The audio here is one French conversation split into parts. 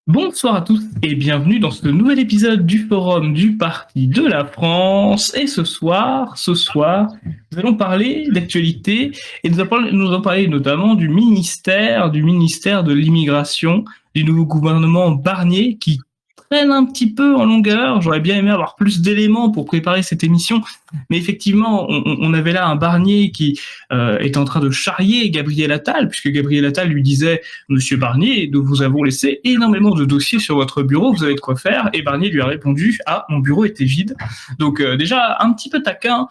Bonsoir à tous et bienvenue dans ce nouvel épisode du Forum du Parti de la France. Et ce soir, nous allons parler d'actualité et nous allons parler notamment du ministère de l'immigration, du nouveau gouvernement Barnier qui traîne un petit peu en longueur. J'aurais bien aimé avoir plus d'éléments pour préparer cette émission, mais effectivement, on avait là un Barnier qui est en train de charrier Gabriel Attal, puisque Gabriel Attal lui disait: Monsieur Barnier, nous vous avons laissé énormément de dossiers sur votre bureau, vous avez de quoi faire. Et Barnier lui a répondu: ah, mon bureau était vide. Donc déjà un petit peu taquin.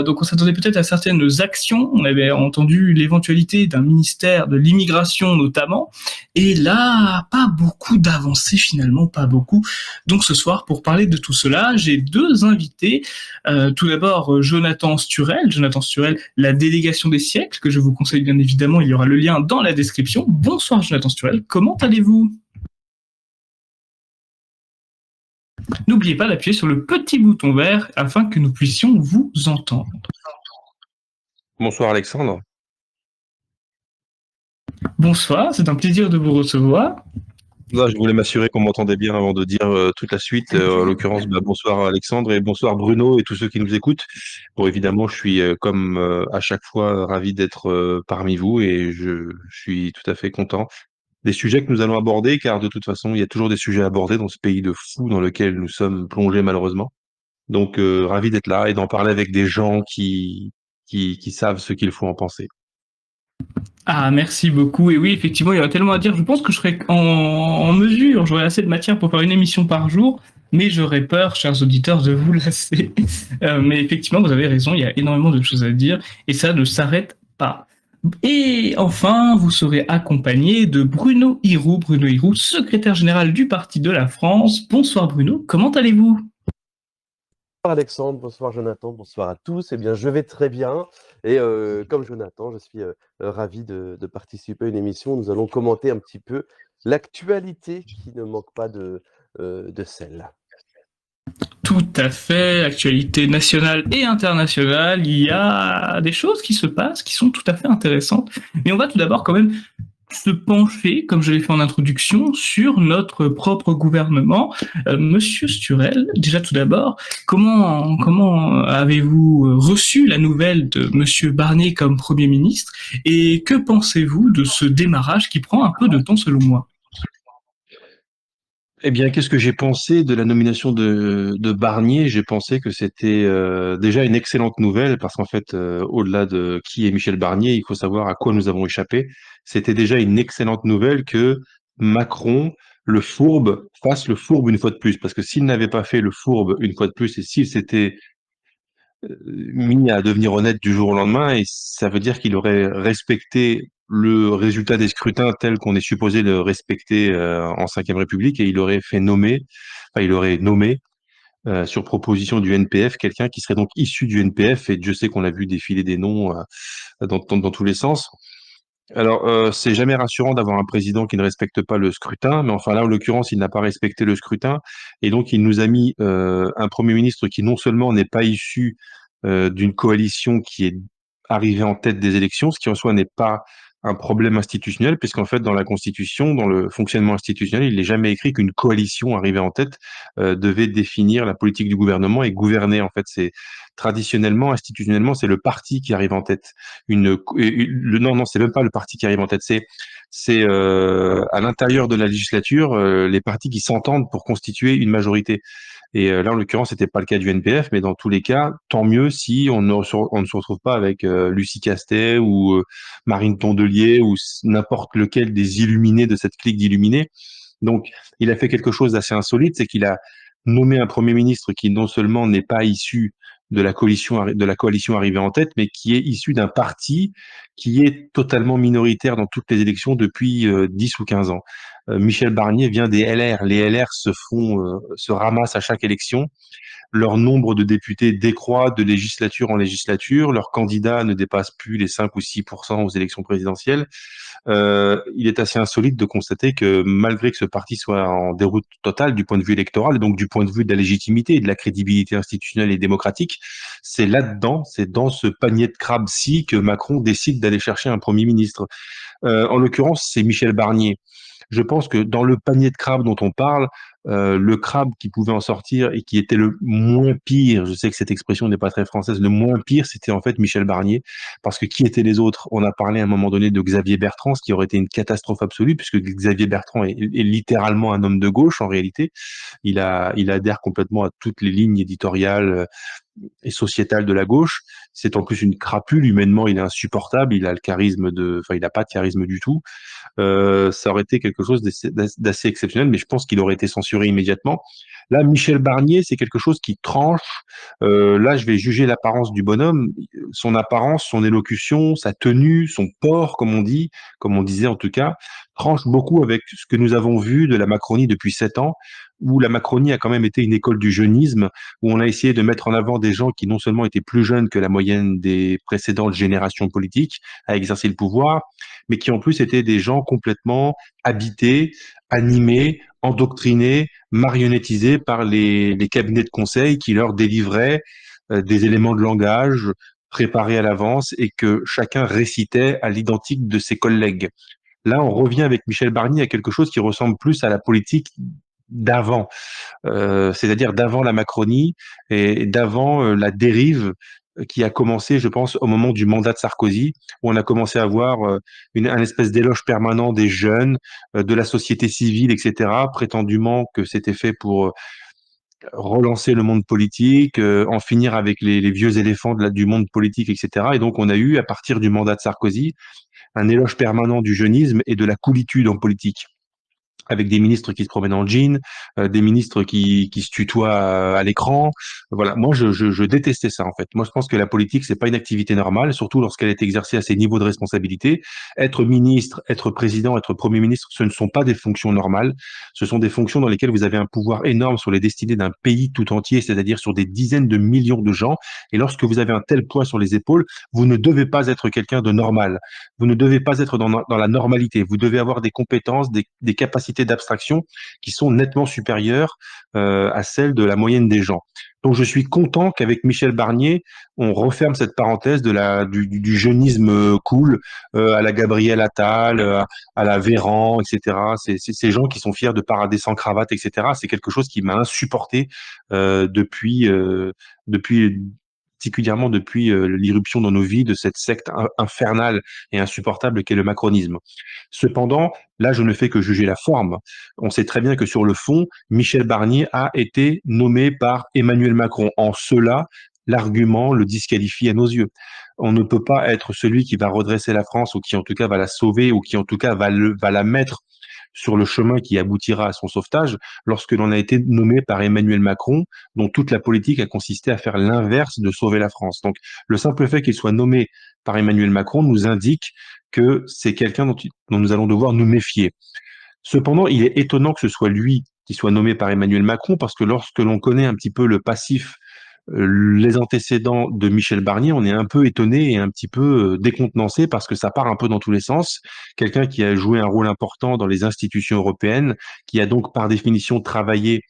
Donc on s'attendait peut-être à certaines actions. On avait entendu l'éventualité d'un ministère de l'immigration notamment. Et là, pas beaucoup d'avancées finalement, pas beaucoup. Donc ce soir, pour parler de tout cela, j'ai deux invités. Tout d'abord, Jonathan Sturel. Jonathan Sturel, la délégation des siècles, que je vous conseille bien évidemment. Il y aura le lien dans la description. Bonsoir Jonathan Sturel, comment allez-vous? N'oubliez pas d'appuyer sur le petit bouton vert afin que nous puissions vous entendre. Bonsoir Alexandre. Bonsoir, c'est un plaisir de vous recevoir. Là, je voulais m'assurer qu'on m'entendait bien avant de dire toute la suite. En l'occurrence, bonsoir Alexandre et bonsoir Bruno et tous ceux qui nous écoutent. Bon, évidemment, je suis comme à chaque fois ravi d'être parmi vous et je suis tout à fait content des sujets que nous allons aborder, car de toute façon, il y a toujours des sujets à aborder dans ce pays de fous dans lequel nous sommes plongés malheureusement. Donc, ravi d'être là et d'en parler avec des gens qui savent ce qu'il faut en penser. Ah, merci beaucoup. Et oui, effectivement, il y aura tellement à dire. Je pense que je serai en mesure, j'aurai assez de matière pour faire une émission par jour, mais j'aurais peur, chers auditeurs, de vous lasser. Mais effectivement, vous avez raison, il y a énormément de choses à dire, et ça ne s'arrête pas. Et enfin, vous serez accompagné de Bruno Hirou. Bruno Hirou, secrétaire général du Parti de la France. Bonsoir Bruno, comment allez-vous? Bonsoir Alexandre, bonsoir Jonathan, bonsoir à tous. Eh bien, je vais très bien. Et comme Jonathan, je suis ravi de participer à une émission où nous allons commenter un petit peu l'actualité qui ne manque pas de sel. Tout à fait, actualité nationale et internationale, il y a des choses qui se passent qui sont tout à fait intéressantes. Mais on va tout d'abord quand même se pencher, comme je l'ai fait en introduction, sur notre propre gouvernement. Monsieur Sturel, déjà tout d'abord, comment avez-vous reçu la nouvelle de Monsieur Barnier comme Premier ministre et que pensez-vous de ce démarrage qui prend un peu de temps selon moi? Eh bien, qu'est-ce que j'ai pensé de la nomination de Barnier? J'ai pensé que c'était déjà une excellente nouvelle parce qu'en fait, au-delà de qui est Michel Barnier, il faut savoir à quoi nous avons échappé. C'était déjà une excellente nouvelle que Macron, le fourbe, fasse le fourbe une fois de plus. Parce que s'il n'avait pas fait le fourbe une fois de plus et s'il s'était mis à devenir honnête du jour au lendemain, et ça veut dire qu'il aurait respecté le résultat des scrutins tel qu'on est supposé le respecter en Cinquième République, et il aurait fait nommer, enfin il aurait nommé sur proposition du NPF quelqu'un qui serait donc issu du NPF, et Dieu sait qu'on a vu défiler des noms dans tous les sens. Alors, c'est jamais rassurant d'avoir un président qui ne respecte pas le scrutin, mais enfin là, en l'occurrence, il n'a pas respecté le scrutin, et donc il nous a mis un Premier ministre qui non seulement n'est pas issu d'une coalition qui est arrivée en tête des élections, ce qui en soi n'est pas un problème institutionnel, puisqu'en fait, dans la Constitution, dans le fonctionnement institutionnel, il n'est jamais écrit qu'une coalition arrivée en tête devait définir la politique du gouvernement et gouverner. En fait, c'est traditionnellement, institutionnellement, c'est le parti qui arrive en tête. Non, c'est même pas le parti qui arrive en tête. C'est à l'intérieur de la législature les partis qui s'entendent pour constituer une majorité. Et là, en l'occurrence, c'était pas le cas du NPF, mais dans tous les cas, tant mieux si on ne se retrouve pas avec Lucie Castet ou Marine Tondelier ou n'importe lequel des illuminés de cette clique d'illuminés. Donc, il a fait quelque chose d'assez insolite, c'est qu'il a nommé un Premier ministre qui non seulement n'est pas issu de la coalition arrivée en tête, mais qui est issu d'un parti qui est totalement minoritaire dans toutes les élections depuis 10 ou 15 ans. Michel Barnier vient des LR. Les LR se ramassent à chaque élection. Leur nombre de députés décroît de législature en législature. Leurs candidats ne dépassent plus les 5 ou 6% aux élections présidentielles. Il est assez insolite de constater que malgré que ce parti soit en déroute totale du point de vue électoral, et donc du point de vue de la légitimité et de la crédibilité institutionnelle et démocratique, c'est là-dedans, c'est dans ce panier de crabes-ci que Macron décide d'aller chercher un Premier ministre. En l'occurrence, c'est Michel Barnier. Je pense que dans le panier de crabes dont on parle, le crabe qui pouvait en sortir et qui était le moins pire, je sais que cette expression n'est pas très française, le moins pire, c'était en fait Michel Barnier, parce que qui étaient les autres? On a parlé à un moment donné de Xavier Bertrand, ce qui aurait été une catastrophe absolue, puisque Xavier Bertrand est littéralement un homme de gauche en réalité. Il adhère complètement à toutes les lignes éditoriales et sociétale de la gauche. C'est en plus une crapule, humainement, il est insupportable, il a le charisme enfin, il n'a pas de charisme du tout. Ça aurait été quelque chose d'assez exceptionnel, mais je pense qu'il aurait été censuré immédiatement. Là, Michel Barnier, c'est quelque chose qui tranche. Là, je vais juger l'apparence du bonhomme, son apparence, son élocution, sa tenue, son port, comme on disait en tout cas, tranche beaucoup avec ce que nous avons vu de la Macronie depuis 7 ans, où la Macronie a quand même été une école du jeunisme, où on a essayé de mettre en avant des gens qui non seulement étaient plus jeunes que la moyenne des précédentes générations politiques à exercer le pouvoir, mais qui en plus étaient des gens complètement habités, animés, endoctrinés, marionnettisés par les cabinets de conseil qui leur délivraient des éléments de langage préparés à l'avance et que chacun récitait à l'identique de ses collègues. Là, on revient avec Michel Barnier à quelque chose qui ressemble plus à la politique d'avant, c'est-à-dire d'avant la Macronie et d'avant la dérive qui a commencé, je pense, au moment du mandat de Sarkozy, où on a commencé à voir un espèce d'éloge permanent des jeunes, de la société civile, etc., prétendument que c'était fait pour relancer le monde politique, en finir avec les vieux éléphants du monde politique, etc. Et donc on a eu, à partir du mandat de Sarkozy, un éloge permanent du jeunisme et de la coolitude en politique, avec des ministres qui se promènent en jean, des ministres qui se tutoient à l'écran. Voilà, moi je détestais ça en fait. Moi je pense que la politique c'est pas une activité normale, surtout lorsqu'elle est exercée à ces niveaux de responsabilité. Être ministre, être président, être premier ministre, ce ne sont pas des fonctions normales. Ce sont des fonctions dans lesquelles vous avez un pouvoir énorme sur les destinées d'un pays tout entier, c'est-à-dire sur des dizaines de millions de gens. Et lorsque vous avez un tel poids sur les épaules, vous ne devez pas être quelqu'un de normal. Vous ne devez pas être dans la normalité. Vous devez avoir des compétences, des capacités d'abstraction qui sont nettement supérieures à celles de la moyenne des gens. Donc je suis content qu'avec Michel Barnier, on referme cette parenthèse du jeunisme cool à la Gabriel Attal, à la Véran, etc. C'est ces gens qui sont fiers de parader sans cravate, etc. C'est quelque chose qui m'a insupporté depuis particulièrement depuis l'irruption dans nos vies de cette secte infernale et insupportable qu'est le macronisme. Cependant, là, je ne fais que juger la forme. On sait très bien que sur le fond, Michel Barnier a été nommé par Emmanuel Macron. En cela, l'argument le disqualifie à nos yeux. On ne peut pas être celui qui va redresser la France ou qui en tout cas va la sauver ou qui en tout cas va la mettre sur le chemin qui aboutira à son sauvetage lorsque l'on a été nommé par Emmanuel Macron, dont toute la politique a consisté à faire l'inverse de sauver la France. Donc, le simple fait qu'il soit nommé par Emmanuel Macron nous indique que c'est quelqu'un dont nous allons devoir nous méfier. Cependant, il est étonnant que ce soit lui qui soit nommé par Emmanuel Macron, parce que lorsque l'on connaît un petit peu le passif, les antécédents de Michel Barnier, on est un peu étonné et un petit peu décontenancé parce que ça part un peu dans tous les sens. Quelqu'un qui a joué un rôle important dans les institutions européennes, qui a donc par définition travaillé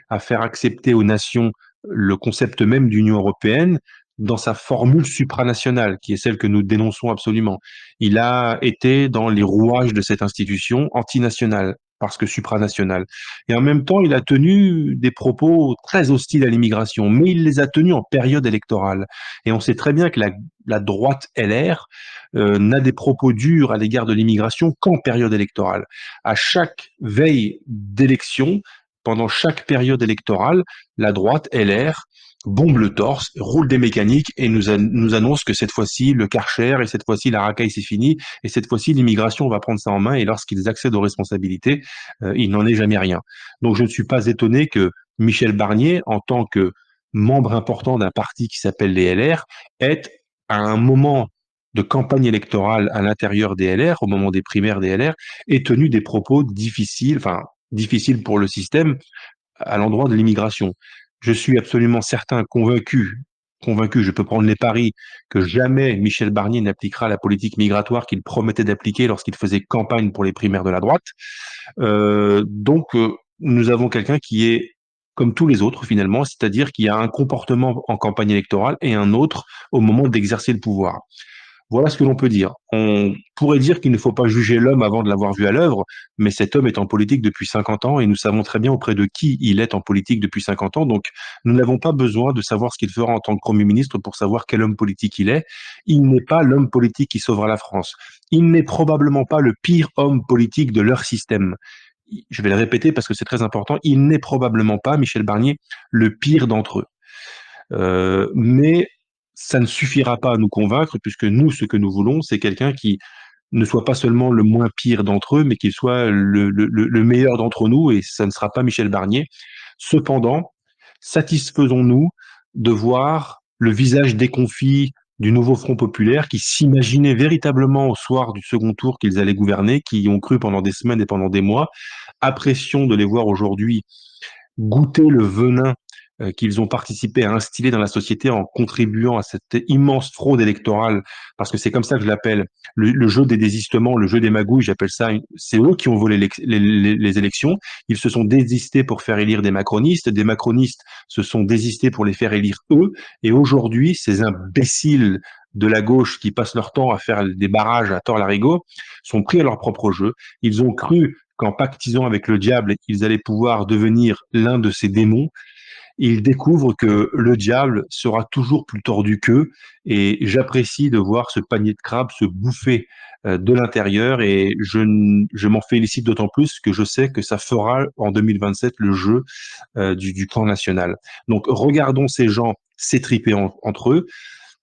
à faire accepter aux nations le concept même d'Union européenne dans sa formule supranationale, qui est celle que nous dénonçons absolument. Il a été dans les rouages de cette institution antinationale, parce que supranationale. Et en même temps, il a tenu des propos très hostiles à l'immigration, mais il les a tenus en période électorale. Et on sait très bien que la droite LR n'a des propos durs à l'égard de l'immigration qu'en période électorale. À chaque veille d'élection, pendant chaque période électorale, la droite, LR, bombe le torse, roule des mécaniques et nous annonce que cette fois-ci, le Karcher et cette fois-ci, la racaille, c'est fini. Et cette fois-ci, l'immigration va prendre ça en main. Et lorsqu'ils accèdent aux responsabilités, il n'en est jamais rien. Donc, je ne suis pas étonné que Michel Barnier, en tant que membre important d'un parti qui s'appelle les LR, ait, à un moment de campagne électorale à l'intérieur des LR, au moment des primaires des LR, ait tenu des propos difficiles, enfin, difficile pour le système à l'endroit de l'immigration. Je suis absolument certain, convaincu, je peux prendre les paris, que jamais Michel Barnier n'appliquera la politique migratoire qu'il promettait d'appliquer lorsqu'il faisait campagne pour les primaires de la droite. Nous avons quelqu'un qui est comme tous les autres finalement, c'est-à-dire qui a un comportement en campagne électorale et un autre au moment d'exercer le pouvoir. Voilà ce que l'on peut dire. On pourrait dire qu'il ne faut pas juger l'homme avant de l'avoir vu à l'œuvre, mais cet homme est en politique depuis 50 ans et nous savons très bien auprès de qui il est en politique depuis 50 ans. Donc, nous n'avons pas besoin de savoir ce qu'il fera en tant que Premier ministre pour savoir quel homme politique il est. Il n'est pas l'homme politique qui sauvera la France. Il n'est probablement pas le pire homme politique de leur système. Je vais le répéter parce que c'est très important. Il n'est probablement pas, Michel Barnier, le pire d'entre eux. Mais ça ne suffira pas à nous convaincre, puisque nous, ce que nous voulons, c'est quelqu'un qui ne soit pas seulement le moins pire d'entre eux, mais qu'il soit le meilleur d'entre nous, et ça ne sera pas Michel Barnier. Cependant, satisfaisons-nous de voir le visage déconfit du nouveau Front populaire qui s'imaginait véritablement au soir du second tour qu'ils allaient gouverner, qui y ont cru pendant des semaines et pendant des mois. Apprécions de les voir aujourd'hui goûter le venin qu'ils ont participé à instiller dans la société en contribuant à cette immense fraude électorale, parce que c'est comme ça que je l'appelle, le jeu des désistements, le jeu des magouilles, j'appelle ça, c'est eux qui ont volé les élections, ils se sont désistés pour faire élire des macronistes se sont désistés pour les faire élire eux, et aujourd'hui, ces imbéciles de la gauche qui passent leur temps à faire des barrages à tort-larigot sont pris à leur propre jeu, ils ont cru qu'en pactisant avec le diable, ils allaient pouvoir devenir l'un de ces démons. Ils découvrent que le diable sera toujours plus tordu qu'eux, et j'apprécie de voir ce panier de crabes se bouffer de l'intérieur, et je m'en félicite d'autant plus que je sais que ça fera en 2027 le jeu du camp national. Donc regardons ces gens s'étriper entre eux,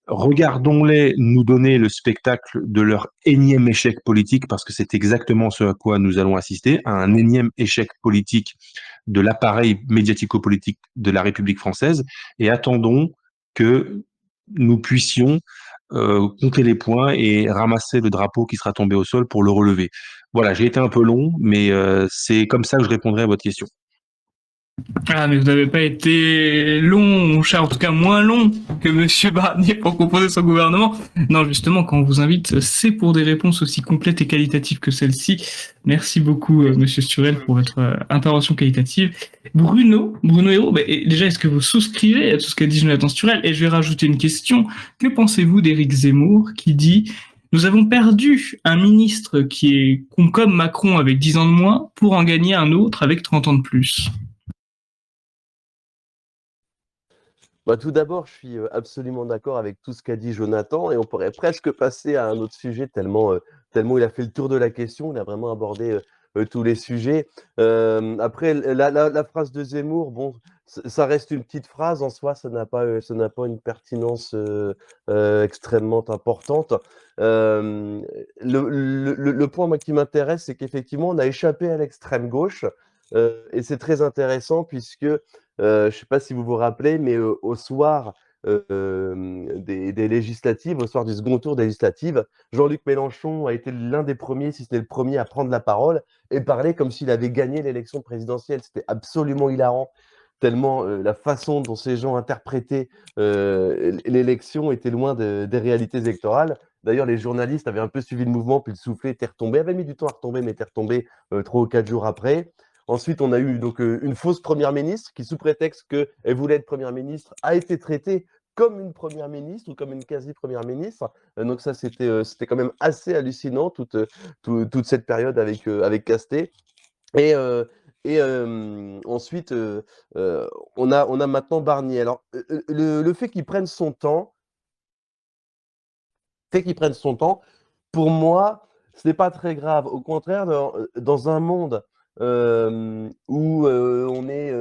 regardons-les nous donner le spectacle de leur énième échec politique, parce que c'est exactement ce à quoi nous allons assister, à un énième échec politique de l'appareil médiatico-politique de la République française, et attendons que nous puissions compter les points et ramasser le drapeau qui sera tombé au sol pour le relever. Voilà, j'ai été un peu long, mais c'est comme ça que je répondrai à votre question. Ah, mais vous n'avez pas été long, mon cher, en tout cas moins long que Monsieur Barnier pour composer son gouvernement. Non, justement, quand on vous invite, c'est pour des réponses aussi complètes et qualitatives que celle-ci. Merci beaucoup, Monsieur Sturel, pour votre intervention qualitative. Bruno Hérault, bah, déjà, est-ce que vous souscrivez à tout ce qu'a dit Jonathan Sturel? Et je vais rajouter une question. Que pensez-vous d'Éric Zemmour qui dit: nous avons perdu un ministre qui est comme Macron avec 10 ans de moins pour en gagner un autre avec 30 ans de plus? Bah, tout d'abord, je suis absolument d'accord avec tout ce qu'a dit Jonathan et on pourrait presque passer à un autre sujet tellement il a fait le tour de la question, il a vraiment abordé tous les sujets. Après, la phrase de Zemmour, bon, ça reste une petite phrase en soi, ça n'a pas une pertinence extrêmement importante. Le point moi, qui m'intéresse, c'est qu'effectivement, on a échappé à l'extrême gauche et c'est très intéressant puisque je ne sais pas si vous vous rappelez, mais au soir des législatives, au soir du second tour des législatives, Jean-Luc Mélenchon a été l'un des premiers, si ce n'est le premier, à prendre la parole et parler comme s'il avait gagné l'élection présidentielle. C'était absolument hilarant, tellement la façon dont ces gens interprétaient l'élection était loin des réalités électorales. D'ailleurs, les journalistes avaient un peu suivi le mouvement, puis le soufflet était retombé, avait mis du temps à retomber, mais était retombé 3 ou 4 jours après. Ensuite, on a eu donc une fausse première ministre qui, sous prétexte qu'elle voulait être première ministre, a été traitée comme une première ministre ou comme une quasi-première ministre. Donc ça, c'était quand même assez hallucinant, toute cette période avec Castet. Et, ensuite, on a maintenant Barnier. Alors, le fait qu'il prenne son temps, pour moi, ce n'est pas très grave. Au contraire, dans un monde où on est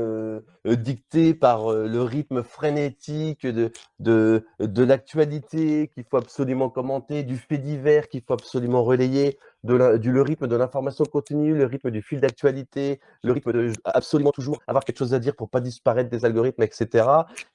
dicté par le rythme frénétique de l'actualité qu'il faut absolument commenter, du fait divers qu'il faut absolument relayer, le rythme de l'information continue, le rythme du fil d'actualité, le rythme de absolument toujours avoir quelque chose à dire pour pas disparaître des algorithmes, etc.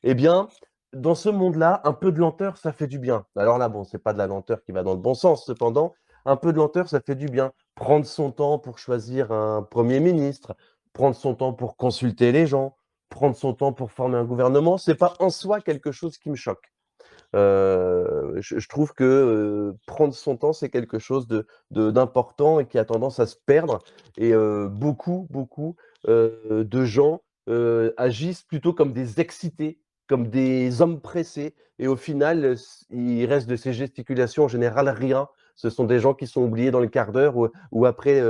Eh bien, dans ce monde-là, un peu de lenteur, ça fait du bien. Alors là, bon, c'est pas de la lenteur qui va dans le bon sens, cependant, un peu de lenteur, ça fait du bien. Prendre son temps pour choisir un premier ministre, prendre son temps pour consulter les gens, prendre son temps pour former un gouvernement, c'est pas en soi quelque chose qui me choque. Je trouve que prendre son temps, c'est quelque chose d'important et qui a tendance à se perdre. Et beaucoup de gens agissent plutôt comme des excités comme des hommes pressés. Et au final, il reste de ces gesticulations en général rien. Ce sont des gens qui sont oubliés dans le quart d'heure ou après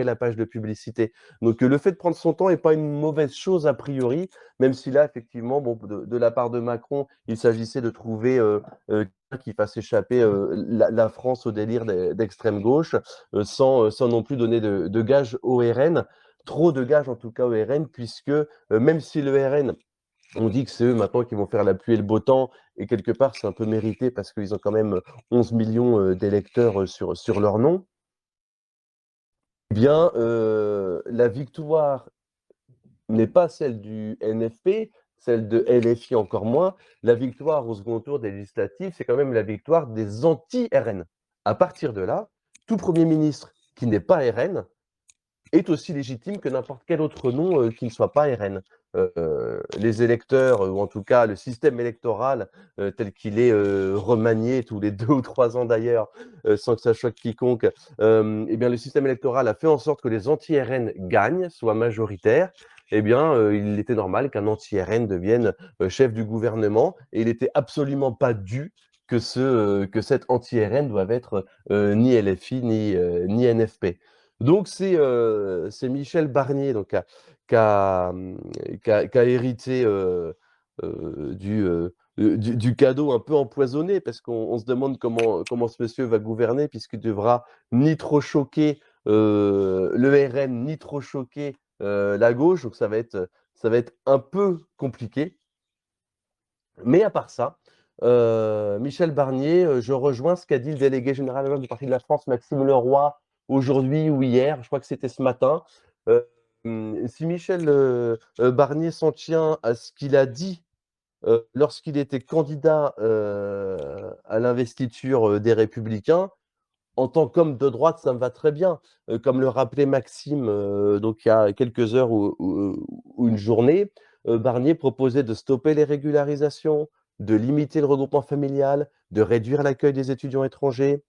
la page de publicité. Donc le fait de prendre son temps n'est pas une mauvaise chose a priori, même si là, effectivement, bon, de la part de Macron, il s'agissait de trouver quelqu'un qui fasse échapper la France au délire d'extrême gauche, sans non plus donner de gages au RN. Trop de gages en tout cas au RN, puisque même si le RN, on dit que c'est eux maintenant qui vont faire la pluie et le beau temps, et quelque part c'est un peu mérité parce qu'ils ont quand même 11 millions d'électeurs sur leur nom. Eh bien, la victoire n'est pas celle du NFP, celle de LFI encore moins. La victoire au second tour des législatives, c'est quand même la victoire des anti-RN. À partir de là, tout Premier ministre qui n'est pas RN est aussi légitime que n'importe quel autre nom qui ne soit pas RN. Les électeurs, ou en tout cas le système électoral tel qu'il est remanié tous les 2 ou 3 ans d'ailleurs, sans que ça choque quiconque, eh bien le système électoral a fait en sorte que les anti-RN gagnent, soient majoritaires. Eh bien, il était normal qu'un anti-RN devienne chef du gouvernement, et il n'était absolument pas dû que cet anti-RN doive être ni LFI ni NFP. Donc c'est Michel Barnier donc, qui a hérité du cadeau un peu empoisonné, parce qu'on se demande comment ce monsieur va gouverner, puisqu'il devra ni trop choquer le RN, ni trop choquer la gauche. Donc ça va être un peu compliqué. Mais à part ça, Michel Barnier, je rejoins ce qu'a dit le délégué général du Parti de la France, Maxime Leroy, aujourd'hui ou hier, je crois que c'était ce matin. Si Michel Barnier s'en tient à ce qu'il a dit lorsqu'il était candidat à l'investiture des Républicains, en tant qu'homme de droite, ça me va très bien. Comme le rappelait Maxime, donc il y a quelques heures ou une journée, Barnier proposait de stopper les régularisations, de limiter le regroupement familial, de réduire l'accueil des étudiants étrangers,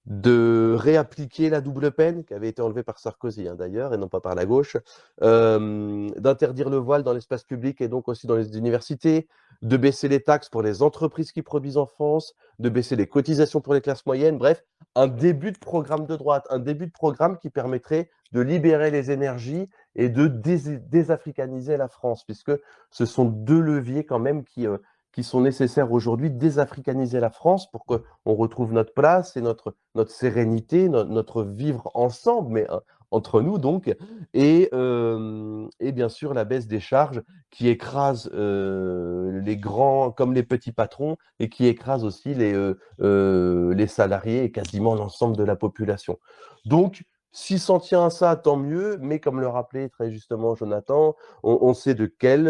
de réappliquer la double peine, qui avait été enlevée par Sarkozy d'ailleurs, et non pas par la gauche, d'interdire le voile dans l'espace public et donc aussi dans les universités, de baisser les taxes pour les entreprises qui produisent en France, de baisser les cotisations pour les classes moyennes, bref, un début de programme de droite, un début de programme qui permettrait de libérer les énergies et de désafricaniser la France, puisque ce sont 2 leviers quand même qui sont nécessaires aujourd'hui, désafricaniser la France pour qu'on retrouve notre place et notre sérénité, notre vivre ensemble, mais entre nous donc, et bien sûr la baisse des charges qui écrase les grands comme les petits patrons, et qui écrase aussi les salariés et quasiment l'ensemble de la population. Donc, s'il s'en tient à ça, tant mieux, mais comme le rappelait très justement Jonathan, on sait de quel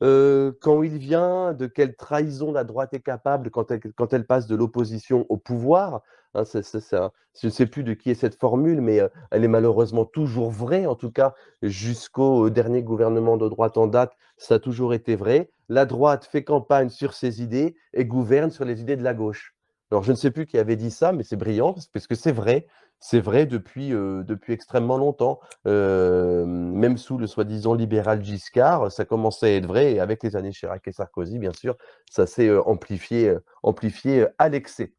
quand il vient, de quelle trahison la droite est capable quand elle passe de l'opposition au pouvoir. Hein, je ne sais plus de qui est cette formule, mais elle est malheureusement toujours vraie. En tout cas, jusqu'au dernier gouvernement de droite en date, ça a toujours été vrai. La droite fait campagne sur ses idées et gouverne sur les idées de la gauche. Alors, je ne sais plus qui avait dit ça, mais c'est brillant parce que c'est vrai. C'est vrai depuis extrêmement longtemps. Même sous le soi-disant libéral Giscard, ça commençait à être vrai, et avec les années Chirac et Sarkozy, bien sûr, ça s'est amplifié à l'excès.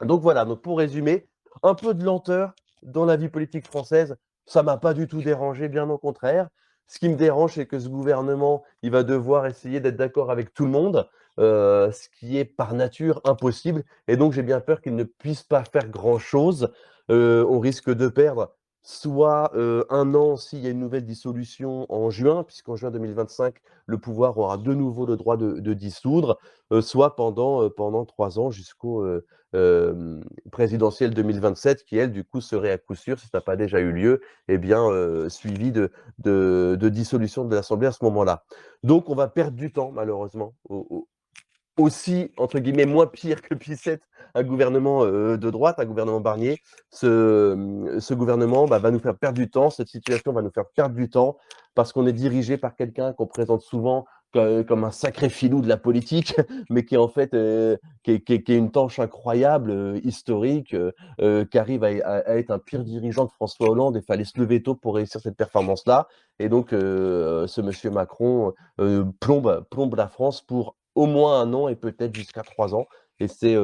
Donc voilà, donc pour résumer, un peu de lenteur dans la vie politique française, ça m'a pas du tout dérangé, bien au contraire. Ce qui me dérange, c'est que ce gouvernement, il va devoir essayer d'être d'accord avec tout le monde, ce qui est par nature impossible, et donc j'ai bien peur qu'il ne puisse pas faire grand-chose. On risque de perdre soit 1 an s'il y a une nouvelle dissolution en juin, puisqu'en juin 2025, le pouvoir aura de nouveau le droit de dissoudre, soit pendant 3 ans jusqu'au présidentielle 2027, qui elle, du coup, serait à coup sûr, si ça n'a pas déjà eu lieu, eh bien, suivi de dissolution de l'Assemblée à ce moment-là. Donc, on va perdre du temps, malheureusement, aussi, entre guillemets, moins pire que Pissette, un gouvernement de droite, un gouvernement Barnier. Ce gouvernement va nous faire perdre du temps, cette situation va nous faire perdre du temps, parce qu'on est dirigé par quelqu'un qu'on présente souvent comme un sacré filou de la politique, mais qui est en fait qui est une tanche incroyable, historique, qui arrive à être un pire dirigeant que François Hollande. Il fallait se lever tôt pour réussir cette performance-là. Et donc, ce monsieur Macron plombe la France pour au moins 1 an et peut-être jusqu'à 3 ans. Et c'est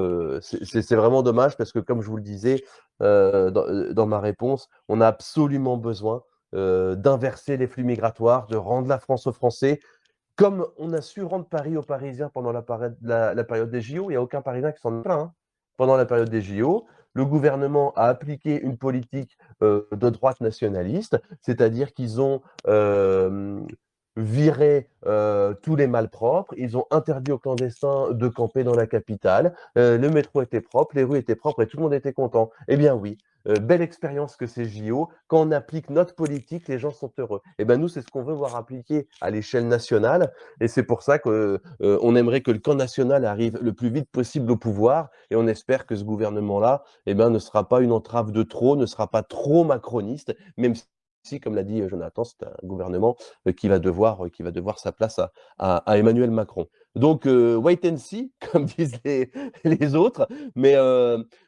vraiment dommage parce que, comme je vous le disais dans ma réponse, on a absolument besoin d'inverser les flux migratoires, de rendre la France aux Français. Comme on a su rendre Paris aux Parisiens pendant la période des JO, il n'y a aucun Parisien qui s'en est plaint, hein. Pendant la période des JO, le gouvernement a appliqué une politique de droite nationaliste, c'est-à-dire qu'ils ont viré tous les malpropres, ils ont interdit aux clandestins de camper dans la capitale, le métro était propre, les rues étaient propres et tout le monde était content. Eh bien oui, belle expérience que ces JO. Quand on applique notre politique, les gens sont heureux. Et ben nous, c'est ce qu'on veut voir appliquer à l'échelle nationale. Et c'est pour ça que on aimerait que le camp national arrive le plus vite possible au pouvoir. Et on espère que ce gouvernement-là, eh ben, ne sera pas une entrave de trop, ne sera pas trop macroniste, même si, comme l'a dit Jonathan, c'est un gouvernement qui va devoir sa place à Emmanuel Macron. Donc, wait and see, comme disent les autres. Mais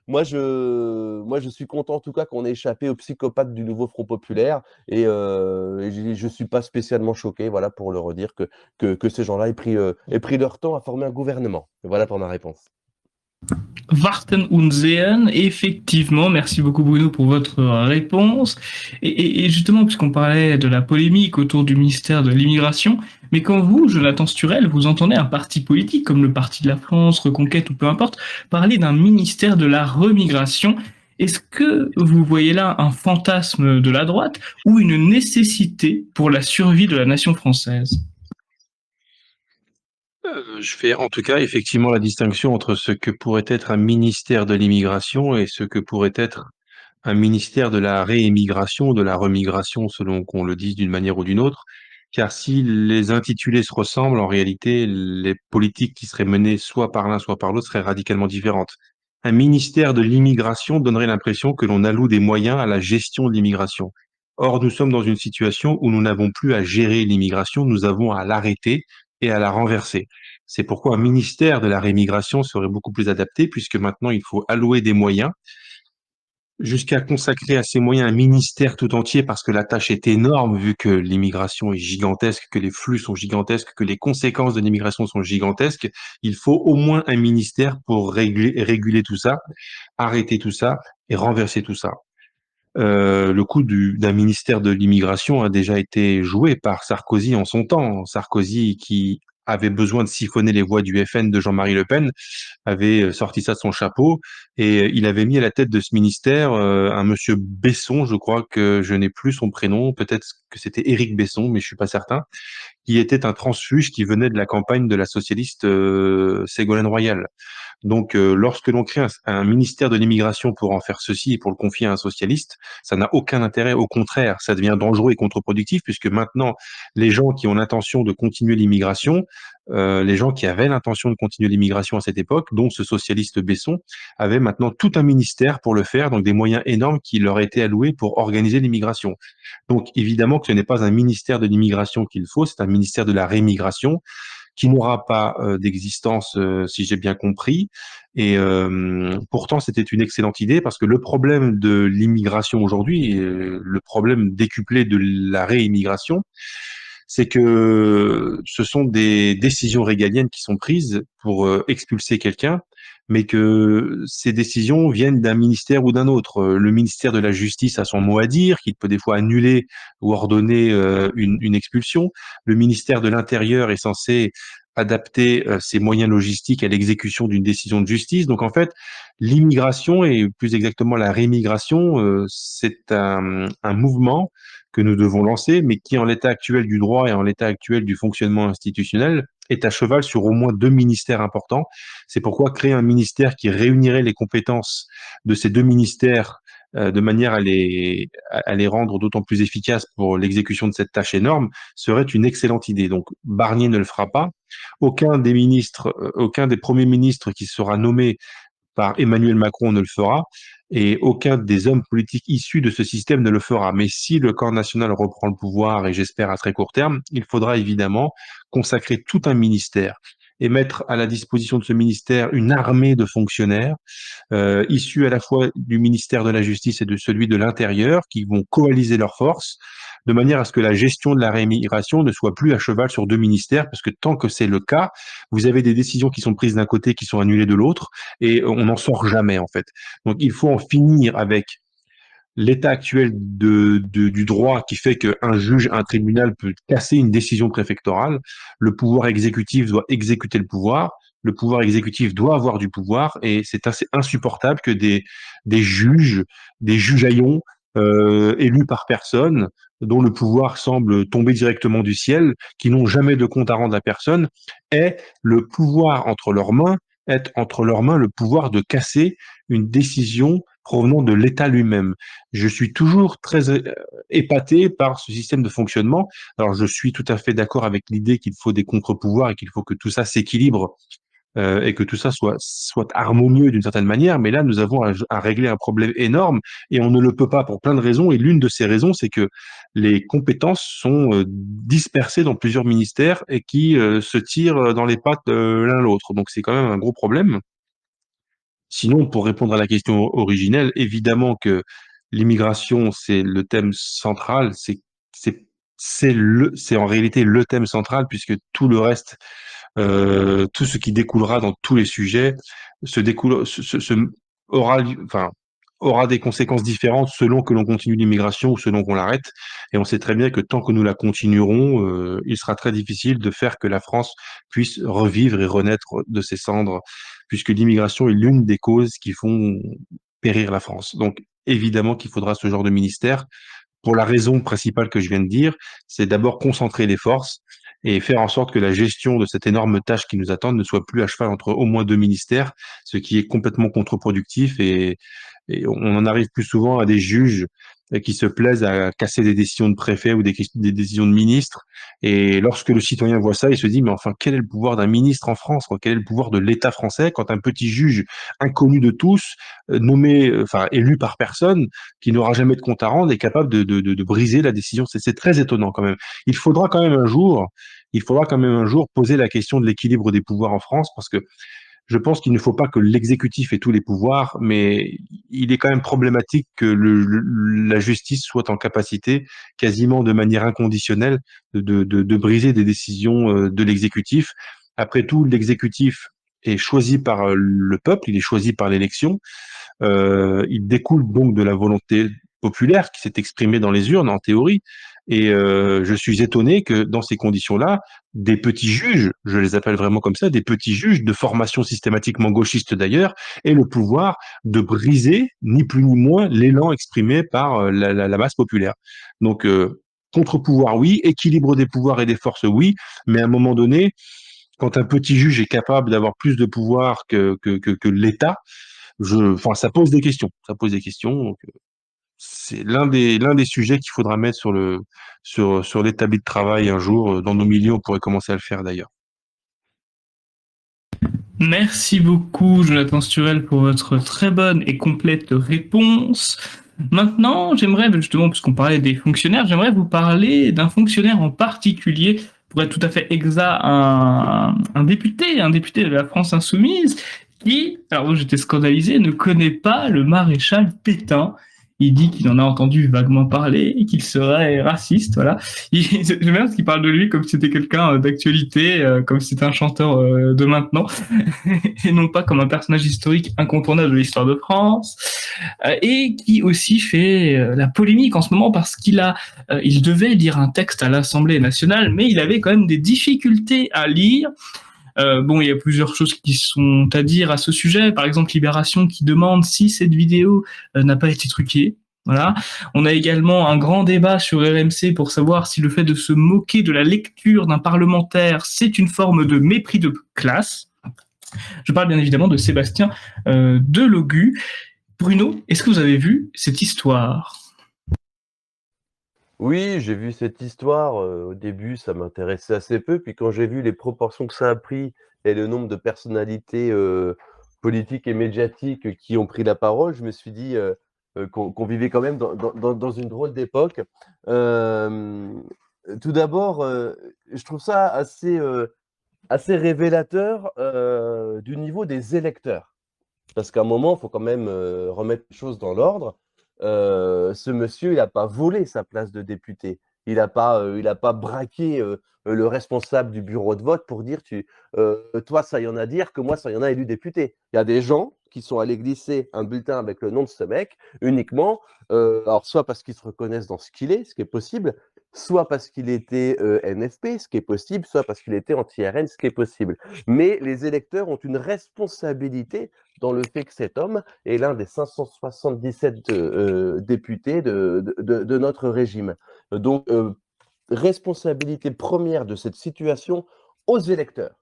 moi, je suis content en tout cas qu'on ait échappé aux psychopathes du nouveau Front populaire et je ne suis pas spécialement choqué, voilà, pour le redire, que ces gens-là aient pris leur temps à former un gouvernement. Voilà pour ma réponse. Warten und sehen, effectivement, merci beaucoup Bruno pour votre réponse. Et justement, puisqu'on parlait de la polémique autour du ministère de l'immigration, mais quand vous, Jonathan Sturel, vous entendez un parti politique comme le Parti de la France, Reconquête ou peu importe, parler d'un ministère de la remigration, est-ce que vous voyez là un fantasme de la droite ou une nécessité pour la survie de la nation française? Je fais en tout cas effectivement la distinction entre ce que pourrait être un ministère de l'immigration et ce que pourrait être un ministère de la réémigration, de la remigration, selon qu'on le dise d'une manière ou d'une autre. Car si les intitulés se ressemblent, en réalité, les politiques qui seraient menées soit par l'un, soit par l'autre seraient radicalement différentes. Un ministère de l'immigration donnerait l'impression que l'on alloue des moyens à la gestion de l'immigration. Or, nous sommes dans une situation où nous n'avons plus à gérer l'immigration, nous avons à l'arrêter et à la renverser. C'est pourquoi un ministère de la rémigration serait beaucoup plus adapté, puisque maintenant il faut allouer des moyens jusqu'à consacrer à ces moyens un ministère tout entier parce que la tâche est énorme vu que l'immigration est gigantesque, que les flux sont gigantesques, que les conséquences de l'immigration sont gigantesques. Il faut au moins un ministère pour réguler tout ça, arrêter tout ça et renverser tout ça. Le coup d'un ministère de l'immigration a déjà été joué par Sarkozy en son temps. Sarkozy qui avait besoin de siphonner les voix du FN de Jean-Marie Le Pen, avait sorti ça de son chapeau et il avait mis à la tête de ce ministère un monsieur Besson, je crois que je n'ai plus son prénom, peut-être que c'était Éric Besson, mais je suis pas certain, qui était un transfuge qui venait de la campagne de la socialiste Ségolène Royal. Donc, lorsque l'on crée un ministère de l'immigration pour en faire ceci et pour le confier à un socialiste, ça n'a aucun intérêt. Au contraire, ça devient dangereux et contre-productif puisque maintenant, les gens qui ont l'intention de continuer l'immigration, les gens qui avaient l'intention de continuer l'immigration à cette époque, dont ce socialiste Besson, avaient maintenant tout un ministère pour le faire, donc des moyens énormes qui leur étaient alloués pour organiser l'immigration. Donc, évidemment que ce n'est pas un ministère de l'immigration qu'il faut, c'est un ministère de la rémigration qui n'aura pas d'existence, si j'ai bien compris. Et pourtant, c'était une excellente idée parce que le problème de l'immigration aujourd'hui, le problème décuplé de la réimmigration, c'est que ce sont des décisions régaliennes qui sont prises pour expulser quelqu'un, mais que ces décisions viennent d'un ministère ou d'un autre. Le ministère de la Justice a son mot à dire, qu'il peut des fois annuler ou ordonner une expulsion. Le ministère de l'Intérieur est censé adapter ses moyens logistiques à l'exécution d'une décision de justice. Donc en fait, l'immigration et plus exactement la rémigration, c'est un mouvement que nous devons lancer, mais qui en l'état actuel du droit et en l'état actuel du fonctionnement institutionnel est à cheval sur au moins deux ministères importants. C'est pourquoi créer un ministère qui réunirait les compétences de ces deux ministères de manière à les rendre d'autant plus efficaces pour l'exécution de cette tâche énorme serait une excellente idée. Donc Barnier ne le fera pas. Aucun des ministres, aucun des premiers ministres qui sera nommé par Emmanuel Macron ne le fera. et aucun des hommes politiques issus de ce système ne le fera. Mais si le camp national reprend le pouvoir, et j'espère à très court terme, il faudra évidemment consacrer tout un ministère et mettre à la disposition de ce ministère une armée de fonctionnaires issus à la fois du ministère de la Justice et de celui de l'Intérieur, qui vont coaliser leurs forces, de manière à ce que la gestion de la rémigration ne soit plus à cheval sur deux ministères, parce que tant que c'est le cas, vous avez des décisions qui sont prises d'un côté, qui sont annulées de l'autre, et on n'en sort jamais, en fait. Donc il faut en finir avec l'état actuel du droit qui fait qu'un juge, un tribunal peut casser une décision préfectorale. Le pouvoir exécutif doit exécuter le pouvoir. Le pouvoir exécutif doit avoir du pouvoir et c'est assez insupportable que des juges, des jugeaillons élus par personne, dont le pouvoir semble tomber directement du ciel, qui n'ont jamais de compte à rendre à personne, aient le pouvoir entre leurs mains, aient entre leurs mains le pouvoir de casser une décision provenant de l'État lui-même. Je suis toujours très épaté par ce système de fonctionnement. Alors, je suis tout à fait d'accord avec l'idée qu'il faut des contre-pouvoirs et qu'il faut que tout ça s'équilibre et que tout ça soit harmonieux d'une certaine manière. Mais là, nous avons à régler un problème énorme et on ne le peut pas pour plein de raisons. Et l'une de ces raisons, c'est que les compétences sont dispersées dans plusieurs ministères et qui se tirent dans les pattes l'un l'autre. Donc, c'est quand même un gros problème. Sinon, pour répondre à la question originelle, évidemment que l'immigration, c'est le thème central, c'est, c'est en réalité le thème central puisque tout le reste, tout ce qui découlera dans tous les sujets aura, enfin, aura des conséquences différentes selon que l'on continue l'immigration ou selon qu'on l'arrête. Et on sait très bien que tant que nous la continuerons, il sera très difficile de faire que la France puisse revivre et renaître de ses cendres, puisque l'immigration est l'une des causes qui font périr la France. Donc, évidemment qu'il faudra ce genre de ministère pour la raison principale que je viens de dire, c'est d'abord concentrer les forces et faire en sorte que la gestion de cette énorme tâche qui nous attend ne soit plus à cheval entre au moins deux ministères, ce qui est complètement contre-productif et on en arrive plus souvent à des juges qui se plaisent à casser des décisions de préfet ou des décisions de ministres. Et lorsque le citoyen voit ça, il se dit, mais enfin, quel est le pouvoir d'un ministre en France, quoi? Quel est le pouvoir de l'État français quand un petit juge inconnu de tous, nommé, enfin, élu par personne, qui n'aura jamais de compte à rendre, est capable de briser la décision. C'est très étonnant quand même. Il faudra quand même un jour, il faudra quand même un jour poser la question de l'équilibre des pouvoirs en France, parce que je pense qu'il ne faut pas que l'exécutif ait tous les pouvoirs, mais il est quand même problématique que la justice soit en capacité, quasiment de manière inconditionnelle, de briser des décisions de l'exécutif. Après tout, l'exécutif est choisi par le peuple, il est choisi par l'élection. Il découle donc de la volonté populaire qui s'est exprimée dans les urnes, en théorie. Et je suis étonné que dans ces conditions-là, des petits juges, je les appelle vraiment comme ça, des petits juges de formation systématiquement gauchiste d'ailleurs, aient le pouvoir de briser, ni plus ni moins, l'élan exprimé par la masse populaire. Donc, contre-pouvoir, oui, équilibre des pouvoirs et des forces, oui, mais à un moment donné, quand un petit juge est capable d'avoir plus de pouvoir que l'État, enfin, ça pose des questions. Ça pose des questions. Donc, c'est l'un des sujets qu'il faudra mettre sur l'établi de travail un jour. Dans nos milieux, on pourrait commencer à le faire d'ailleurs. Merci beaucoup, Jonathan Sturel, pour votre très bonne et complète réponse. Maintenant, j'aimerais, justement, puisqu'on parlait des fonctionnaires, j'aimerais vous parler d'un fonctionnaire en particulier, pour être tout à fait exact, un député de la France Insoumise, qui, alors j'étais scandalisé, ne connaît pas le maréchal Pétain. Il dit qu'il en a entendu vaguement parler et qu'il serait raciste, voilà. J'aime bien parce qu'il parle de lui comme si c'était quelqu'un d'actualité, comme si c'était un chanteur de maintenant, et non pas comme un personnage historique incontournable de l'histoire de France, et qui aussi fait la polémique en ce moment parce il devait lire un texte à l'Assemblée nationale, mais il avait quand même des difficultés à lire. Bon, il y a plusieurs choses qui sont à dire à ce sujet. Par exemple, Libération qui demande si cette vidéo n'a pas été truquée. Voilà. On a également un grand débat sur RMC pour savoir si le fait de se moquer de la lecture d'un parlementaire, c'est une forme de mépris de classe. Je parle bien évidemment de Sébastien Delogu. Bruno, est-ce que vous avez vu cette histoire? Oui, j'ai vu cette histoire. Au début, ça m'intéressait assez peu. Puis quand j'ai vu les proportions que ça a pris et le nombre de personnalités politiques et médiatiques qui ont pris la parole, je me suis dit qu'on vivait quand même dans une drôle d'époque. Tout d'abord, je trouve ça assez révélateur du niveau des électeurs. Parce qu'à un moment, il faut quand même remettre les choses dans l'ordre. Ce monsieur, il n'a pas volé sa place de député. Il n'a pas braqué le responsable du bureau de vote pour dire toi, ça y en a à dire que moi, ça y en a élu député. Il y a des gens qui sont allés glisser un bulletin avec le nom de ce mec uniquement, alors soit parce qu'ils se reconnaissent dans ce qu'il est, ce qui est possible, soit parce qu'il était NFP, ce qui est possible, soit parce qu'il était anti-RN, ce qui est possible. Mais les électeurs ont une responsabilité dans le fait que cet homme est l'un des 577 députés de notre régime. Donc, responsabilité première de cette situation aux électeurs.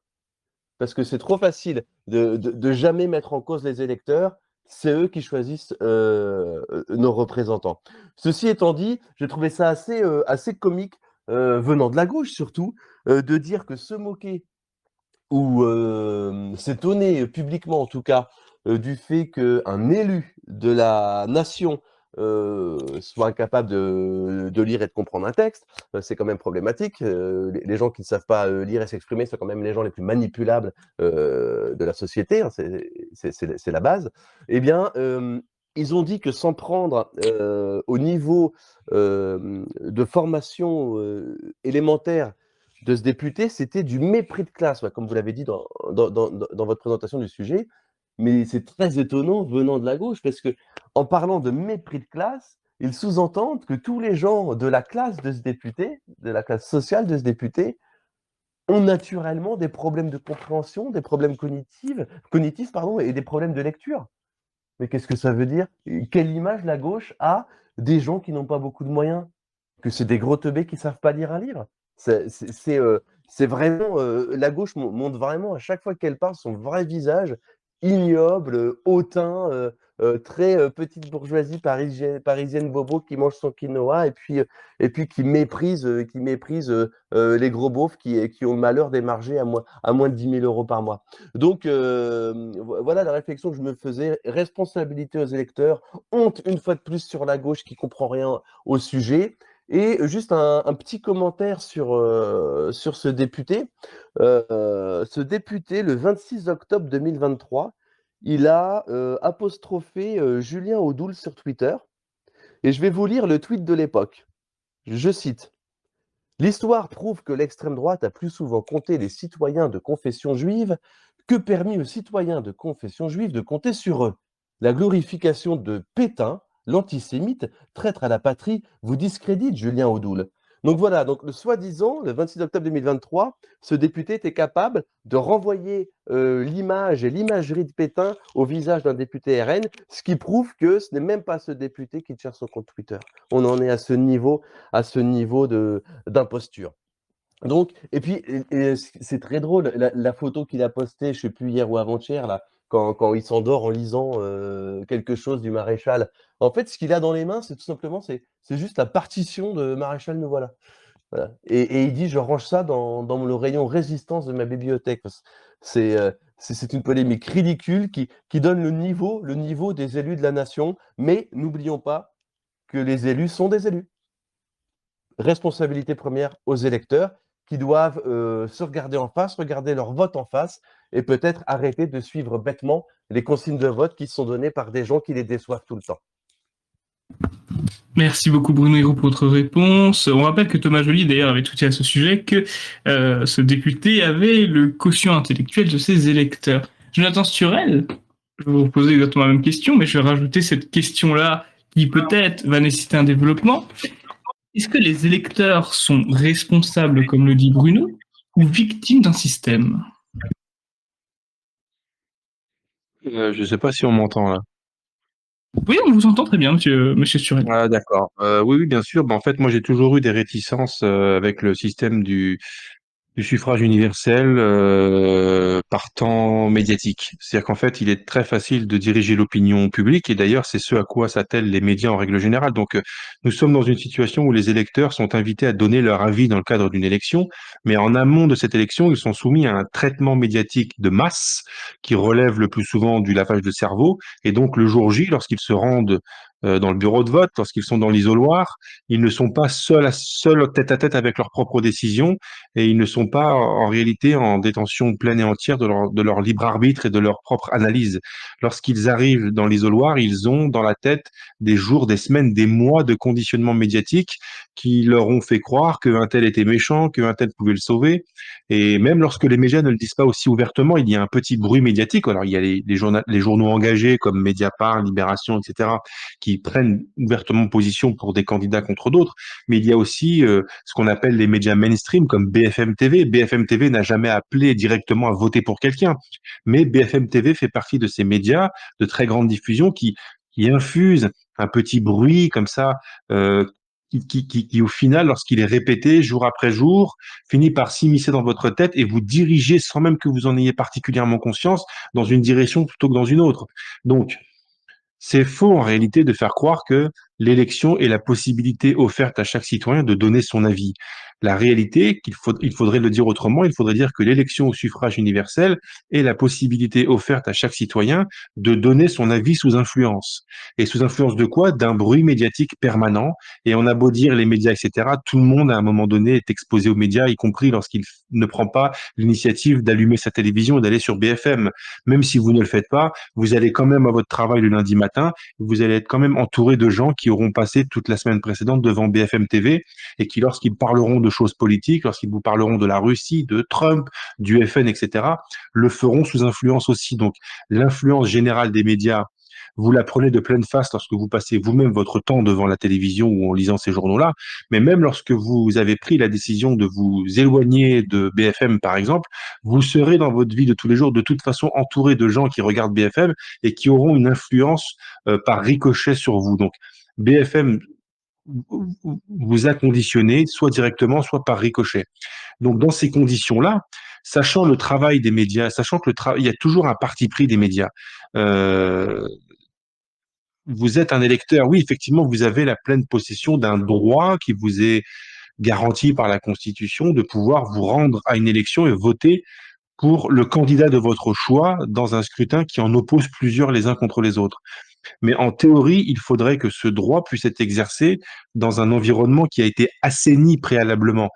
Parce que c'est trop facile de jamais mettre en cause les électeurs. C'est eux qui choisissent nos représentants. Ceci étant dit, j'ai trouvé ça assez comique, venant de la gauche surtout, de dire que se moquer ou s'étonner publiquement en tout cas du fait qu'un élu de la nation soit incapable de lire et de comprendre un texte, c'est quand même problématique. Les gens qui ne savent pas lire et s'exprimer sont quand même les gens les plus manipulables de la société, hein, c'est la base. Eh bien, ils ont dit que s'en prendre au niveau de formation élémentaire de ce député, c'était du mépris de classe, ouais, comme vous l'avez dit dans votre présentation du sujet. Mais c'est très étonnant venant de la gauche, parce que en parlant de mépris de classe, ils sous-entendent que tous les gens de la classe de ce député, de la classe sociale de ce député, ont naturellement des problèmes de compréhension, des problèmes cognitifs pardon, et des problèmes de lecture. Mais qu'est-ce que ça veut dire? Quelle image la gauche a des gens qui n'ont pas beaucoup de moyens? Que c'est des gros teubés qui ne savent pas lire un livre? C'est vraiment la gauche montre vraiment à chaque fois qu'elle parle son vrai visage, ignoble, hautain, très petite bourgeoisie parisienne bobo qui mange son quinoa et puis qui méprise les gros beaufs qui ont le malheur d'émarger à moins de 10 000 euros par mois. Donc voilà la réflexion que je me faisais. Responsabilité aux électeurs, honte une fois de plus sur la gauche qui comprend rien au sujet. Et juste un petit commentaire sur ce député. Ce député, le 26 octobre 2023, il a apostrophé Julien Audoul sur Twitter. Et je vais vous lire le tweet de l'époque. Je cite: l'histoire prouve que l'extrême droite a plus souvent compté les citoyens de confession juive que permis aux citoyens de confession juive de compter sur eux. La glorification de Pétain, l'antisémite, traître à la patrie, vous discrédite, Julien Audoul. Donc voilà, donc le soi-disant, le 26 octobre 2023, ce député était capable de renvoyer l'image et l'imagerie de Pétain au visage d'un député RN, ce qui prouve que ce n'est même pas ce député qui cherche son compte Twitter. On en est à ce niveau d'imposture. Donc, et puis, c'est très drôle, la photo qu'il a postée, je ne sais plus, hier ou avant-hier, là, quand il s'endort en lisant quelque chose du Maréchal. En fait, ce qu'il a dans les mains, c'est tout simplement, c'est juste la partition de Maréchal Nous voilà. Voilà. Et il dit, je range ça dans le rayon résistance de ma bibliothèque. C'est une polémique ridicule qui donne le niveau des élus de la nation, mais n'oublions pas que les élus sont des élus. Responsabilité première aux électeurs qui doivent se regarder en face, regarder leur vote en face et peut-être arrêter de suivre bêtement les consignes de vote qui sont données par des gens qui les déçoivent tout le temps. Merci beaucoup Bruno Héroux pour votre réponse. On rappelle que Thomas Joly d'ailleurs avait tweeté à ce sujet que ce député avait le quotient intellectuel de ses électeurs. Jonathan Sturel, je vais vous poser exactement la même question, mais je vais rajouter cette question-là qui peut-être va nécessiter un développement. Est-ce que les électeurs sont responsables, comme le dit Bruno, ou victimes d'un système? Je ne sais pas si on m'entend là. Oui, on vous entend très bien, monsieur Sturel. Ah, d'accord. Oui, bien sûr. En fait, moi, j'ai toujours eu des réticences avec le système Du suffrage universel par temps médiatique. C'est-à-dire qu'en fait, il est très facile de diriger l'opinion publique et d'ailleurs, c'est ce à quoi s'attellent les médias en règle générale. Donc, nous sommes dans une situation où les électeurs sont invités à donner leur avis dans le cadre d'une élection, mais en amont de cette élection, ils sont soumis à un traitement médiatique de masse qui relève le plus souvent du lavage de cerveau. Et donc, le jour J, lorsqu'ils se rendent dans le bureau de vote, lorsqu'ils sont dans l'isoloir, ils ne sont pas seuls tête à tête avec leurs propres décisions et ils ne sont pas en réalité en détention pleine et entière de leur libre arbitre et de leur propre analyse. Lorsqu'ils arrivent dans l'isoloir, ils ont dans la tête des jours, des semaines, des mois de conditionnement médiatique qui leur ont fait croire qu'un tel était méchant, qu'un tel pouvait le sauver. Et même lorsque les médias ne le disent pas aussi ouvertement, il y a un petit bruit médiatique. Alors, il y a les journaux engagés comme Mediapart, Libération, etc., qui prennent ouvertement position pour des candidats contre d'autres. Mais il y a aussi ce qu'on appelle les médias mainstream comme BFM TV. BFM TV n'a jamais appelé directement à voter pour quelqu'un, mais BFM TV fait partie de ces médias de très grande diffusion qui infusent un petit bruit comme ça, qui, au final, lorsqu'il est répété jour après jour, finit par s'immiscer dans votre tête et vous diriger sans même que vous en ayez particulièrement conscience dans une direction plutôt que dans une autre. Donc, c'est faux en réalité de faire croire que l'élection est la possibilité offerte à chaque citoyen de donner son avis. La réalité, il faudrait le dire autrement, il faudrait dire que l'élection au suffrage universel est la possibilité offerte à chaque citoyen de donner son avis sous influence. Et sous influence de quoi? D'un bruit médiatique permanent. Et on a beau dire les médias, etc., tout le monde à un moment donné est exposé aux médias, y compris lorsqu'il ne prend pas l'initiative d'allumer sa télévision et d'aller sur BFM. Même si vous ne le faites pas, vous allez quand même à votre travail le lundi matin, vous allez être quand même entouré de gens qui auront passé toute la semaine précédente devant BFM TV et qui, lorsqu'ils parleront de choses politiques, lorsqu'ils vous parleront de la Russie, de Trump, du FN, etc., le feront sous influence aussi. Donc, l'influence générale des médias, vous la prenez de pleine face lorsque vous passez vous-même votre temps devant la télévision ou en lisant ces journaux-là, mais même lorsque vous avez pris la décision de vous éloigner de BFM, par exemple, vous serez dans votre vie de tous les jours de toute façon entouré de gens qui regardent BFM et qui auront une influence par ricochet sur vous. Donc, BFM vous a conditionné, soit directement, soit par ricochet. Donc, dans ces conditions-là, sachant le travail des médias, sachant que il y a toujours un parti pris des médias, euh, vous êtes un électeur, oui, effectivement, vous avez la pleine possession d'un droit qui vous est garanti par la Constitution de pouvoir vous rendre à une élection et voter pour le candidat de votre choix dans un scrutin qui en oppose plusieurs les uns contre les autres. Mais en théorie, il faudrait que ce droit puisse être exercé dans un environnement qui a été assaini préalablement.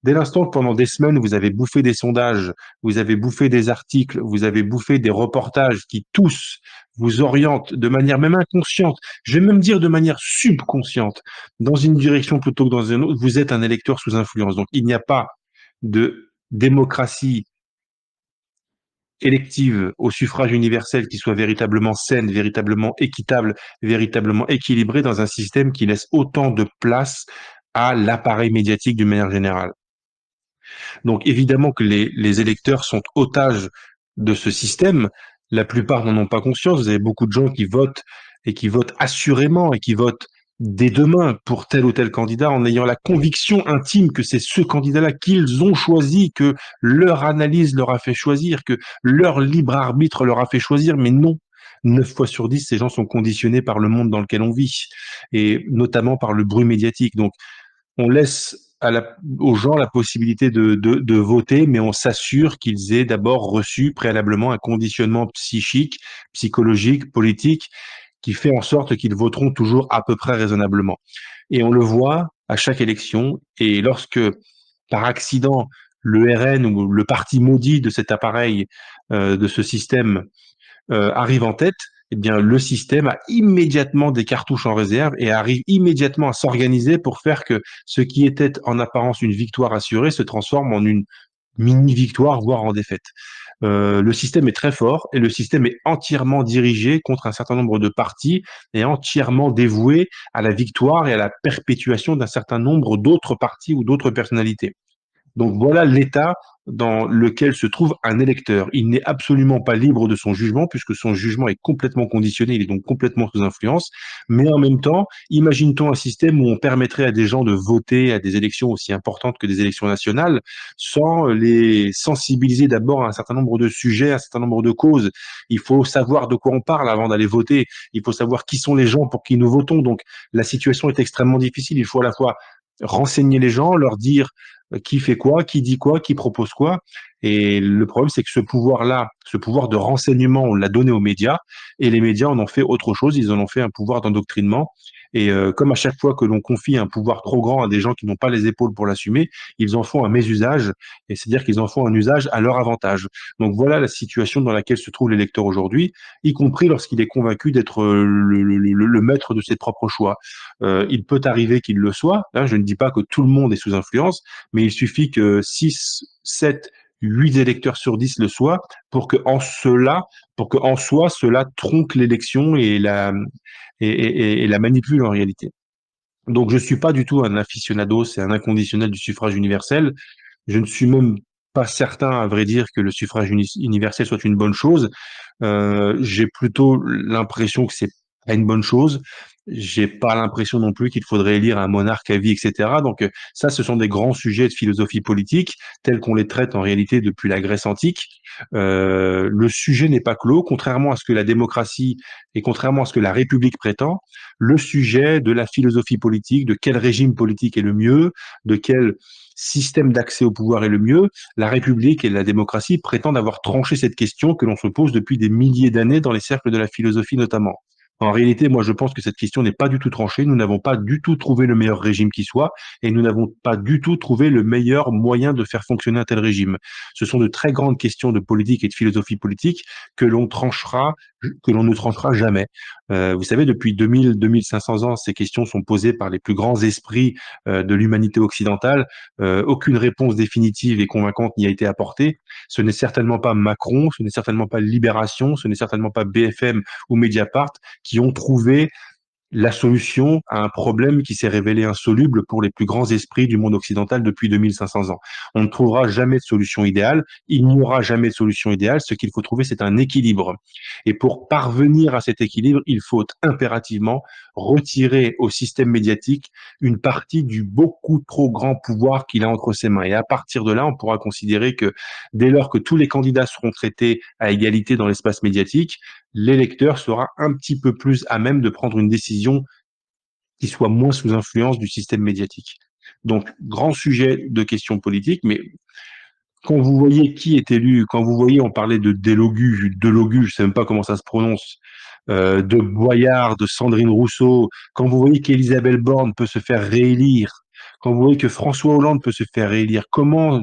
Dès l'instant que pendant des semaines, vous avez bouffé des sondages, vous avez bouffé des articles, vous avez bouffé des reportages qui tous vous orientent de manière même inconsciente, je vais même dire de manière subconsciente, dans une direction plutôt que dans une autre, vous êtes un électeur sous influence. Donc il n'y a pas de démocratie élective au suffrage universel qui soit véritablement saine, véritablement équitable, véritablement équilibrée dans un système qui laisse autant de place à l'appareil médiatique d'une manière générale. Donc évidemment que les électeurs sont otages de ce système. La plupart n'en ont pas conscience. Vous avez beaucoup de gens qui votent et qui votent assurément et qui votent dès demain pour tel ou tel candidat en ayant la conviction intime que c'est ce candidat-là qu'ils ont choisi, que leur analyse leur a fait choisir, que leur libre arbitre leur a fait choisir. Mais non, 9 fois sur 10, ces gens sont conditionnés par le monde dans lequel on vit et notamment par le bruit médiatique. Donc on laisse aux gens la possibilité de voter, mais on s'assure qu'ils aient d'abord reçu préalablement un conditionnement psychique, psychologique, politique, qui fait en sorte qu'ils voteront toujours à peu près raisonnablement. Et on le voit à chaque élection, et lorsque, par accident, le RN ou le parti maudit de cet appareil, de ce système, arrive en tête, eh bien, le système a immédiatement des cartouches en réserve et arrive immédiatement à s'organiser pour faire que ce qui était en apparence une victoire assurée se transforme en une mini-victoire, voire en défaite. Le système est très fort et le système est entièrement dirigé contre un certain nombre de partis et entièrement dévoué à la victoire et à la perpétuation d'un certain nombre d'autres partis ou d'autres personnalités. Donc voilà l'état dans lequel se trouve un électeur. Il n'est absolument pas libre de son jugement puisque son jugement est complètement conditionné, il est donc complètement sous influence. Mais en même temps, imagine-t-on un système où on permettrait à des gens de voter à des élections aussi importantes que des élections nationales sans les sensibiliser d'abord à un certain nombre de sujets, à un certain nombre de causes. Il faut savoir de quoi on parle avant d'aller voter. Il faut savoir qui sont les gens pour qui nous votons. Donc la situation est extrêmement difficile. Il faut à la fois renseigner les gens, leur dire qui fait quoi, qui dit quoi, qui propose quoi. Et le problème, c'est que ce pouvoir-là, ce pouvoir de renseignement, on l'a donné aux médias, et les médias en ont fait autre chose, ils en ont fait un pouvoir d'endoctrinement. Et comme à chaque fois que l'on confie un pouvoir trop grand à des gens qui n'ont pas les épaules pour l'assumer, ils en font un mésusage, et c'est-à-dire qu'ils en font un usage à leur avantage. Donc voilà la situation dans laquelle se trouve l'électeur aujourd'hui, y compris lorsqu'il est convaincu d'être le maître de ses propres choix. Il peut arriver qu'il le soit, hein, je ne dis pas que tout le monde est sous influence, mais il suffit que 6, 7, 8 électeurs sur 10 le soient pour que en soi, cela tronque l'élection et la manipule en réalité. Donc je suis pas du tout un aficionado, c'est un inconditionnel du suffrage universel. Je ne suis même pas certain, à vrai dire, que le suffrage universel soit une bonne chose. J'ai plutôt l'impression que c'est pas une bonne chose. J'ai pas l'impression non plus qu'il faudrait élire un monarque à vie, etc. Donc ça, ce sont des grands sujets de philosophie politique tels qu'on les traite en réalité depuis la Grèce antique. Le sujet n'est pas clos, contrairement à ce que la démocratie et contrairement à ce que la République prétend. Le sujet de la philosophie politique, de quel régime politique est le mieux, de quel système d'accès au pouvoir est le mieux, la République et la démocratie prétendent avoir tranché cette question que l'on se pose depuis des milliers d'années dans les cercles de la philosophie notamment. En réalité, moi, je pense que cette question n'est pas du tout tranchée. Nous n'avons pas du tout trouvé le meilleur régime qui soit, et nous n'avons pas du tout trouvé le meilleur moyen de faire fonctionner un tel régime. Ce sont de très grandes questions de politique et de philosophie politique que l'on ne tranchera jamais. Vous savez, depuis 2000, 2500 ans, ces questions sont posées par les plus grands esprits de l'humanité occidentale. Aucune réponse définitive et convaincante n'y a été apportée. Ce n'est certainement pas Macron, ce n'est certainement pas Libération, ce n'est certainement pas BFM ou Mediapart qui ont trouvé la solution à un problème qui s'est révélé insoluble pour les plus grands esprits du monde occidental depuis 2500 ans. On ne trouvera jamais de solution idéale, il n'y aura jamais de solution idéale, ce qu'il faut trouver, c'est un équilibre. Et pour parvenir à cet équilibre, il faut impérativement retirer au système médiatique une partie du beaucoup trop grand pouvoir qu'il a entre ses mains. Et à partir de là, on pourra considérer que dès lors que tous les candidats seront traités à égalité dans l'espace médiatique, l'électeur sera un petit peu plus à même de prendre une décision qui soit moins sous influence du système médiatique. Donc, grand sujet de questions politiques, mais quand vous voyez qui est élu, quand vous voyez, on parlait de Delogu, je sais même pas comment ça se prononce, de Boyard, de Sandrine Rousseau, quand vous voyez qu'Elisabeth Borne peut se faire réélire, quand vous voyez que François Hollande peut se faire réélire, comment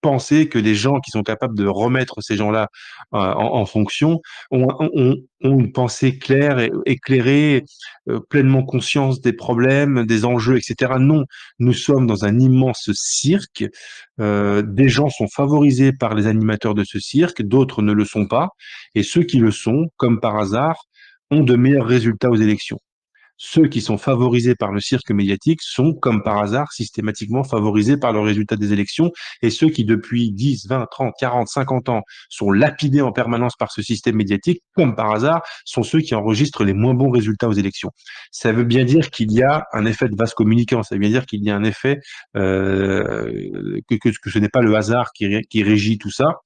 penser que les gens qui sont capables de remettre ces gens-là en fonction ont une pensée claire et éclairée, pleinement conscience des problèmes, des enjeux, etc. Non, nous sommes dans un immense cirque. Des gens sont favorisés par les animateurs de ce cirque, d'autres ne le sont pas, et ceux qui le sont, comme par hasard, ont de meilleurs résultats aux élections. Ceux qui sont favorisés par le cirque médiatique sont, comme par hasard, systématiquement favorisés par le résultat des élections. Et ceux qui, depuis 10, 20, 30, 40, 50 ans, sont lapidés en permanence par ce système médiatique, comme par hasard, sont ceux qui enregistrent les moins bons résultats aux élections. Ça veut bien dire qu'il y a un effet de vase communicant. Ça veut bien dire qu'il y a un effet que ce n'est pas le hasard qui régit tout ça.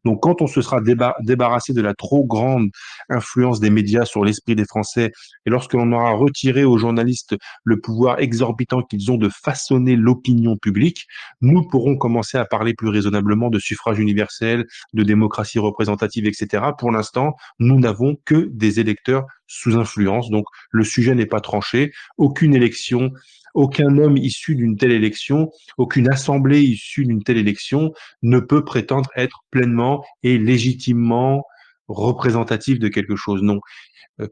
Donc, quand on se sera débarrassé de la trop grande influence des médias sur l'esprit des Français, et lorsque l'on aura retiré aux journalistes le pouvoir exorbitant qu'ils ont de façonner l'opinion publique, nous pourrons commencer à parler plus raisonnablement de suffrage universel, de démocratie représentative, etc. Pour l'instant, nous n'avons que des électeurs sous influence, donc le sujet n'est pas tranché. Aucune élection, aucun homme issu d'une telle élection, aucune assemblée issue d'une telle élection ne peut prétendre être pleinement et légitimement représentatif de quelque chose. Non,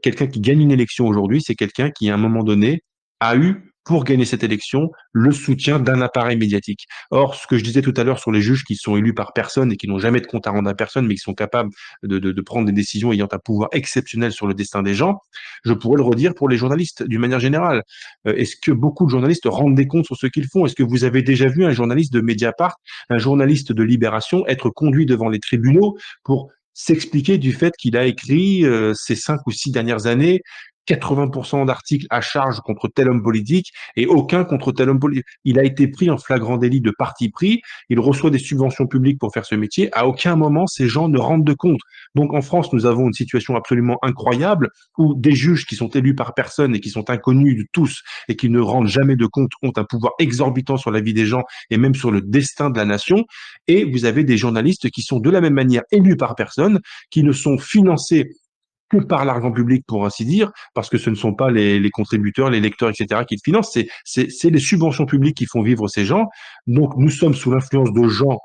quelqu'un qui gagne une élection aujourd'hui, c'est quelqu'un qui, à un moment donné, a eu pour gagner cette élection, le soutien d'un appareil médiatique. Or, ce que je disais tout à l'heure sur les juges qui sont élus par personne et qui n'ont jamais de compte à rendre à personne, mais qui sont capables de prendre des décisions ayant un pouvoir exceptionnel sur le destin des gens, je pourrais le redire pour les journalistes d'une manière générale. Est-ce que beaucoup de journalistes rendent des comptes sur ce qu'ils font? Est-ce que vous avez déjà vu un journaliste de Mediapart, un journaliste de Libération être conduit devant les tribunaux pour s'expliquer du fait qu'il a écrit ces 5 ou 6 dernières années 80% d'articles à charge contre tel homme politique et aucun contre tel homme politique. Il a été pris en flagrant délit de parti pris, il reçoit des subventions publiques pour faire ce métier. À aucun moment, ces gens ne rendent de compte. Donc en France, nous avons une situation absolument incroyable où des juges qui sont élus par personne et qui sont inconnus de tous et qui ne rendent jamais de compte ont un pouvoir exorbitant sur la vie des gens et même sur le destin de la nation. Et vous avez des journalistes qui sont de la même manière élus par personne, qui ne sont financés que par l'argent public, pour ainsi dire, parce que ce ne sont pas les contributeurs, les lecteurs, etc., qui le financent, c'est les subventions publiques qui font vivre ces gens. Donc, nous sommes sous l'influence de gens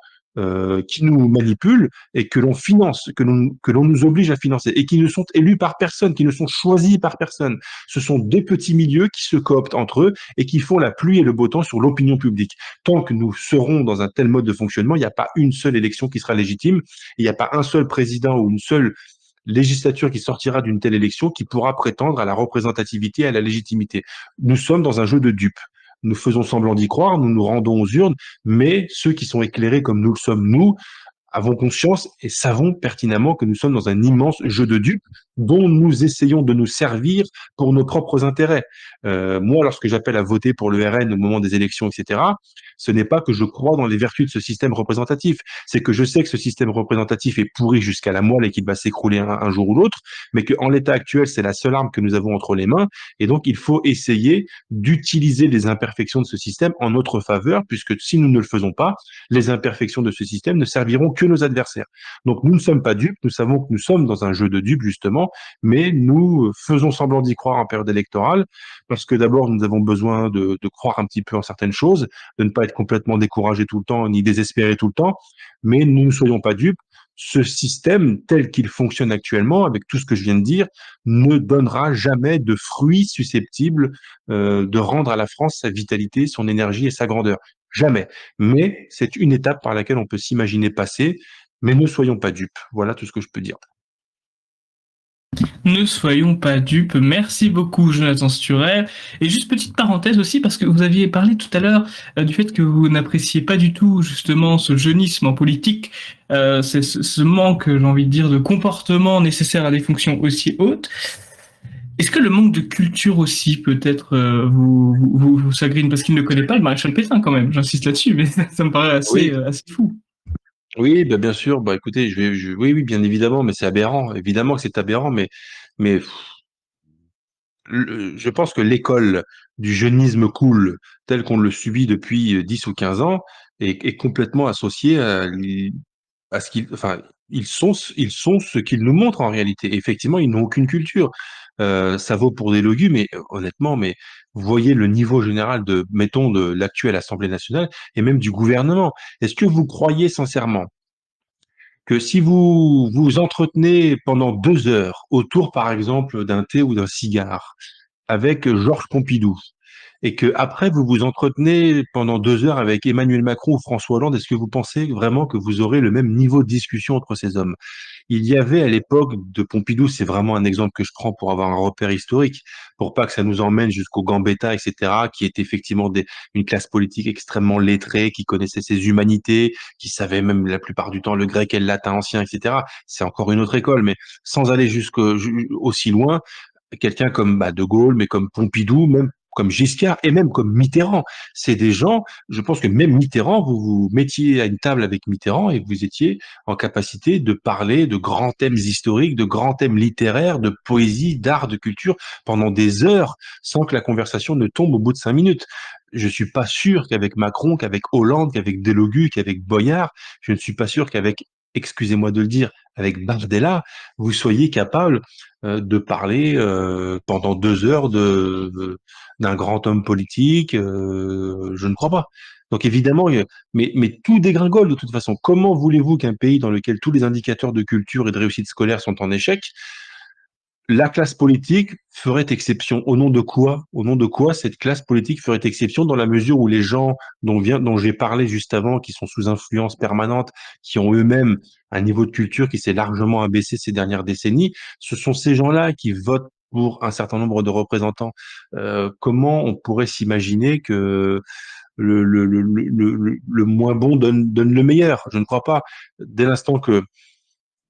qui nous manipulent et que l'on finance, que l'on nous oblige à financer, et qui ne sont élus par personne, qui ne sont choisis par personne. Ce sont des petits milieux qui se cooptent entre eux et qui font la pluie et le beau temps sur l'opinion publique. Tant que nous serons dans un tel mode de fonctionnement, il n'y a pas une seule élection qui sera légitime, il n'y a pas un seul président ou une seule législature qui sortira d'une telle élection qui pourra prétendre à la représentativité et à la légitimité. Nous sommes dans un jeu de dupes. Nous faisons semblant d'y croire, nous nous rendons aux urnes, mais ceux qui sont éclairés comme nous le sommes, nous, avons conscience et savons pertinemment que nous sommes dans un immense jeu de dupes dont nous essayons de nous servir pour nos propres intérêts. Moi, lorsque j'appelle à voter pour le RN au moment des élections, etc., ce n'est pas que je crois dans les vertus de ce système représentatif, c'est que je sais que ce système représentatif est pourri jusqu'à la moelle et qu'il va s'écrouler un jour ou l'autre, mais qu'en l'état actuel, c'est la seule arme que nous avons entre les mains, et donc il faut essayer d'utiliser les imperfections de ce système en notre faveur, puisque si nous ne le faisons pas, les imperfections de ce système ne serviront que nos adversaires. Donc nous ne sommes pas dupes, nous savons que nous sommes dans un jeu de dupes justement, mais nous faisons semblant d'y croire en période électorale, parce que d'abord nous avons besoin de croire un petit peu en certaines choses, de ne pas être complètement découragé tout le temps, ni désespéré tout le temps, mais nous ne soyons pas dupes. Ce système, tel qu'il fonctionne actuellement, avec tout ce que je viens de dire, ne donnera jamais de fruits susceptibles de rendre à la France sa vitalité, son énergie et sa grandeur. Jamais. Mais c'est une étape par laquelle on peut s'imaginer passer, mais ne soyons pas dupes. Voilà tout ce que je peux dire. Ne soyons pas dupes. Merci beaucoup, Jonathan Sturel. Et juste petite parenthèse aussi, parce que vous aviez parlé tout à l'heure du fait que vous n'appréciez pas du tout justement ce jeunisme en politique, c'est ce manque, j'ai envie de dire, de comportement nécessaire à des fonctions aussi hautes. Est-ce que le manque de culture aussi peut-être vous chagrine parce qu'il ne connaît pas le maréchal Pétain quand même. J'insiste là-dessus, mais ça me paraît Oui, assez fou. oui, bah, bien sûr. Bah, écoutez, oui, oui, bien évidemment, mais c'est aberrant. Évidemment que c'est aberrant, mais je pense que l'école du jeunisme cool, tel qu'on le subit depuis 10 ou 15 ans, est complètement associée à ce qu'ils, enfin, ils sont ce qu'ils nous montrent en réalité. Effectivement, ils n'ont aucune culture. Ça vaut pour des logus, mais honnêtement, mais vous voyez le niveau général de, mettons, de l'actuelle Assemblée nationale et même du gouvernement. Est-ce que vous croyez sincèrement que si vous vous entretenez pendant 2 heures autour, par exemple, d'un thé ou d'un cigare avec Georges Pompidou, et que après vous vous entretenez pendant 2 heures avec Emmanuel Macron ou François Hollande, est-ce que vous pensez vraiment que vous aurez le même niveau de discussion entre ces hommes? Il y avait à l'époque de Pompidou, c'est vraiment un exemple que je prends pour avoir un repère historique, pour pas que ça nous emmène jusqu'au Gambetta, etc., qui est effectivement une classe politique extrêmement lettrée, qui connaissait ses humanités, qui savait même la plupart du temps le grec et le latin ancien, etc. C'est encore une autre école, mais sans aller aussi loin, quelqu'un comme De Gaulle, mais comme Pompidou, même comme Giscard et même comme Mitterrand. C'est des gens, je pense que même Mitterrand, vous vous mettiez à une table avec Mitterrand et vous étiez en capacité de parler de grands thèmes historiques, de grands thèmes littéraires, de poésie, d'art, de culture pendant des heures sans que la conversation ne tombe au bout de 5 minutes. Je suis pas sûr qu'avec Macron, qu'avec Hollande, qu'avec Delogu, qu'avec Boyard, je ne suis pas sûr qu'avec, excusez-moi de le dire, avec Bardella, vous soyez capable de parler pendant 2 heures d'un grand homme politique. Je ne crois pas. Donc évidemment, mais tout dégringole de toute façon. Comment voulez-vous qu'un pays dans lequel tous les indicateurs de culture et de réussite scolaire sont en échec la classe politique ferait exception. Au nom de quoi? Au nom de quoi cette classe politique ferait exception dans la mesure où les gens dont j'ai parlé juste avant, qui sont sous influence permanente, qui ont eux-mêmes un niveau de culture qui s'est largement abaissé ces dernières décennies, ce sont ces gens-là qui votent pour un certain nombre de représentants. Comment on pourrait s'imaginer que le moins bon donne le meilleur? Je ne crois pas. Dès l'instant que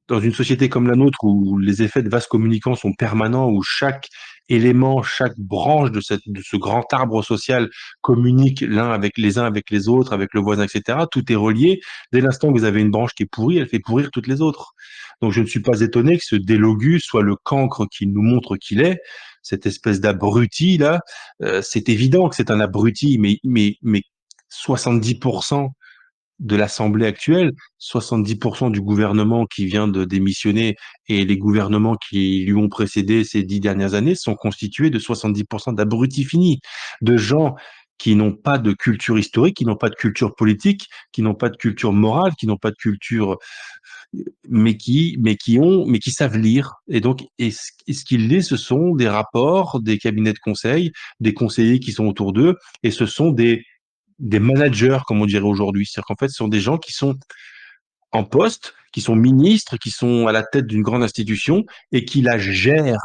dans une société comme la nôtre où les effets de vases communicants sont permanents, où chaque élément, chaque branche de ce grand arbre social communique les uns avec les autres, avec le voisin, etc., tout est relié. Dès l'instant que vous avez une branche qui est pourrie, elle fait pourrir toutes les autres. Donc je ne suis pas étonné que ce Délogu soit le cancre qu'il nous montre qu'il est, cette espèce d'abruti là. C'est évident que c'est un abruti, mais 70% de l'Assemblée actuelle, 70% du gouvernement qui vient de démissionner et les gouvernements qui lui ont précédé ces 10 dernières années sont constitués de 70% d'abrutis finis, de gens qui n'ont pas de culture historique, qui n'ont pas de culture politique, qui n'ont pas de culture morale, qui n'ont pas de culture, mais qui savent lire. Et donc, ce qu'ils lisent, ce sont des rapports, des cabinets de conseil, des conseillers qui sont autour d'eux, et ce sont des managers, comme on dirait aujourd'hui. C'est-à-dire qu'en fait, ce sont des gens qui sont en poste, qui sont ministres, qui sont à la tête d'une grande institution et qui la gèrent.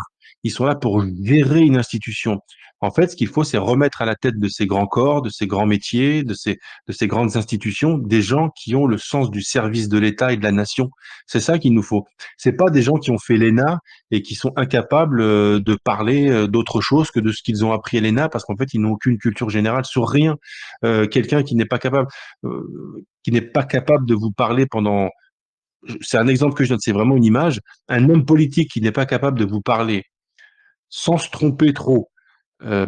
Ils sont là pour gérer une institution. En fait, ce qu'il faut, c'est remettre à la tête de ces grands corps, de ces grands métiers, de ces grandes institutions, des gens qui ont le sens du service de l'État et de la nation. C'est ça qu'il nous faut. C'est pas des gens qui ont fait l'ENA et qui sont incapables de parler d'autre chose que de ce qu'ils ont appris à l'ENA parce qu'en fait, ils n'ont aucune culture générale sur rien. Quelqu'un qui n'est pas capable de vous parler pendant, c'est un exemple que je donne, c'est vraiment une image, un homme politique qui n'est pas capable de vous parler sans se tromper trop,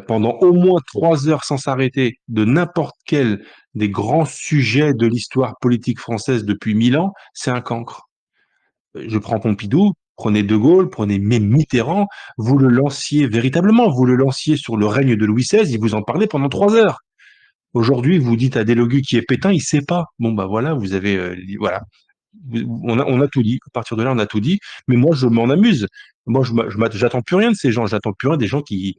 pendant au moins 3 heures sans s'arrêter de n'importe quel des grands sujets de l'histoire politique française depuis 1000 ans, c'est un cancre. Je prends Pompidou, prenez De Gaulle, prenez même Mitterrand, vous le lanciez véritablement, vous le lanciez sur le règne de Louis XVI, il vous en parlait pendant 3 heures. Aujourd'hui, vous dites à Délogu qui est Pétain, il sait pas. Bon, bah voilà, vous avez, voilà, on a tout dit. À partir de là, on a tout dit. Mais moi, je m'en amuse. Moi, j'attends plus rien de ces gens. J'attends plus rien des gens qui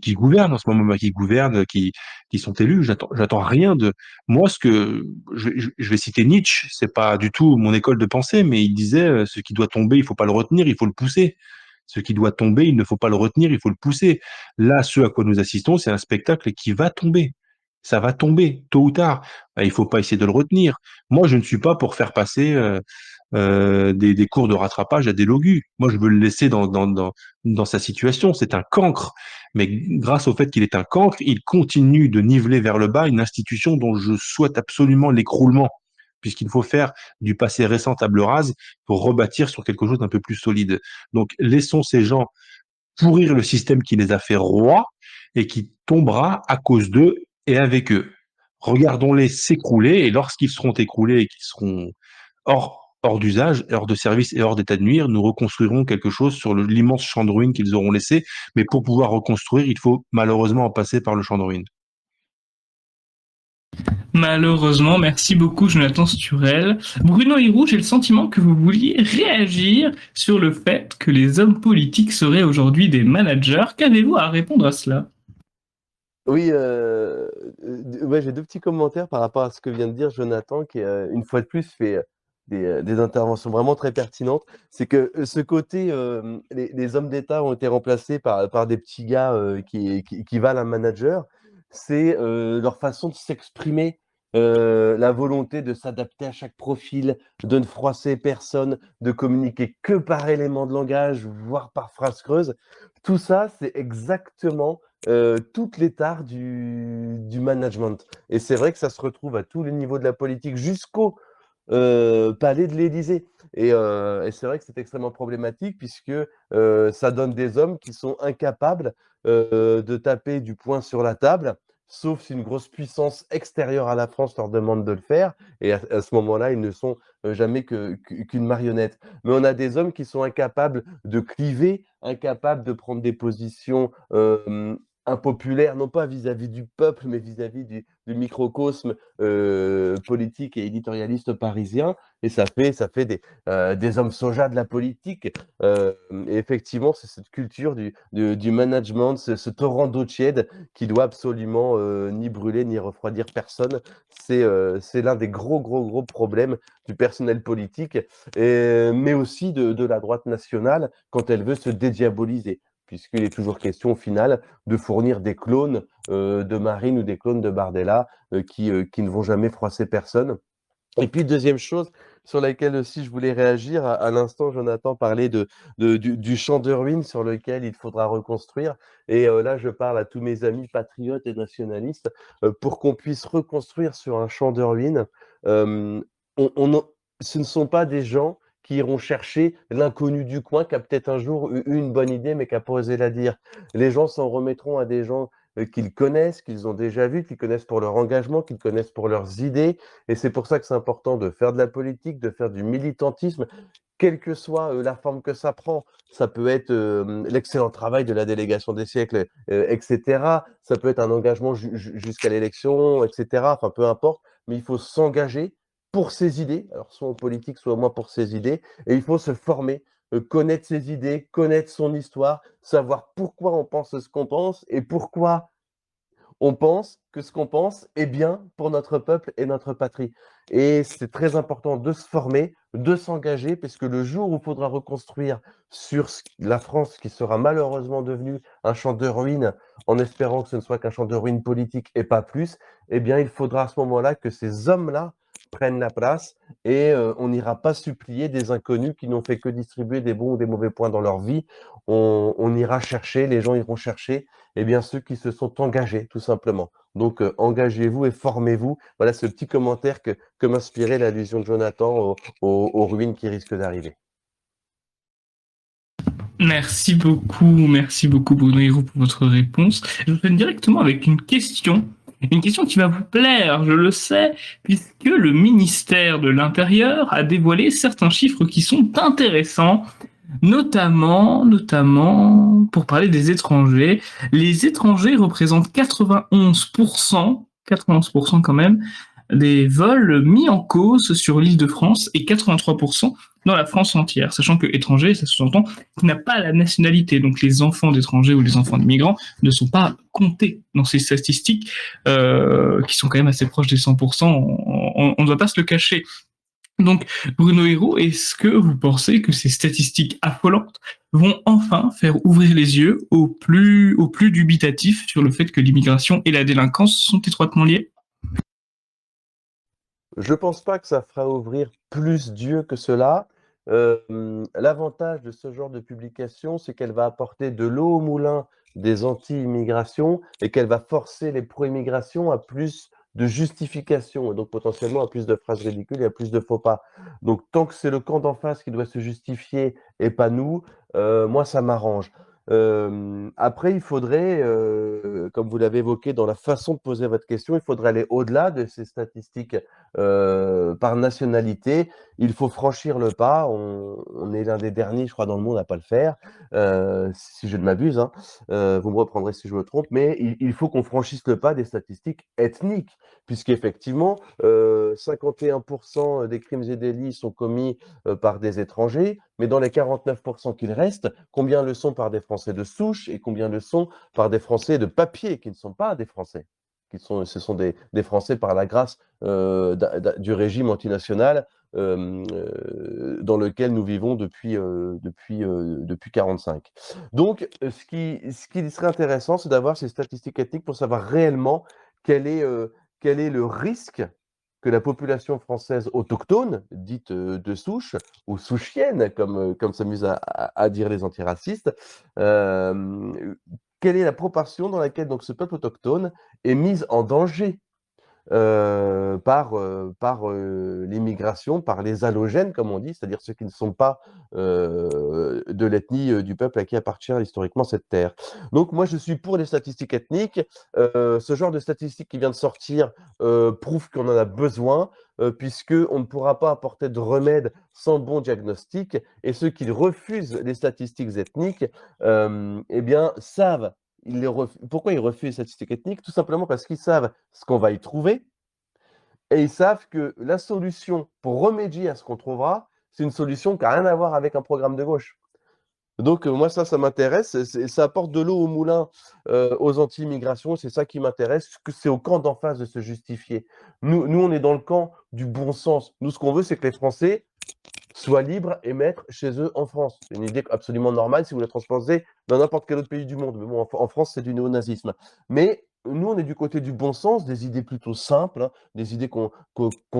gouvernent en ce moment, qui gouvernent, qui sont élus. J'attends rien de. Moi, je vais citer Nietzsche. C'est pas du tout mon école de pensée, mais il disait, ce qui doit tomber, il faut pas le retenir, il faut le pousser. Ce qui doit tomber, il ne faut pas le retenir, il faut le pousser. Là, ce à quoi nous assistons, c'est un spectacle qui va tomber. Ça va tomber, tôt ou tard. Il faut pas essayer de le retenir. Moi, je ne suis pas pour faire passer des cours de rattrapage à des logus. Moi, je veux le laisser dans sa situation. C'est un cancre. Mais grâce au fait qu'il est un cancre, il continue de niveler vers le bas une institution dont je souhaite absolument l'écroulement, puisqu'il faut faire du passé récent table rase pour rebâtir sur quelque chose d'un peu plus solide. Donc, laissons ces gens pourrir le système qui les a fait rois et qui tombera à cause d'eux et avec eux. Regardons-les s'écrouler et lorsqu'ils seront écroulés et qu'ils seront hors d'usage, hors de service et hors d'état de nuire, nous reconstruirons quelque chose sur l'immense champ de ruines qu'ils auront laissé. Mais pour pouvoir reconstruire, il faut malheureusement en passer par le champ de ruines. Malheureusement, merci beaucoup Jonathan Sturel. Bruno Hiro, j'ai le sentiment que vous vouliez réagir sur le fait que les hommes politiques seraient aujourd'hui des managers. Qu'avez-vous à répondre à cela? Oui, ouais, j'ai deux petits commentaires par rapport à ce que vient de dire Jonathan, qui, une fois de plus, fait des interventions vraiment très pertinentes. C'est que ce côté, les hommes d'État ont été remplacés par des petits gars qui valent un manager, c'est leur façon de s'exprimer, la volonté de s'adapter à chaque profil, de ne froisser personne, de communiquer que par élément de langage, voire par phrase creuse. Tout ça, c'est exactement toutes les tares du management. Et c'est vrai que ça se retrouve à tous les niveaux de la politique, jusqu'au palais de l'Élysée. Et c'est vrai que c'est extrêmement problématique puisque ça donne des hommes qui sont incapables de taper du poing sur la table, sauf si une grosse puissance extérieure à la France leur demande de le faire. Et à ce moment-là, ils ne sont jamais qu'une marionnette. Mais on a des hommes qui sont incapables de cliver, incapables de prendre des positions impopulaire, non pas vis-à-vis du peuple, mais vis-à-vis du microcosme politique et éditorialiste parisien. Et ça fait des hommes soja de la politique. Et effectivement, c'est cette culture du management, ce torrent d'eau tiède qui doit absolument ni brûler ni refroidir personne. C'est l'un des gros problèmes du personnel politique, mais aussi de la droite nationale quand elle veut se dédiaboliser, puisqu'il est toujours question au final de fournir des clones de Marine ou des clones de Bardella qui ne vont jamais froisser personne. Et puis, deuxième chose sur laquelle aussi je voulais réagir, à l'instant, Jonathan parlait du champ de ruines sur lequel il faudra reconstruire. Et là, je parle à tous mes amis patriotes et nationalistes, pour qu'on puisse reconstruire sur un champ de ruines. euh, Ce ne sont pas des gens qui iront chercher l'inconnu du coin qui a peut-être un jour eu une bonne idée, mais qui n'a pas osé la dire. Les gens s'en remettront à des gens qu'ils connaissent, qu'ils ont déjà vus, qu'ils connaissent pour leur engagement, qu'ils connaissent pour leurs idées. Et c'est pour ça que c'est important de faire de la politique, de faire du militantisme, quelle que soit la forme que ça prend. Ça peut être l'excellent travail de la délégation des siècles, etc. Ça peut être un engagement jusqu'à l'élection, etc. Enfin, peu importe, mais il faut s'engager pour ses idées, alors soit en politique, soit au moins pour ses idées, et il faut se former, connaître ses idées, connaître son histoire, savoir pourquoi on pense ce qu'on pense et pourquoi on pense que ce qu'on pense est bien pour notre peuple et notre patrie. Et c'est très important de se former, de s'engager, parce que le jour où il faudra reconstruire sur la France, qui sera malheureusement devenue un champ de ruines, en espérant que ce ne soit qu'un champ de ruines politique et pas plus, eh bien, il faudra à ce moment-là que ces hommes-là prennent la place et on n'ira pas supplier des inconnus qui n'ont fait que distribuer des bons ou des mauvais points dans leur vie. On ira chercher, les gens iront chercher eh bien, ceux qui se sont engagés, tout simplement. Donc, engagez-vous et formez-vous. Voilà ce petit commentaire que m'inspirait l'allusion de Jonathan aux ruines qui risquent d'arriver. Merci beaucoup Bruno Héroux pour votre réponse. Je vous fais directement avec une question qui va vous plaire, je le sais, puisque le ministère de l'Intérieur a dévoilé certains chiffres qui sont intéressants, notamment pour parler des étrangers. Les étrangers représentent 91% quand même, des vols mis en cause sur l'île de France et 83% dans la France entière, sachant que étranger, ça sous-entend qui n'a pas la nationalité. Donc les enfants d'étrangers ou les enfants d'immigrants ne sont pas comptés dans ces statistiques qui sont quand même assez proches des 100%. On ne doit pas se le cacher. Donc, Bruno Héroux, est-ce que vous pensez que ces statistiques affolantes vont enfin faire ouvrir les yeux aux plus dubitatifs sur le fait que l'immigration et la délinquance sont étroitement liées? Je pense pas que ça fera ouvrir plus d'yeux que cela. L'avantage de ce genre de publication, c'est qu'elle va apporter de l'eau au moulin des anti-immigration et qu'elle va forcer les pro-immigration à plus de justification et donc potentiellement à plus de phrases ridicules et à plus de faux pas. Donc tant que c'est le camp d'en face qui doit se justifier et pas nous, moi ça m'arrange. Après, il faudrait, comme vous l'avez évoqué dans la façon de poser votre question, il faudrait aller au-delà de ces statistiques par nationalité. Il faut franchir le pas. On est l'un des derniers, je crois, dans le monde à pas le faire, si je ne m'abuse, hein. Vous me reprendrez si je me trompe, mais il faut qu'on franchisse le pas des statistiques ethniques, puisqu'effectivement, 51% des crimes et délits sont commis par des étrangers, mais dans les 49% qu'il reste, combien le sont par des Français de souche et combien le sont par des Français de papier qui ne sont pas des Français? Ce sont des Français par la grâce du régime antinational dans lequel nous vivons depuis 45. Donc, ce qui serait intéressant, c'est d'avoir ces statistiques ethniques pour savoir réellement quel est le risque que la population française autochtone, dite de souche, ou souchienne, comme s'amusent à dire les antiracistes, quelle est la proportion dans laquelle donc, ce peuple autochtone est mis en danger par l'immigration, par les allogènes, comme on dit, c'est-à-dire ceux qui ne sont pas de l'ethnie du peuple à qui appartient historiquement cette terre. Donc moi, je suis pour les statistiques ethniques. Ce genre de statistiques qui vient de sortir prouve qu'on en a besoin, puisqu'on ne pourra pas apporter de remède sans bon diagnostic, et ceux qui refusent les statistiques ethniques eh bien, savent Pourquoi ils refusent les statistiques ethniques? Tout simplement parce qu'ils savent ce qu'on va y trouver et ils savent que la solution pour remédier à ce qu'on trouvera, c'est une solution qui a rien à voir avec un programme de gauche. Donc moi ça m'intéresse, ça apporte de l'eau au moulin, aux anti-immigration, c'est ça qui m'intéresse, que c'est au camp d'en face de se justifier. Nous on est dans le camp du bon sens. Nous ce qu'on veut, c'est que les Français soient libres et maîtres chez eux en France. C'est une idée absolument normale si vous la transposez dans n'importe quel autre pays du monde. Mais bon, en France, c'est du néonazisme. Mais nous, on est du côté du bon sens, des idées plutôt simples, hein, des idées qu'on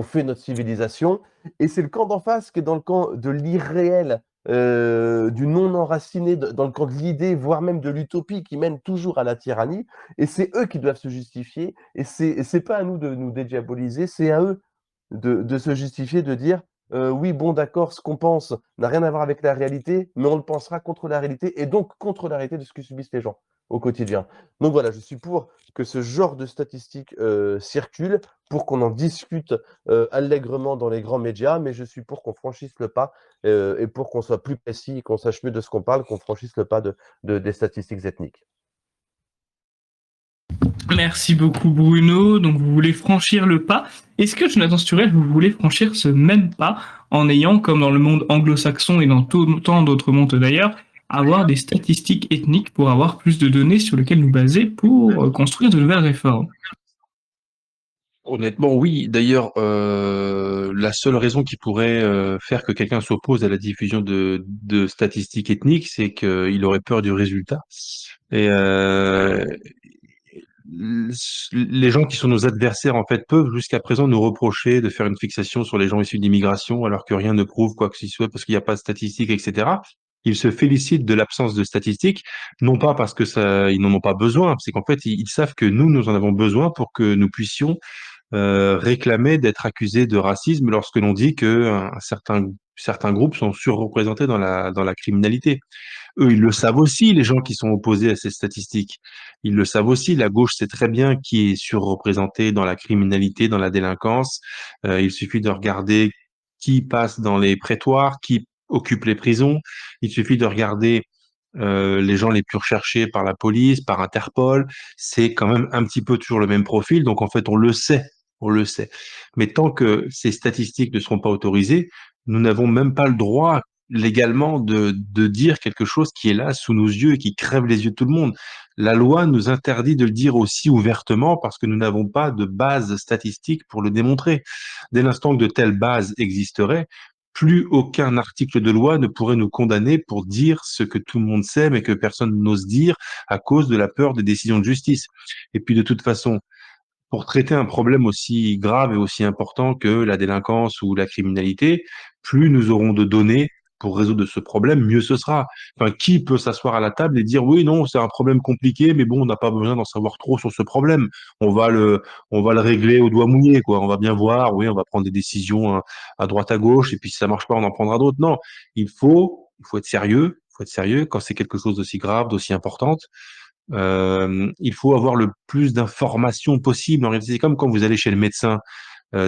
fait notre civilisation. Et c'est le camp d'en face qui est dans le camp de l'irréel, du non-enraciné, dans le camp de l'idée, voire même de l'utopie qui mène toujours à la tyrannie. Et c'est eux qui doivent se justifier. Et c'est pas à nous de nous dédiaboliser, c'est à eux de se justifier, de dire oui, bon, d'accord, ce qu'on pense n'a rien à voir avec la réalité, mais on le pensera contre la réalité et donc contre la réalité de ce que subissent les gens au quotidien. Donc voilà, je suis pour que ce genre de statistiques circule, pour qu'on en discute allègrement dans les grands médias, mais je suis pour qu'on franchisse le pas et pour qu'on soit plus précis, qu'on sache mieux de ce qu'on parle, qu'on franchisse le pas des statistiques ethniques. Merci beaucoup Bruno. Donc vous voulez franchir le pas. Est-ce que Jonathan Sturel, vous voulez franchir ce même pas en ayant, comme dans le monde anglo-saxon et dans tant d'autres mondes d'ailleurs, avoir des statistiques ethniques pour avoir plus de données sur lesquelles nous baser pour construire de nouvelles réformes? Honnêtement, oui. D'ailleurs, la seule raison qui pourrait faire que quelqu'un s'oppose à la diffusion de statistiques ethniques, c'est qu'il aurait peur du résultat. Et les gens qui sont nos adversaires, en fait, peuvent jusqu'à présent nous reprocher de faire une fixation sur les gens issus d'immigration, alors que rien ne prouve quoi que ce soit, parce qu'il n'y a pas de statistiques, etc. Ils se félicitent de l'absence de statistiques, non pas parce que ça, ils n'en ont pas besoin, c'est qu'en fait, ils savent que nous en avons besoin pour que nous puissions réclamer d'être accusés de racisme lorsque l'on dit que certains groupes sont surreprésentés dans la criminalité. Eux, ils le savent aussi, les gens qui sont opposés à ces statistiques. Ils le savent aussi, la gauche sait très bien qui est surreprésenté dans la criminalité, dans la délinquance. Il suffit de regarder qui passe dans les prétoires, qui occupe les prisons. Il suffit de regarder les gens les plus recherchés par la police, par Interpol. C'est quand même un petit peu toujours le même profil. Donc, en fait, on le sait. On le sait. Mais tant que ces statistiques ne seront pas autorisées, nous n'avons même pas le droit légalement de dire quelque chose qui est là sous nos yeux et qui crève les yeux de tout le monde. La loi nous interdit de le dire aussi ouvertement parce que nous n'avons pas de base statistique pour le démontrer. Dès l'instant que de telles bases existeraient, plus aucun article de loi ne pourrait nous condamner pour dire ce que tout le monde sait mais que personne n'ose dire à cause de la peur des décisions de justice. Et puis de toute façon, pour traiter un problème aussi grave et aussi important que la délinquance ou la criminalité, plus nous aurons de données pour résoudre ce problème, mieux ce sera. Enfin, qui peut s'asseoir à la table et dire oui, non, c'est un problème compliqué, mais bon, on n'a pas besoin d'en savoir trop sur ce problème. On va le, on va le régler au doigt mouillé, quoi. On va bien voir, oui, on va prendre des décisions à droite à gauche, et puis si ça marche pas, on en prendra d'autres. Non, il faut être sérieux. Il faut être sérieux quand c'est quelque chose d'aussi grave, d'aussi important. Il faut avoir le plus d'informations possible. En réalité, c'est comme quand vous allez chez le médecin,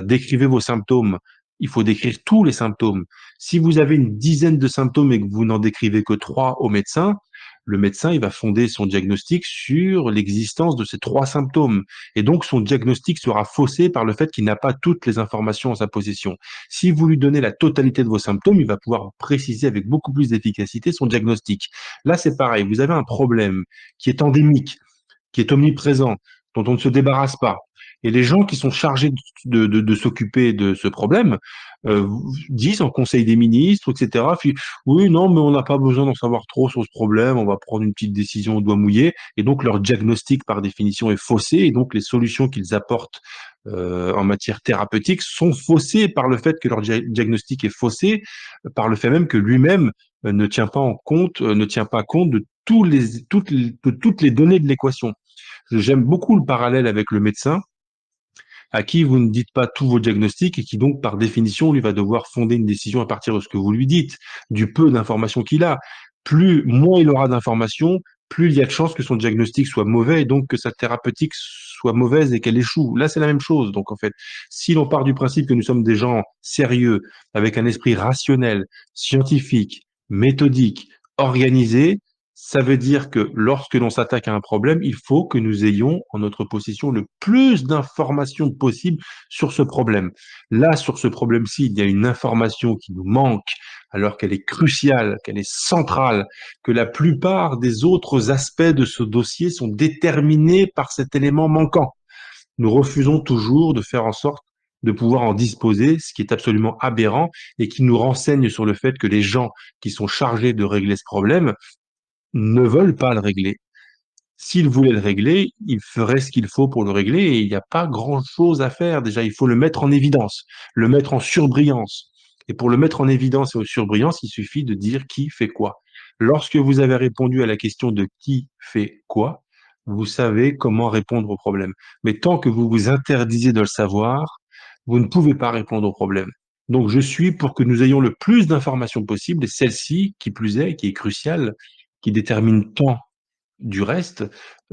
décrivez vos symptômes. Il faut décrire tous les symptômes. Si vous avez une dizaine de symptômes et que vous n'en décrivez que 3 au médecin, le médecin, il va fonder son diagnostic sur l'existence de ces 3 symptômes. Et donc, son diagnostic sera faussé par le fait qu'il n'a pas toutes les informations en sa possession. Si vous lui donnez la totalité de vos symptômes, il va pouvoir préciser avec beaucoup plus d'efficacité son diagnostic. Là, c'est pareil. Vous avez un problème qui est endémique, qui est omniprésent, dont on ne se débarrasse pas. Et les gens qui sont chargés de s'occuper de ce problème disent en Conseil des ministres, etc., oui, non, mais on n'a pas besoin d'en savoir trop sur ce problème, on va prendre une petite décision au doigt mouillé. Et donc, leur diagnostic, par définition, est faussé. Et donc, les solutions qu'ils apportent en matière thérapeutique sont faussées par le fait que leur diagnostic est faussé, par le fait même que lui-même ne tient pas en compte, ne tient pas compte de toutes les données de l'équation. J'aime beaucoup le parallèle avec le médecin, à qui vous ne dites pas tous vos diagnostics et qui donc, par définition, lui va devoir fonder une décision à partir de ce que vous lui dites, du peu d'informations qu'il a. Moins il aura d'informations, plus il y a de chances que son diagnostic soit mauvais et donc que sa thérapeutique soit mauvaise et qu'elle échoue. Là, c'est la même chose. Donc, en fait, si l'on part du principe que nous sommes des gens sérieux, avec un esprit rationnel, scientifique, méthodique, organisé, Ça veut dire que lorsque l'on s'attaque à un problème, il faut que nous ayons en notre possession le plus d'informations possible sur ce problème. Là, sur ce problème-ci, il y a une information qui nous manque, alors qu'elle est cruciale, qu'elle est centrale, que la plupart des autres aspects de ce dossier sont déterminés par cet élément manquant. Nous refusons toujours de faire en sorte de pouvoir en disposer, ce qui est absolument aberrant et qui nous renseigne sur le fait que les gens qui sont chargés de régler ce problème ne veulent pas le régler. S'ils voulaient le régler, ils feraient ce qu'il faut pour le régler et il n'y a pas grand-chose à faire. Déjà, il faut le mettre en évidence, le mettre en surbrillance. Et pour le mettre en évidence et en surbrillance, il suffit de dire qui fait quoi. Lorsque vous avez répondu à la question de qui fait quoi, vous savez comment répondre au problème. Mais tant que vous vous interdisez de le savoir, vous ne pouvez pas répondre au problème. Donc, je suis pour que nous ayons le plus d'informations possible et celle-ci, qui plus est, qui est cruciale, qui détermine tant du reste,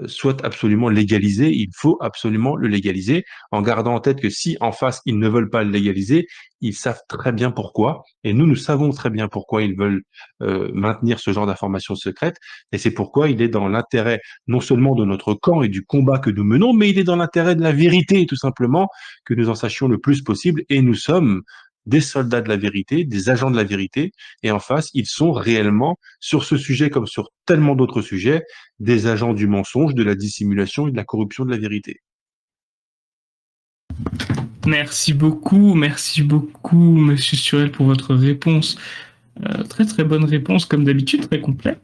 soit absolument légalisé. Il faut absolument le légaliser, en gardant en tête que si en face, ils ne veulent pas le légaliser, ils savent très bien pourquoi. Et nous savons très bien pourquoi ils veulent maintenir ce genre d'informations secrètes. Et c'est pourquoi il est dans l'intérêt non seulement de notre camp et du combat que nous menons, mais il est dans l'intérêt de la vérité, tout simplement, que nous en sachions le plus possible. Et nous sommes des soldats de la vérité, des agents de la vérité, et en face, ils sont réellement, sur ce sujet comme sur tellement d'autres sujets, des agents du mensonge, de la dissimulation et de la corruption de la vérité. Merci beaucoup, Monsieur Surel, pour votre réponse. Très très bonne réponse, comme d'habitude, très complète.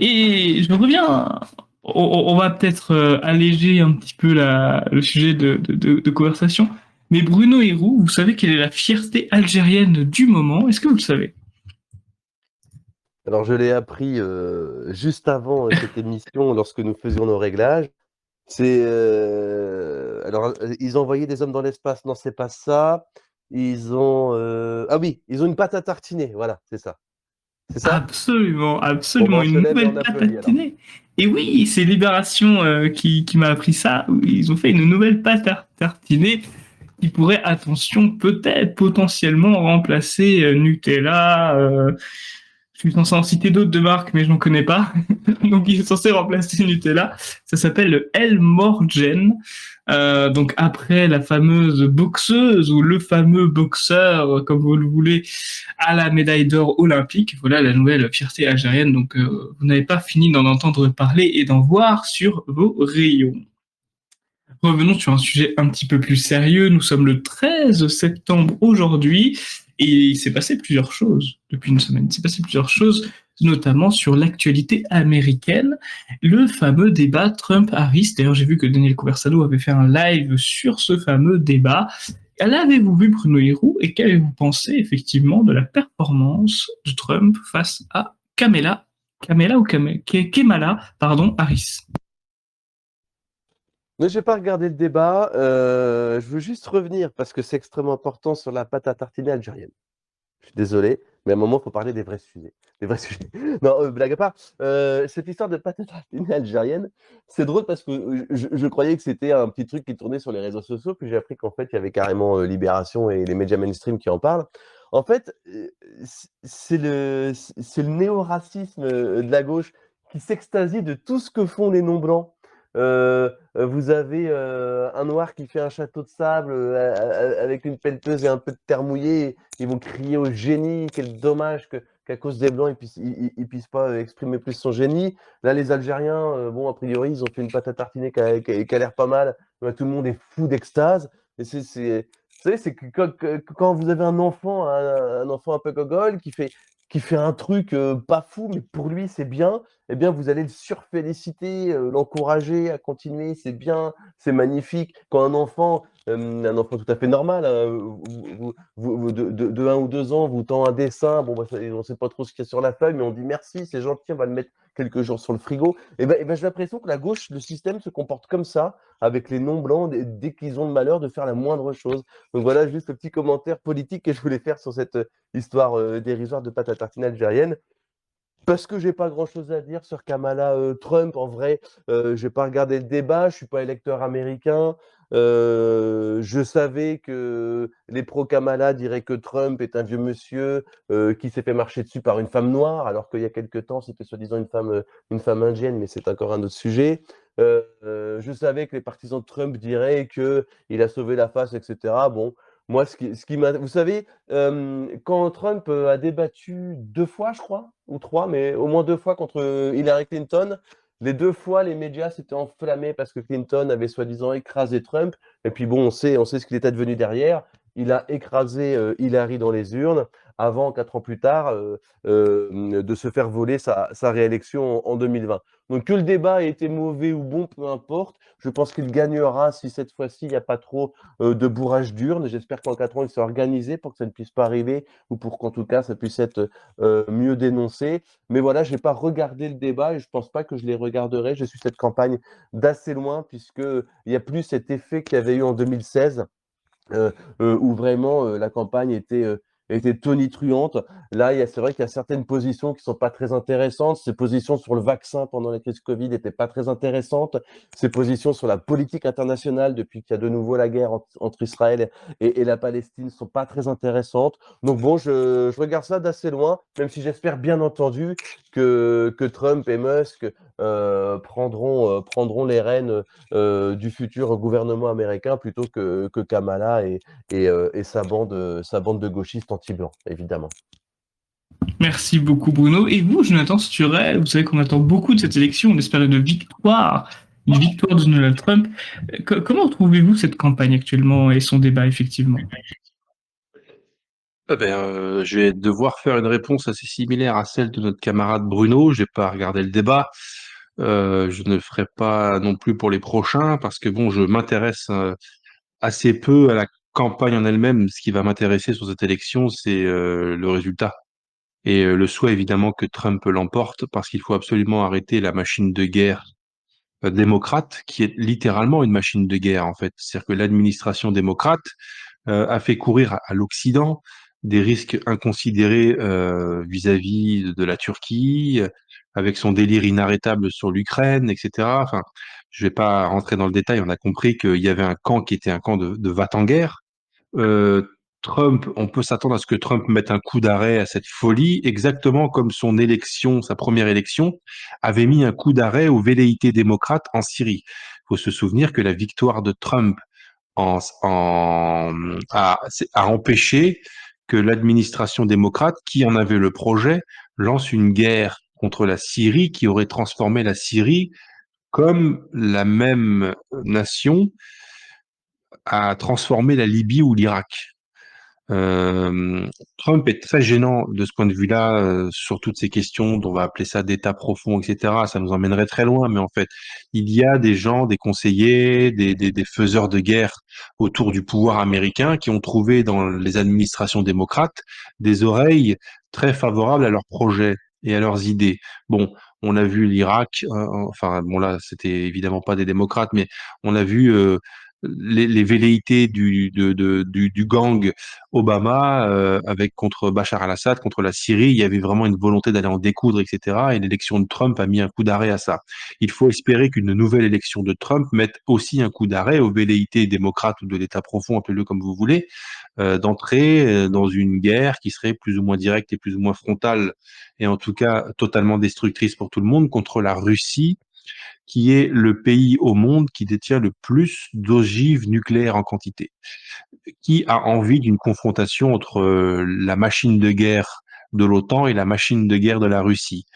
Et je reviens. On va peut-être alléger un petit peu le sujet de conversation. Mais Bruno Héroux, vous savez quelle est la fierté algérienne du moment? Est-ce que vous le savez? Alors, je l'ai appris juste avant cette émission, lorsque nous faisions nos réglages. Alors, ils ont envoyé des hommes dans l'espace. Non, c'est pas ça. Ils ont. Ah oui, ils ont une pâte à tartiner. Voilà, c'est ça. C'est ça? Absolument, Bon, ben, absolument, on se une lève et nouvelle on pâte à applaudit alors. tartiner. Et oui, c'est Libération qui m'a appris ça. Ils ont fait une nouvelle pâte à tartiner qui pourrait, attention, peut-être potentiellement remplacer Nutella. Je suis censé en citer d'autres de marques, mais je n'en connais pas. Donc, il est censé remplacer Nutella. Ça s'appelle le El Morgen. Donc, après la fameuse boxeuse ou le fameux boxeur, comme vous le voulez, à la médaille d'or olympique. Voilà la nouvelle fierté algérienne. Donc, vous n'avez pas fini d'en entendre parler et d'en voir sur vos rayons. Revenons sur un sujet un petit peu plus sérieux. Nous sommes le 13 septembre aujourd'hui et il s'est passé plusieurs choses depuis une semaine. Il s'est passé plusieurs choses, notamment sur l'actualité américaine, le fameux débat Trump-Harris. D'ailleurs, j'ai vu que Daniel Conversano avait fait un live sur ce fameux débat. L'avez-vous vu, Bruno Héroux, et qu'avez-vous pensé effectivement de la performance de Trump face à Kamala, pardon, Harris? Mais j'ai pas regardé le débat. Je veux juste revenir parce que c'est extrêmement important sur la pâte à tartiner algérienne. Je suis désolé, mais à un moment, il faut parler des vrais sujets. Des vrais sujets. Non, blague à part. Cette histoire de pâte à tartiner algérienne, c'est drôle parce que je croyais que c'était un petit truc qui tournait sur les réseaux sociaux, puis j'ai appris qu'en fait, il y avait carrément Libération et les médias mainstream qui en parlent. En fait, c'est le néo-racisme de la gauche qui s'extasie de tout ce que font les non-blancs. Vous avez un noir qui fait un château de sable avec une pelleteuse et un peu de terre mouillée. Ils vont crier au génie, quel dommage qu'à cause des blancs, ils puissent pas exprimer plus son génie. Là, les Algériens, bon, a priori, ils ont fait une pâte à tartiner qui a l'air pas mal. Tout le monde est fou d'extase. Et vous savez, c'est que quand vous avez un enfant un peu gogol qui fait un truc pas fou, mais pour lui, c'est bien, eh bien, vous allez le surféliciter, l'encourager à continuer, c'est bien, c'est magnifique. Quand un enfant tout à fait normal, hein, de 1 ou 2 ans, vous tend un dessin, bon, bah, on ne sait pas trop ce qu'il y a sur la feuille, mais on dit merci, c'est gentil, on va le mettre quelques jours sur le frigo. Et ben, j'ai l'impression que la gauche, le système se comporte comme ça, avec les non-blancs, dès qu'ils ont le malheur de faire la moindre chose. Donc voilà, juste le petit commentaire politique que je voulais faire sur cette histoire dérisoire de pâte à tartiner algérienne. Parce que j'ai pas grand-chose à dire sur Kamala Trump. En vrai, j'ai pas regardé le débat, je suis pas électeur américain. Je savais que les pro-Kamala diraient que Trump est un vieux monsieur qui s'est fait marcher dessus par une femme noire, alors qu'il y a quelque temps, c'était soi-disant une femme indienne, mais c'est encore un autre sujet. Je savais que les partisans de Trump diraient que il a sauvé la face, etc. Bon, moi, ce qui m'a... Vous savez, quand Trump a débattu 2 fois, je crois, ou 3, mais au moins 2 fois contre Hillary Clinton, les 2 fois, les médias s'étaient enflammés parce que Clinton avait soi-disant écrasé Trump. Et puis bon, on sait ce qu'il était devenu derrière. Il a écrasé Hillary dans les urnes avant, 4 ans plus tard, de se faire voler sa réélection en 2020. Donc que le débat ait été mauvais ou bon, peu importe. Je pense qu'il gagnera si cette fois-ci, il n'y a pas trop de bourrage d'urnes. J'espère qu'en 4 ans, il sera organisé pour que ça ne puisse pas arriver ou pour qu'en tout cas, ça puisse être mieux dénoncé. Mais voilà, je n'ai pas regardé le débat et je ne pense pas que je les regarderai. Je suis cette campagne d'assez loin puisqu'il n'y a plus cet effet qu'il y avait eu en 2016 où vraiment la campagne était tonitruante. Là, c'est vrai qu'il y a certaines positions qui sont pas très intéressantes. Ces positions sur le vaccin pendant la crise Covid n'étaient pas très intéressantes. Ces positions sur la politique internationale depuis qu'il y a de nouveau la guerre entre Israël et la Palestine sont pas très intéressantes. Donc bon, je regarde ça d'assez loin, même si j'espère bien entendu que Trump et Musk prendront les rênes du futur gouvernement américain plutôt que Kamala et sa bande de gauchistes anti-blancs, évidemment. Merci beaucoup Bruno. Et vous, Jonathan Sturel, vous savez qu'on attend beaucoup de cette élection, on espère une victoire de Donald Trump. Comment trouvez-vous cette campagne actuellement et son débat effectivement? Je vais devoir faire une réponse assez similaire à celle de notre camarade Bruno. J'ai pas regardé le débat. Je ne le ferai pas non plus pour les prochains parce que bon, je m'intéresse assez peu à la campagne en elle-même. Ce qui va m'intéresser sur cette élection, c'est le résultat et le souhait évidemment que Trump l'emporte parce qu'il faut absolument arrêter la machine de guerre démocrate qui est littéralement une machine de guerre en fait. C'est-à-dire que l'administration démocrate a fait courir à l'Occident des risques inconsidérés vis-à-vis de la Turquie, avec son délire inarrêtable sur l'Ukraine, etc. Enfin, je vais pas rentrer dans le détail. On a compris qu'il y avait un camp qui était un camp de va-t-en-guerre. Euh, Trump, on peut s'attendre à ce que Trump mette un coup d'arrêt à cette folie, exactement comme son élection, sa première élection, avait mis un coup d'arrêt aux velléités démocrates en Syrie. Il faut se souvenir que la victoire de Trump a empêché que l'administration démocrate, qui en avait le projet, lance une guerre contre la Syrie qui aurait transformé la Syrie comme la même nation a transformé la Libye ou l'Irak. Euh, Trump est très gênant de ce point de vue-là sur toutes ces questions, dont on va appeler ça d'état profond, etc. Ça nous emmènerait très loin, mais en fait, il y a des gens, des conseillers, des faiseurs de guerre autour du pouvoir américain qui ont trouvé dans les administrations démocrates des oreilles très favorables à leurs projets et à leurs idées. Bon, on a vu l'Irak, enfin bon là, c'était évidemment pas des démocrates, mais on a vu les velléités du gang Obama avec contre Bachar al-Assad, contre la Syrie, il y avait vraiment une volonté d'aller en découdre, etc. Et l'élection de Trump a mis un coup d'arrêt à ça. Il faut espérer qu'une nouvelle élection de Trump mette aussi un coup d'arrêt aux velléités démocrates ou de l'État profond, appelez-le comme vous voulez, d'entrer dans une guerre qui serait plus ou moins directe et plus ou moins frontale, et en tout cas totalement destructrice pour tout le monde, contre la Russie, qui est le pays au monde qui détient le plus d'ogives nucléaires en quantité. Qui a envie d'une confrontation entre la machine de guerre de l'OTAN et la machine de guerre de la Russie?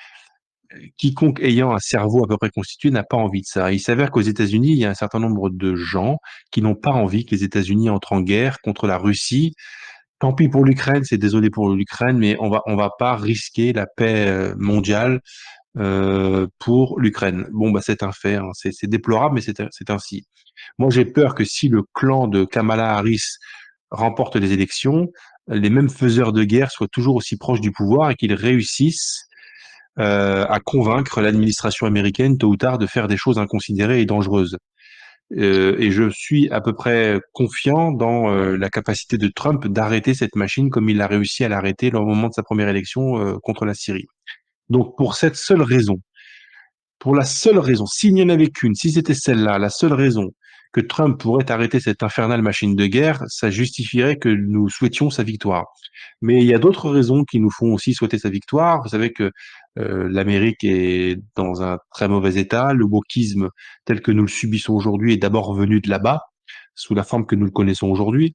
Quiconque ayant un cerveau à peu près constitué n'a pas envie de ça. Il s'avère qu'aux États-Unis, il y a un certain nombre de gens qui n'ont pas envie que les États-Unis entrent en guerre contre la Russie. Tant pis pour l'Ukraine, c'est désolé pour l'Ukraine, mais on va pas risquer la paix mondiale pour l'Ukraine. Bon, bah c'est un fait, hein. C'est déplorable, mais c'est ainsi. Moi, j'ai peur que si le clan de Kamala Harris remporte les élections, les mêmes faiseurs de guerre soient toujours aussi proches du pouvoir et qu'ils réussissent à convaincre l'administration américaine tôt ou tard de faire des choses inconsidérées et dangereuses. Et je suis à peu près confiant dans la capacité de Trump d'arrêter cette machine comme il a réussi à l'arrêter au moment de sa première élection contre la Syrie. Donc, pour cette seule raison, pour la seule raison, s'il n'y en avait qu'une, si c'était celle-là, la seule raison que Trump pourrait arrêter cette infernale machine de guerre, ça justifierait que nous souhaitions sa victoire. Mais il y a d'autres raisons qui nous font aussi souhaiter sa victoire. Vous savez que l'Amérique est dans un très mauvais état. Le wokisme tel que nous le subissons aujourd'hui est d'abord venu de là-bas, sous la forme que nous le connaissons aujourd'hui.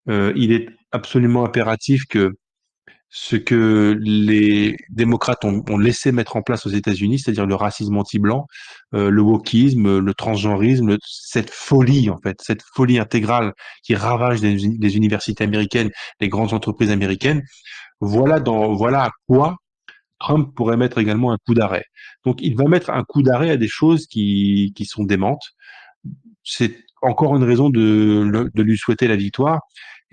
Il est absolument impératif que ce que les démocrates ont laissé mettre en place aux États-Unis, c'est-à-dire le racisme anti-blanc, le wokisme, le transgenrisme, cette folie en fait, cette folie intégrale qui ravage les universités américaines, les grandes entreprises américaines. Voilà à quoi Trump pourrait mettre également un coup d'arrêt. Donc il va mettre un coup d'arrêt à des choses qui sont démentes. C'est encore une raison de lui souhaiter la victoire.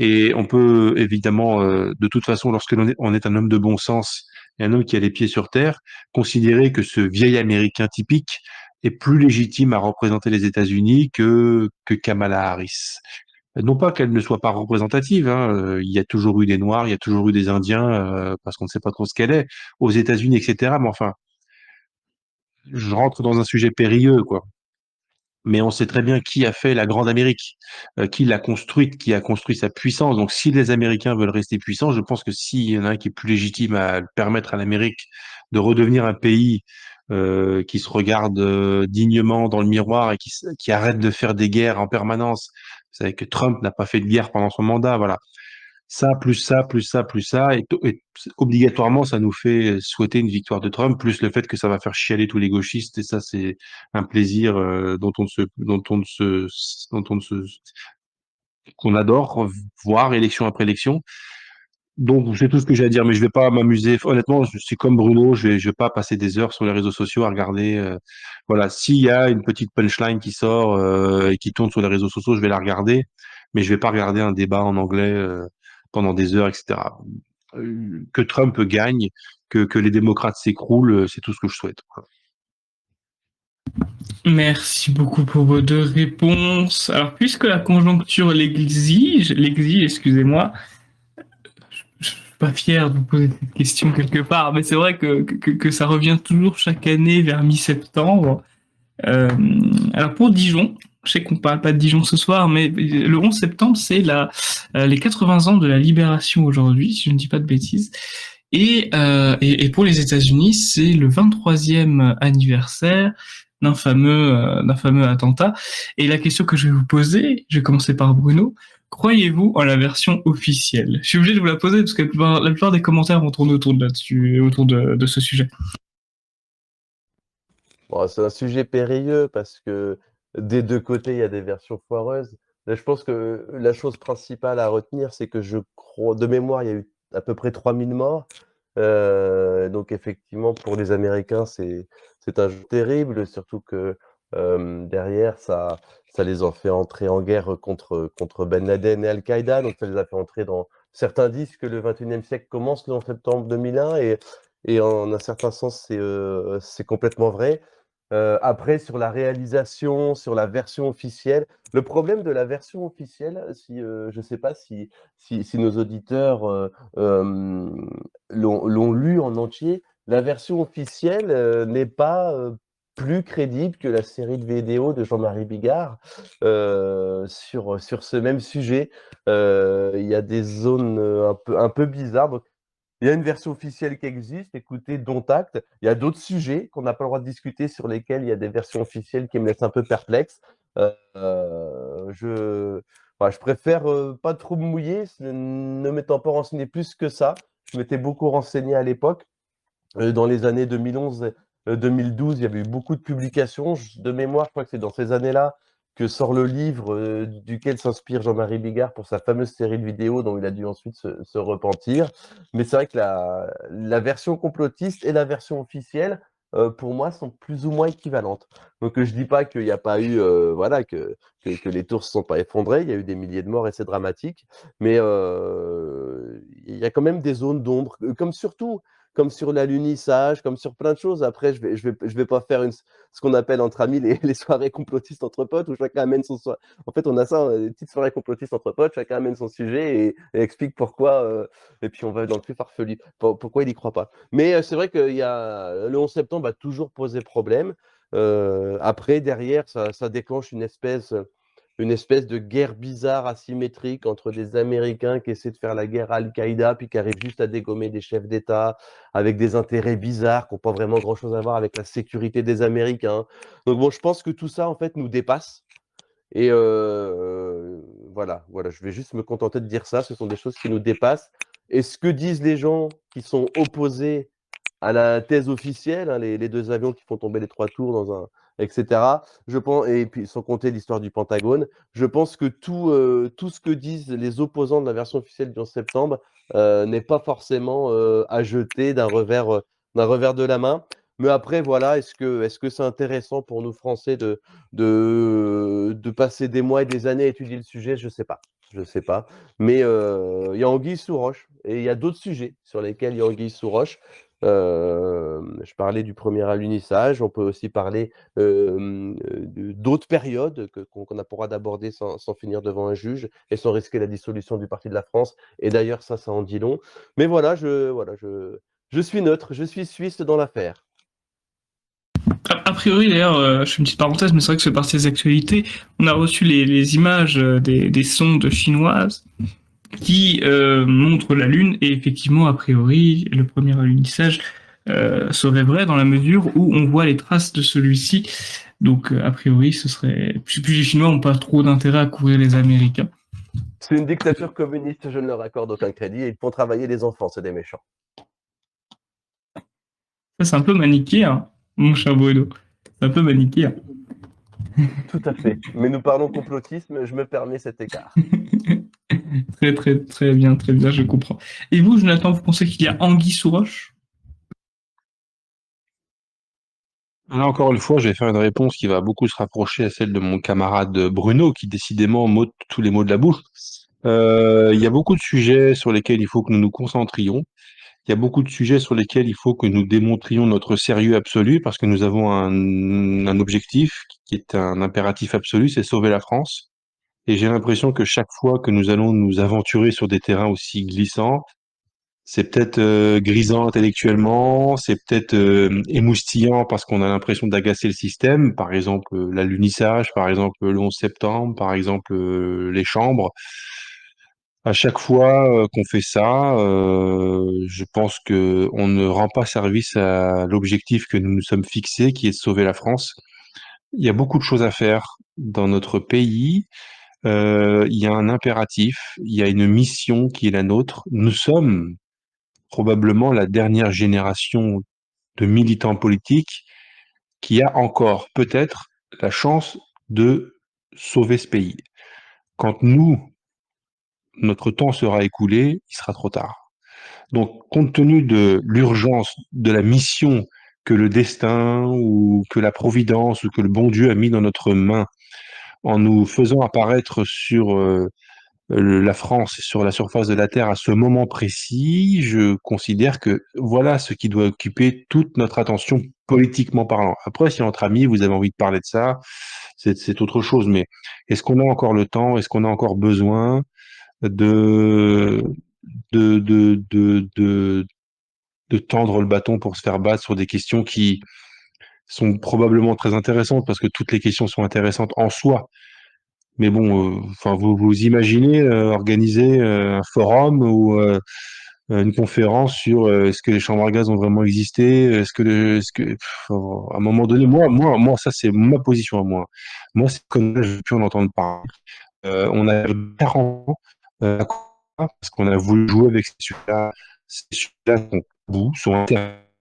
Et on peut évidemment, de toute façon, lorsque on est un homme de bon sens et un homme qui a les pieds sur terre, considérer que ce vieil Américain typique est plus légitime à représenter les États-Unis que Kamala Harris. Non pas qu'elle ne soit pas représentative, hein, il y a toujours eu des Noirs, il y a toujours eu des Indiens, parce qu'on ne sait pas trop ce qu'elle est, aux États-Unis, etc. Mais enfin, je rentre dans un sujet périlleux, quoi. Mais on sait très bien qui a fait la Grande Amérique, qui l'a construite, qui a construit sa puissance. Donc, si les Américains veulent rester puissants, je pense que s'il y en a un qui est plus légitime à permettre à l'Amérique de redevenir un pays qui se regarde dignement dans le miroir et qui arrête de faire des guerres en permanence. Vous savez que Trump n'a pas fait de guerre pendant son mandat, voilà. Ça, plus ça, plus ça, plus ça, et obligatoirement, ça nous fait souhaiter une victoire de Trump, plus le fait que ça va faire chialer tous les gauchistes, et ça, c'est un plaisir dont on ne se, qu'on adore voir élection après élection. Donc, c'est tout ce que j'ai à dire, mais je vais pas m'amuser. Honnêtement, je suis comme Bruno, je vais pas passer des heures sur les réseaux sociaux à regarder. Voilà, s'il y a une petite punchline qui sort et qui tourne sur les réseaux sociaux, je vais la regarder, mais je vais pas regarder un débat en anglais pendant des heures, etc. Que Trump gagne, que les démocrates s'écroulent, c'est tout ce que je souhaite. Merci beaucoup pour vos deux réponses. Alors, puisque la conjoncture l'exige, excusez-moi, je suis pas fier de vous poser cette question quelque part, mais c'est vrai que ça revient toujours chaque année vers mi-septembre. Euh, alors pour Dijon, je sais qu'on parle pas de Dijon ce soir, mais le 11 septembre, c'est les 80 ans de la libération aujourd'hui, si je ne dis pas de bêtises. Et pour les États-Unis, c'est le 23e anniversaire d'un fameux attentat. Et la question que je vais vous poser, je vais commencer par Bruno. Croyez-vous en la version officielle? Je suis obligé de vous la poser parce que la plupart des commentaires vont tourner autour de là-dessus, autour de ce sujet. Bon, c'est un sujet périlleux parce que des deux côtés, il y a des versions foireuses. Là, je pense que la chose principale à retenir, c'est que je crois, de mémoire, il y a eu à peu près 3000 morts. Donc effectivement, pour les Américains, c'est un jour terrible, surtout que derrière, ça les a fait entrer en guerre contre Ben Laden et Al-Qaïda. Donc ça les a fait entrer dans... Certains disent que le 21e siècle commence le 11 septembre 2001 et en un certain sens, c'est complètement vrai. Après, sur la réalisation, sur la version officielle, le problème de la version officielle, si, je ne sais pas si nos auditeurs l'ont lu en entier, la version officielle n'est pas plus crédible que la série de vidéos de Jean-Marie Bigard sur ce même sujet. Il y a des zones un peu bizarres. Donc, il y a une version officielle qui existe, écoutez, dont acte. Il y a d'autres sujets qu'on n'a pas le droit de discuter sur lesquels il y a des versions officielles qui me laissent un peu perplexe. Voilà, je préfère pas trop me mouiller, ne m'étant pas renseigné plus que ça. Je m'étais beaucoup renseigné à l'époque. Dans les années 2011 et 2012, il y avait eu beaucoup de publications. De mémoire, je crois que c'est dans ces années-là que sort le livre duquel s'inspire Jean-Marie Bigard pour sa fameuse série de vidéos dont il a dû ensuite se repentir. Mais c'est vrai que la version complotiste et la version officielle, pour moi, sont plus ou moins équivalentes. Donc je dis pas qu'il n'y a pas eu, voilà, que les tours ne se sont pas effondrées, il y a eu des milliers de morts et c'est dramatique, mais il y a quand même des zones d'ombre, comme surtout comme sur l'alunissage, comme sur plein de choses. Après, je vais pas faire ce qu'on appelle entre amis les soirées complotistes entre potes où chacun amène en fait, on a ça, des petites soirées complotistes entre potes, chacun amène son sujet et explique pourquoi, et puis on va dans le plus farfelu, pourquoi il y croit pas. Mais c'est vrai que le 11 septembre a toujours posé problème. Après, derrière, ça déclenche une espèce de guerre bizarre, asymétrique entre des Américains qui essaient de faire la guerre à Al-Qaïda, puis qui arrivent juste à dégommer des chefs d'État avec des intérêts bizarres qui n'ont pas vraiment grand-chose à voir avec la sécurité des Américains. Donc bon, je pense que tout ça, en fait, nous dépasse. Et voilà, je vais juste me contenter de dire ça. Ce sont des choses qui nous dépassent. Et ce que disent les gens qui sont opposés à la thèse officielle, hein, les deux avions qui font tomber les 3 tours etc. Je pense, et puis sans compter l'histoire du Pentagone, je pense que tout ce que disent les opposants de la version officielle du 11 septembre n'est pas forcément à jeter d'un revers de la main. Mais après, voilà, est-ce que c'est intéressant pour nous Français de passer des mois et des années à étudier le sujet? Je sais pas. Je sais pas. Mais il y a anguille sous roche. Et il y a d'autres sujets sur lesquels il y a anguille sous roche. Je parlais du premier alunissage. On peut aussi parler d'autres périodes qu'on a pour d'aborder sans finir devant un juge et sans risquer la dissolution du Parti de la France. Et d'ailleurs, ça en dit long. Mais voilà, je suis neutre. Je suis suisse dans l'affaire. A priori, d'ailleurs, je fais une petite parenthèse, mais c'est vrai que c'est partie des actualités. On a reçu les images des sondes chinoises qui montrent la Lune, et effectivement, a priori, le premier alunissage serait vrai dans la mesure où on voit les traces de celui-ci. Donc, a priori, ce serait. Puis les Chinois n'ont pas trop d'intérêt à couvrir les Américains. C'est une dictature communiste, je ne leur accorde aucun crédit. Ils font travailler les enfants, c'est des méchants. Ça, c'est un peu manichéen, mon cher Bruno. C'est un peu manichéen. Tout à fait. Mais nous parlons complotisme, je me permets cet écart. Très, très, très bien, je comprends. Et vous, Jonathan, vous pensez qu'il y a anguille sous roche? Là, encore une fois, je vais faire une réponse qui va beaucoup se rapprocher à celle de mon camarade Bruno, qui décidément m'ôte tous les mots de la bouche. Il y a beaucoup de sujets sur lesquels il faut que nous nous concentrions. Il y a beaucoup de sujets sur lesquels il faut que nous démontrions notre sérieux absolu, parce que nous avons un objectif qui est un impératif absolu, c'est sauver la France. Et j'ai l'impression que chaque fois que nous allons nous aventurer sur des terrains aussi glissants, c'est peut-être grisant intellectuellement, c'est peut-être émoustillant parce qu'on a l'impression d'agacer le système, par exemple l'alunissage, par exemple le 11 septembre, par exemple les chambres. À chaque fois qu'on fait ça, je pense que on ne rend pas service à l'objectif que nous nous sommes fixés, qui est de sauver la France. Il y a beaucoup de choses à faire dans notre pays. Il y a un impératif, il y a une mission qui est la nôtre. Nous sommes probablement la dernière génération de militants politiques qui a encore peut-être la chance de sauver ce pays. Quand notre temps sera écoulé, il sera trop tard. Donc, compte tenu de l'urgence de la mission que le destin ou que la providence ou que le bon Dieu a mis dans notre main en nous faisant apparaître sur la France sur la surface de la Terre à ce moment précis, je considère que voilà ce qui doit occuper toute notre attention politiquement parlant. Après, si entre amis, vous avez envie de parler de ça, c'est autre chose. Mais est-ce qu'on a encore le temps? Est-ce qu'on a encore besoin de, de, de, de, de, de tendre le bâton pour se faire battre sur des questions qui sont probablement très intéressantes parce que toutes les questions sont intéressantes en soi. Mais bon, enfin, vous imaginez organiser un forum ou une conférence sur est-ce que les chambres à gaz ont vraiment existé? À un moment donné, moi, ça c'est ma position à moi. Moi, c'est comme je veux plus en entendre parler. On a 40 ans parce qu'on a voulu jouer avec ces sujets-là sont tabous, sont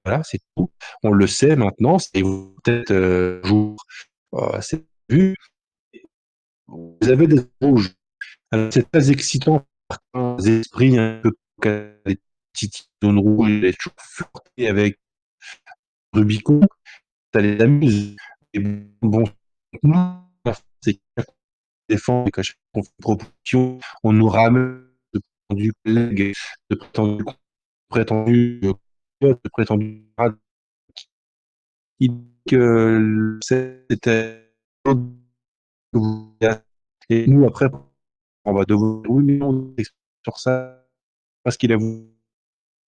voilà, c'est tout. On le sait maintenant, c'est peut-être jour, c'est vu. Vous avez des rouges. Alors, c'est très excitant par des esprits un peu des petites zones rouges, les toujours flirter avec Rubicon, ça les amuse. Et bon, c'est qu'à défendre et qu'à chaque fois qu'on fait une proposition, on nous ramène de prétendus collègues, de prétendus de prétendu il dit que c'était et nous après on va devoir oui mais non sur ça parce qu'il a voulu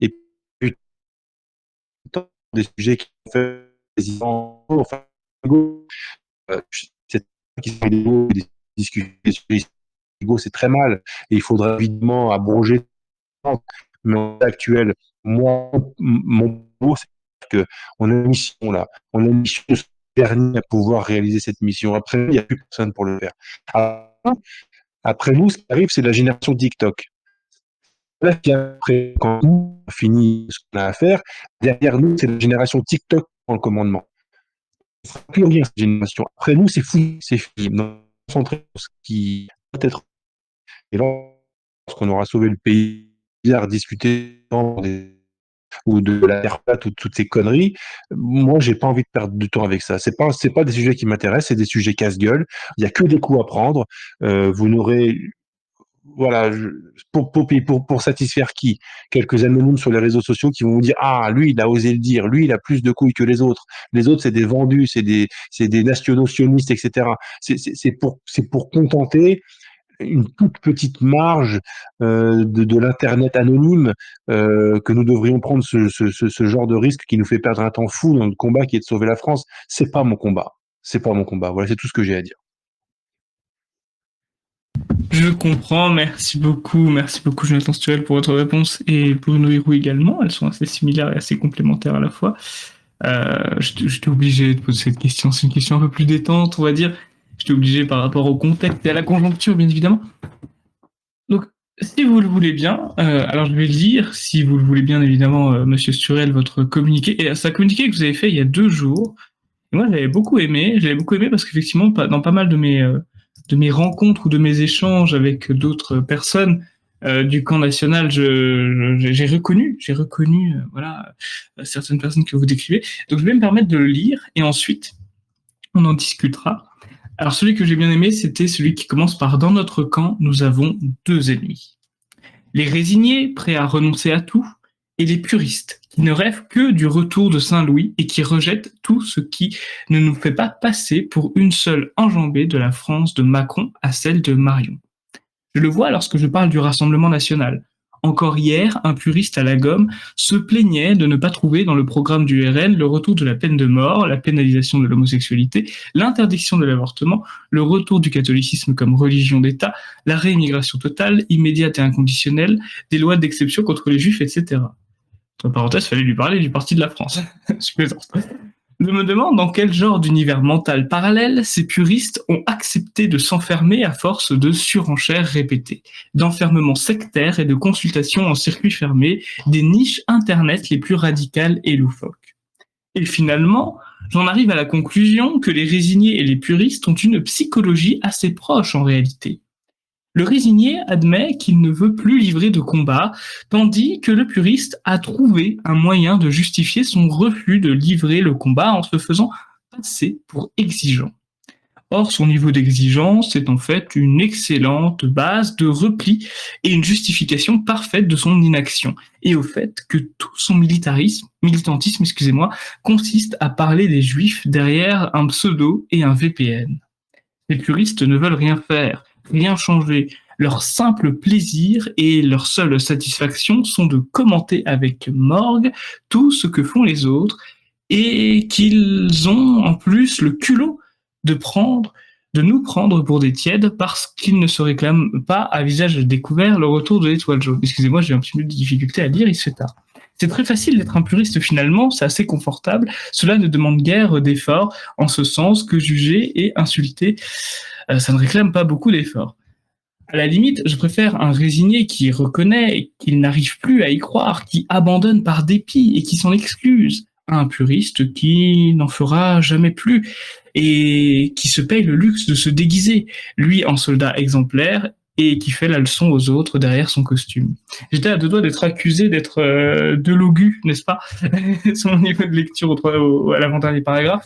et puis des sujets qui ont fait enfin c'est qui sont des discussions c'est très mal et il faudrait évidemment abroger mais en actuel moi mon mot c'est que on a une mission là on a une mission dernier à pouvoir réaliser cette mission après il n'y a plus personne pour le faire après nous ce qui arrive c'est la génération TikTok là après quand on a fini ce qu'on a à faire derrière nous c'est la génération TikTok en le commandement ne fera plus rien cette génération après nous c'est fou c'est fini on va se concentrer sur ce qui peut être et là lorsqu'on aura sauvé le pays à discuter ou de la terre plate ou de toutes ces conneries, moi j'ai pas envie de perdre du temps avec ça. C'est pas des sujets qui m'intéressent, c'est des sujets casse-gueule. Il y a que des coups à prendre. Vous n'aurez voilà pour satisfaire qui quelques anonymes sur les réseaux sociaux qui vont vous dire ah lui il a osé le dire, lui il a plus de couilles que les autres c'est des vendus, c'est des nationaux sionistes etc. C'est pour contenter une toute petite marge de l'internet anonyme que nous devrions prendre ce genre de risque qui nous fait perdre un temps fou dans le combat qui est de sauver la France. C'est pas mon combat. C'est pas mon combat. Voilà, c'est tout ce que j'ai à dire. Je comprends, merci beaucoup Jonathan Stuel pour votre réponse et Bruno Hirou également, elles sont assez similaires et assez complémentaires à la fois. J'étais obligé de poser cette question, c'est une question un peu plus détente on va dire, j'étais obligé par rapport au contexte et à la conjoncture bien évidemment. Donc si vous le voulez bien, alors je vais lire, si vous le voulez bien évidemment, Monsieur Sturel, votre communiqué, et c'est un communiqué que vous avez fait il y a 2 jours, et moi j'avais beaucoup aimé parce qu'effectivement dans pas mal de mes rencontres ou de mes échanges avec d'autres personnes du camp national, j'ai reconnu voilà certaines personnes que vous décrivez. Donc je vais me permettre de le lire et ensuite on en discutera. Alors celui que j'ai bien aimé, c'était celui qui commence par dans notre camp, nous avons 2 ennemis. Les résignés prêts à renoncer à tout et les puristes qui ne rêvent que du retour de Saint-Louis et qui rejettent tout ce qui ne nous fait pas passer pour une seule enjambée de la France de Macron à celle de Marion. Je le vois lorsque je parle du Rassemblement national. Encore hier, un puriste à la gomme se plaignait de ne pas trouver dans le programme du RN le retour de la peine de mort, la pénalisation de l'homosexualité, l'interdiction de l'avortement, le retour du catholicisme comme religion d'État, la réimmigration totale, immédiate et inconditionnelle, des lois d'exception contre les juifs, etc. Entre parenthèses, fallait lui parler du Parti de la France. Je plaisante. Je me demande dans quel genre d'univers mental parallèle ces puristes ont accepté de s'enfermer à force de surenchères répétées, d'enfermements sectaires et de consultations en circuit fermé des niches internet les plus radicales et loufoques. Et finalement, j'en arrive à la conclusion que les résignés et les puristes ont une psychologie assez proche en réalité. Le résigné admet qu'il ne veut plus livrer de combat, tandis que le puriste a trouvé un moyen de justifier son refus de livrer le combat en se faisant passer pour exigeant. Or, son niveau d'exigence est en fait une excellente base de repli et une justification parfaite de son inaction, et au fait que tout son militantisme, consiste à parler des juifs derrière un pseudo et un VPN. Les puristes ne veulent rien faire, rien changer. Leur simple plaisir et leur seule satisfaction sont de commenter avec morgue tout ce que font les autres et qu'ils ont en plus le culot de nous prendre pour des tièdes parce qu'ils ne se réclament pas à visage découvert le retour de l'étoile jaune. Excusez-moi, j'ai un petit peu de difficulté à lire, il se fait tard. C'est très facile d'être un puriste finalement, c'est assez confortable, cela ne demande guère d'efforts en ce sens que juger et insulter, ça ne réclame pas beaucoup d'efforts. À la limite, je préfère un résigné qui reconnaît qu'il n'arrive plus à y croire, qui abandonne par dépit et qui s'en excuse, à un puriste qui n'en fera jamais plus et qui se paye le luxe de se déguiser, lui en soldat exemplaire, et qui fait la leçon aux autres derrière son costume. J'étais à 2 doigts d'être accusé d'être de l'ogu, n'est-ce pas, sur mon niveau de lecture à l'avant-dernier paragraphe.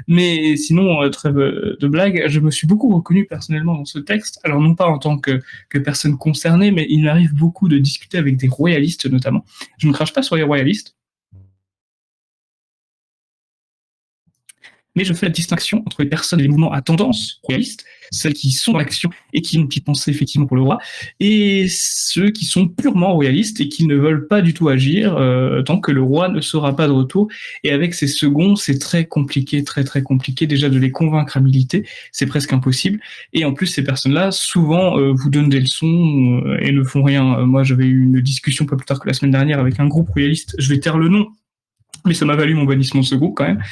Mais sinon, trêve de blague, je me suis beaucoup reconnu personnellement dans ce texte. Alors non pas en tant que personne concernée, mais il m'arrive beaucoup de discuter avec des royalistes notamment. Je ne crache pas sur les royalistes, mais je fais la distinction entre les personnes et les mouvements à tendance royaliste, celles qui sont dans l'action et qui ont une petite pensée effectivement pour le roi, et ceux qui sont purement royalistes et qui ne veulent pas du tout agir tant que le roi ne sera pas de retour. Et avec ces seconds, c'est très compliqué, très très compliqué déjà de les convaincre à militer, c'est presque impossible. Et en plus, ces personnes-là, souvent, vous donnent des leçons et ne font rien. Moi, j'avais eu une discussion pas plus tard que la semaine dernière avec un groupe royaliste, je vais taire le nom, mais ça m'a valu mon bannissement de ce groupe quand même.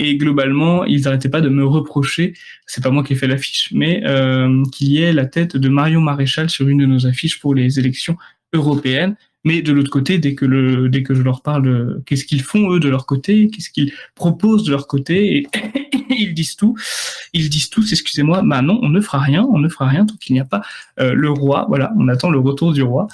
Et globalement, ils n'arrêtaient pas de me reprocher, c'est pas moi qui ai fait l'affiche, mais qu'il y ait la tête de Marion Maréchal sur une de nos affiches pour les élections européennes. Mais de l'autre côté, dès que je leur parle de qu'est-ce qu'ils font eux de leur côté, qu'est-ce qu'ils proposent de leur côté, et ils disent tout. Ils disent tous, excusez-moi, bah non, on ne fera rien tant qu'il n'y a pas le roi. Voilà, on attend le retour du roi.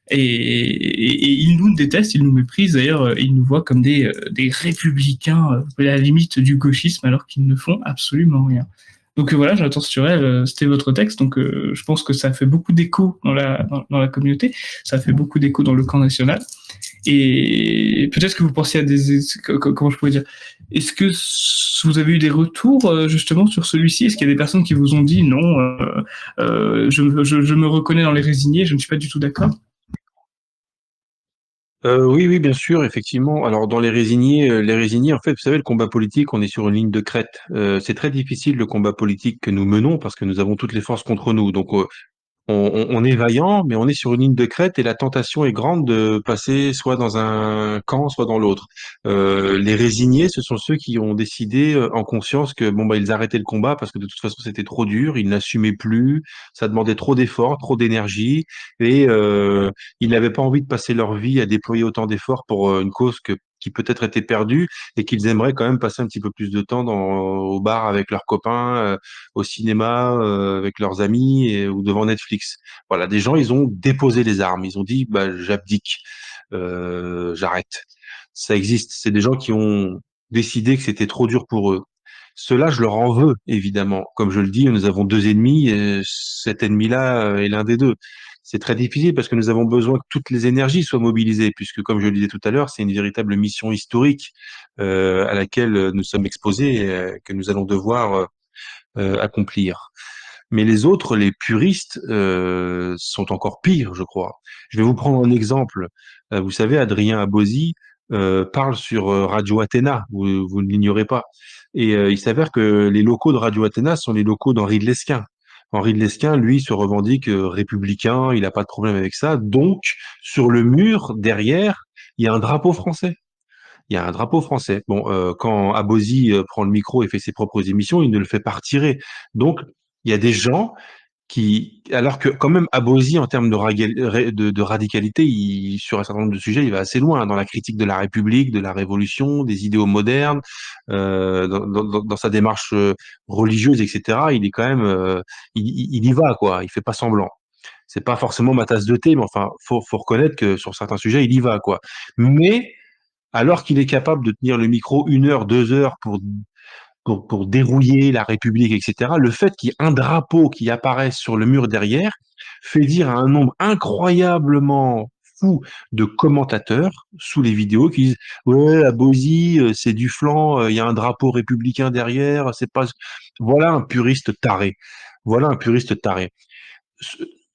Et ils nous détestent, ils nous méprisent. D'ailleurs, ils nous voient comme des républicains à la limite du gauchisme, alors qu'ils ne font absolument rien. Donc voilà, Jonathan Sturel, c'était votre texte. Donc je pense que ça fait beaucoup d'écho dans la communauté, ça fait beaucoup d'écho dans le camp national. Et peut-être que vous pensiez à comment je pourrais dire, est-ce que vous avez eu des retours justement sur celui-ci? Est-ce qu'il y a des personnes qui vous ont dit non, je me reconnais dans les résignés, je ne suis pas du tout d'accord? Oui, oui, bien sûr, effectivement. Alors, dans les résignés, en fait, vous savez, le combat politique, on est sur une ligne de crête. C'est très difficile le combat politique que nous menons parce que nous avons toutes les forces contre nous. Donc, on est vaillant, mais on est sur une ligne de crête et la tentation est grande de passer soit dans un camp, soit dans l'autre. Les résignés, ce sont ceux qui ont décidé en conscience que bon bah ils arrêtaient le combat parce que de toute façon c'était trop dur, ils n'assumaient plus, ça demandait trop d'efforts, trop d'énergie et ils n'avaient pas envie de passer leur vie à déployer autant d'efforts pour une cause qui peut-être était perdue et qu'ils aimeraient quand même passer un petit peu plus de temps au bar avec leurs copains, au cinéma avec leurs amis ou devant Netflix. Voilà, des gens, ils ont déposé les armes, ils ont dit bah j'abdique, j'arrête. Ça existe, c'est des gens qui ont décidé que c'était trop dur pour eux. Ceux-là, je leur en veux, évidemment. Comme je le dis, nous avons deux ennemis, et cet ennemi-là est l'un des deux. C'est très difficile parce que nous avons besoin que toutes les énergies soient mobilisées, puisque, comme je le disais tout à l'heure, c'est une véritable mission historique à laquelle nous sommes exposés et que nous allons devoir accomplir. Mais les autres, les puristes, sont encore pires, je crois. Je vais vous prendre un exemple. Vous savez, Adrien Abosi parle sur Radio Athéna, vous ne l'ignorez pas. Et il s'avère que les locaux de Radio Athéna sont les locaux d'Henri de Lesquen. Henri de Lesquen, lui, se revendique républicain, il n'a pas de problème avec ça. Donc, sur le mur, derrière, il y a un drapeau français. Il y a un drapeau français. Bon, quand Abosi prend le micro et fait ses propres émissions, il ne le fait pas retirer. Donc, il y a des gens alors que quand même Abosi, en termes de radicalité, sur un certain nombre de sujets, il va assez loin dans la critique de la République, de la Révolution, des idéaux modernes, dans sa démarche religieuse, etc. Il est quand même, il y va, quoi. Il fait pas semblant. C'est pas forcément ma tasse de thé, mais enfin, faut reconnaître que sur certains sujets, il y va, quoi. Mais alors qu'il est capable de tenir le micro 1 heure, 2 heures pour dérouiller la République, etc., le fait qu'il y ait un drapeau qui apparaisse sur le mur derrière fait dire à un nombre incroyablement fou de commentateurs sous les vidéos qui disent ouais, la Bosie, c'est du flanc, il y a un drapeau républicain derrière, c'est pas. Voilà un puriste taré. Voilà un puriste taré.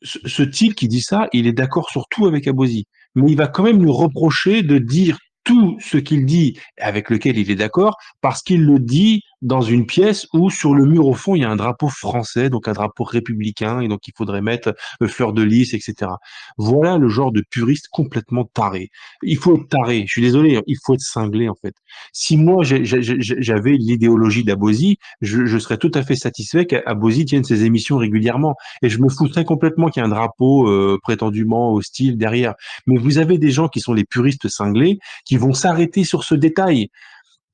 Ce type qui dit ça, il est d'accord sur tout avec Abosi, mais il va quand même lui reprocher de dire tout ce qu'il dit, avec lequel il est d'accord, parce qu'il le dit dans une pièce où sur le mur au fond il y a un drapeau français, donc un drapeau républicain, et donc il faudrait mettre fleur de lys, etc. Voilà le genre de puriste complètement taré. Il faut être taré, je suis désolé, il faut être cinglé en fait. Si moi j'avais l'idéologie d'Abosi, je serais tout à fait satisfait qu'Abosi tienne ses émissions régulièrement, et je me foutrais complètement qu'il y ait un drapeau prétendument hostile derrière. Mais vous avez des gens qui sont les puristes cinglés, qui vont s'arrêter sur ce détail.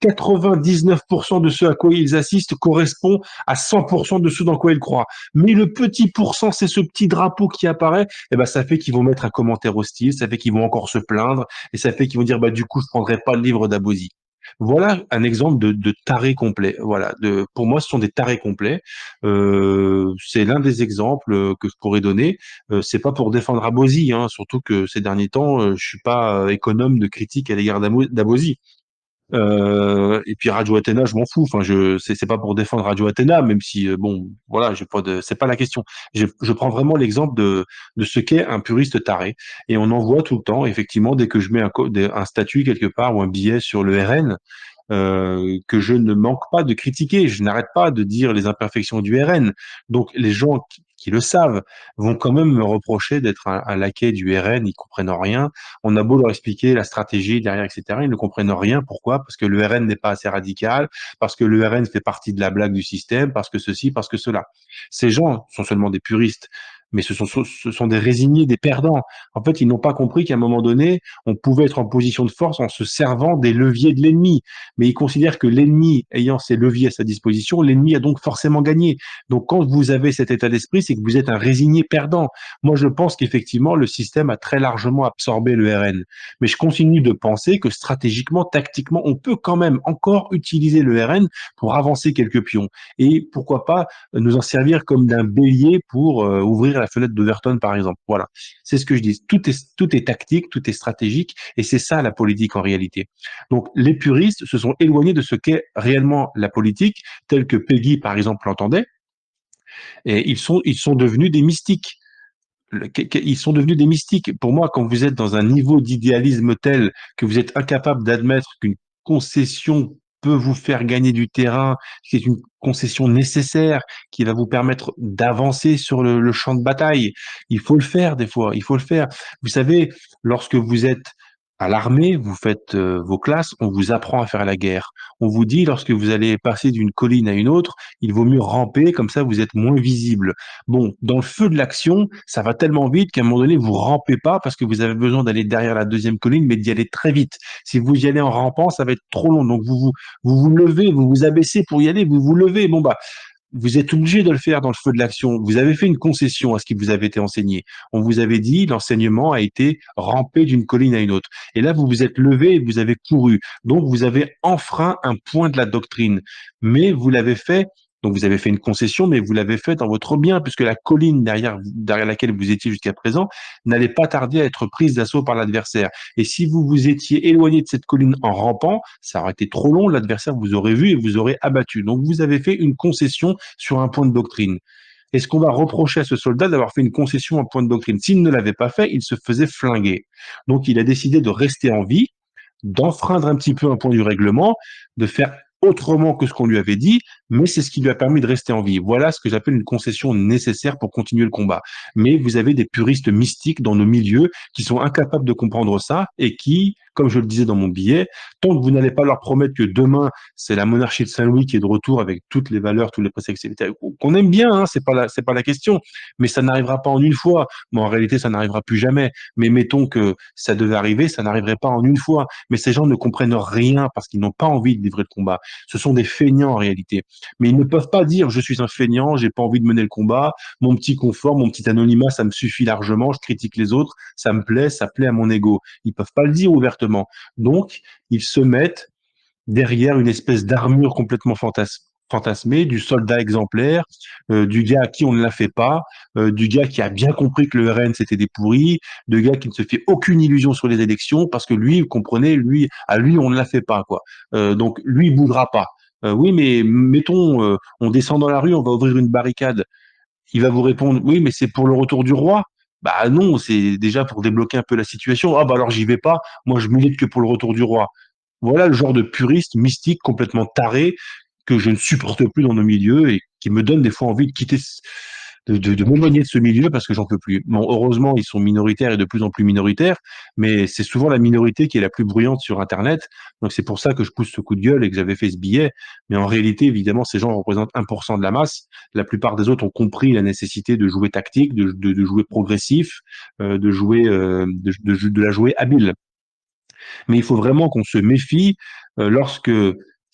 99% de ce à quoi ils assistent correspond à 100% de ce dans quoi ils croient. Mais le petit pourcent, c'est ce petit drapeau qui apparaît, et ben ça fait qu'ils vont mettre un commentaire hostile, ça fait qu'ils vont encore se plaindre, et ça fait qu'ils vont dire bah du coup je prendrai pas le livre d'Abosi. Voilà un exemple de taré complet. Voilà, pour moi, ce sont des tarés complets. C'est l'un des exemples que je pourrais donner. C'est pas pour défendre Abosi, hein, surtout que ces derniers temps, je suis pas économe de critiques à l'égard d'Abosi. Et puis Radio Athéna, je m'en fous. Enfin, c'est pas pour défendre Radio Athéna, même si bon, voilà, c'est pas la question. Je prends vraiment l'exemple de ce qu'est un puriste taré, et on en voit tout le temps. Effectivement, dès que je mets un statut quelque part ou un billet sur le RN, que je ne manque pas de critiquer. Je n'arrête pas de dire les imperfections du RN. Donc les gens qui le savent vont quand même me reprocher d'être un laquais du RN, ils comprennent rien. On a beau leur expliquer la stratégie derrière, etc. Ils ne comprennent rien. Pourquoi? Parce que le RN n'est pas assez radical, parce que le RN fait partie de la blague du système, parce que ceci, parce que cela. Ces gens sont seulement des puristes, mais ce sont des résignés, des perdants. En fait, ils n'ont pas compris qu'à un moment donné, on pouvait être en position de force en se servant des leviers de l'ennemi, mais il considère que l'ennemi ayant ses leviers à sa disposition, l'ennemi a donc forcément gagné. Donc quand vous avez cet état d'esprit, c'est que vous êtes un résigné perdant. Moi, je pense qu'effectivement, le système a très largement absorbé le RN. Mais je continue de penser que stratégiquement, tactiquement, on peut quand même encore utiliser le RN pour avancer quelques pions. Et pourquoi pas nous en servir comme d'un bélier pour ouvrir la fenêtre d'Overton, par exemple. Voilà. C'est ce que je dis. Tout est tactique, tout est stratégique, et c'est ça la politique en réalité. Donc, les puristes se sont éloignés de ce qu'est réellement la politique, telle que Peggy, par exemple, l'entendait, et ils sont devenus des mystiques. Ils sont devenus des mystiques. Pour moi, quand vous êtes dans un niveau d'idéalisme tel que vous êtes incapable d'admettre qu'une concession peut vous faire gagner du terrain, qui est une concession nécessaire, qui va vous permettre d'avancer sur le champ de bataille, il faut le faire des fois, il faut le faire. Vous savez, lorsque vous êtes à l'armée, vous faites vos classes, on vous apprend à faire la guerre. On vous dit, lorsque vous allez passer d'une colline à une autre, il vaut mieux ramper, comme ça vous êtes moins visible. Bon, dans le feu de l'action, ça va tellement vite qu'à un moment donné, vous rampez pas parce que vous avez besoin d'aller derrière la deuxième colline, mais d'y aller très vite. Si vous y allez en rampant, ça va être trop long. Donc vous vous levez, vous vous abaissez pour y aller, vous vous levez. Bon bah, vous êtes obligé de le faire dans le feu de l'action. Vous avez fait une concession à ce qui vous avait été enseigné. On vous avait dit, l'enseignement a été rampé d'une colline à une autre. Et là, vous vous êtes levé et vous avez couru. Donc, vous avez enfreint un point de la doctrine. Mais vous l'avez fait, donc vous avez fait une concession, mais vous l'avez fait dans votre bien, puisque la colline derrière laquelle vous étiez jusqu'à présent n'allait pas tarder à être prise d'assaut par l'adversaire. Et si vous vous étiez éloigné de cette colline en rampant, ça aurait été trop long, l'adversaire vous aurait vu et vous aurait abattu. Donc, vous avez fait une concession sur un point de doctrine. Est-ce qu'on va reprocher à ce soldat d'avoir fait une concession à un point de doctrine? S'il ne l'avait pas fait, il se faisait flinguer. Donc, il a décidé de rester en vie, d'enfreindre un petit peu un point du règlement, de faire autrement que ce qu'on lui avait dit, mais c'est ce qui lui a permis de rester en vie. Voilà ce que j'appelle une concession nécessaire pour continuer le combat. Mais vous avez des puristes mystiques dans nos milieux qui sont incapables de comprendre ça et qui, comme je le disais dans mon billet, tant que vous n'allez pas leur promettre que demain, c'est la monarchie de Saint-Louis qui est de retour avec toutes les valeurs, tous les préceptes, etc., qu'on aime bien, hein, c'est pas la question, mais ça n'arrivera pas en une fois. Mais en réalité, ça n'arrivera plus jamais. Mais mettons que ça devait arriver, ça n'arriverait pas en une fois. Mais ces gens ne comprennent rien parce qu'ils n'ont pas envie de livrer le combat. Ce sont des feignants en réalité. Mais ils ne peuvent pas dire je suis un feignant, j'ai pas envie de mener le combat, mon petit confort, mon petit anonymat, ça me suffit largement, je critique les autres, ça me plaît, ça plaît à mon ego. Ils peuvent pas le dire ouvertement. Donc, ils se mettent derrière une espèce d'armure complètement fantasmée, du soldat exemplaire, du gars à qui on ne la fait pas, du gars qui a bien compris que le RN c'était des pourris, de gars qui ne se fait aucune illusion sur les élections parce que lui, vous comprenez, à lui on ne la fait pas quoi. Donc lui il bougera pas. Oui, mais mettons, on descend dans la rue, on va ouvrir une barricade. Il va vous répondre, oui, mais c'est pour le retour du roi. Bah non, c'est déjà pour débloquer un peu la situation. Ah bah alors j'y vais pas. Moi je milite que pour le retour du roi. Voilà le genre de puriste mystique complètement taré que je ne supporte plus dans nos milieux et qui me donne des fois envie de quitter, de m'éloigner de ce milieu parce que j'en peux plus. Bon, heureusement, ils sont minoritaires et de plus en plus minoritaires, mais c'est souvent la minorité qui est la plus bruyante sur Internet. Donc c'est pour ça que je pousse ce coup de gueule et que j'avais fait ce billet. Mais en réalité, évidemment, ces gens représentent 1% de la masse. La plupart des autres ont compris la nécessité de jouer tactique, de jouer progressif, de la jouer habile. Mais il faut vraiment qu'on se méfie lorsque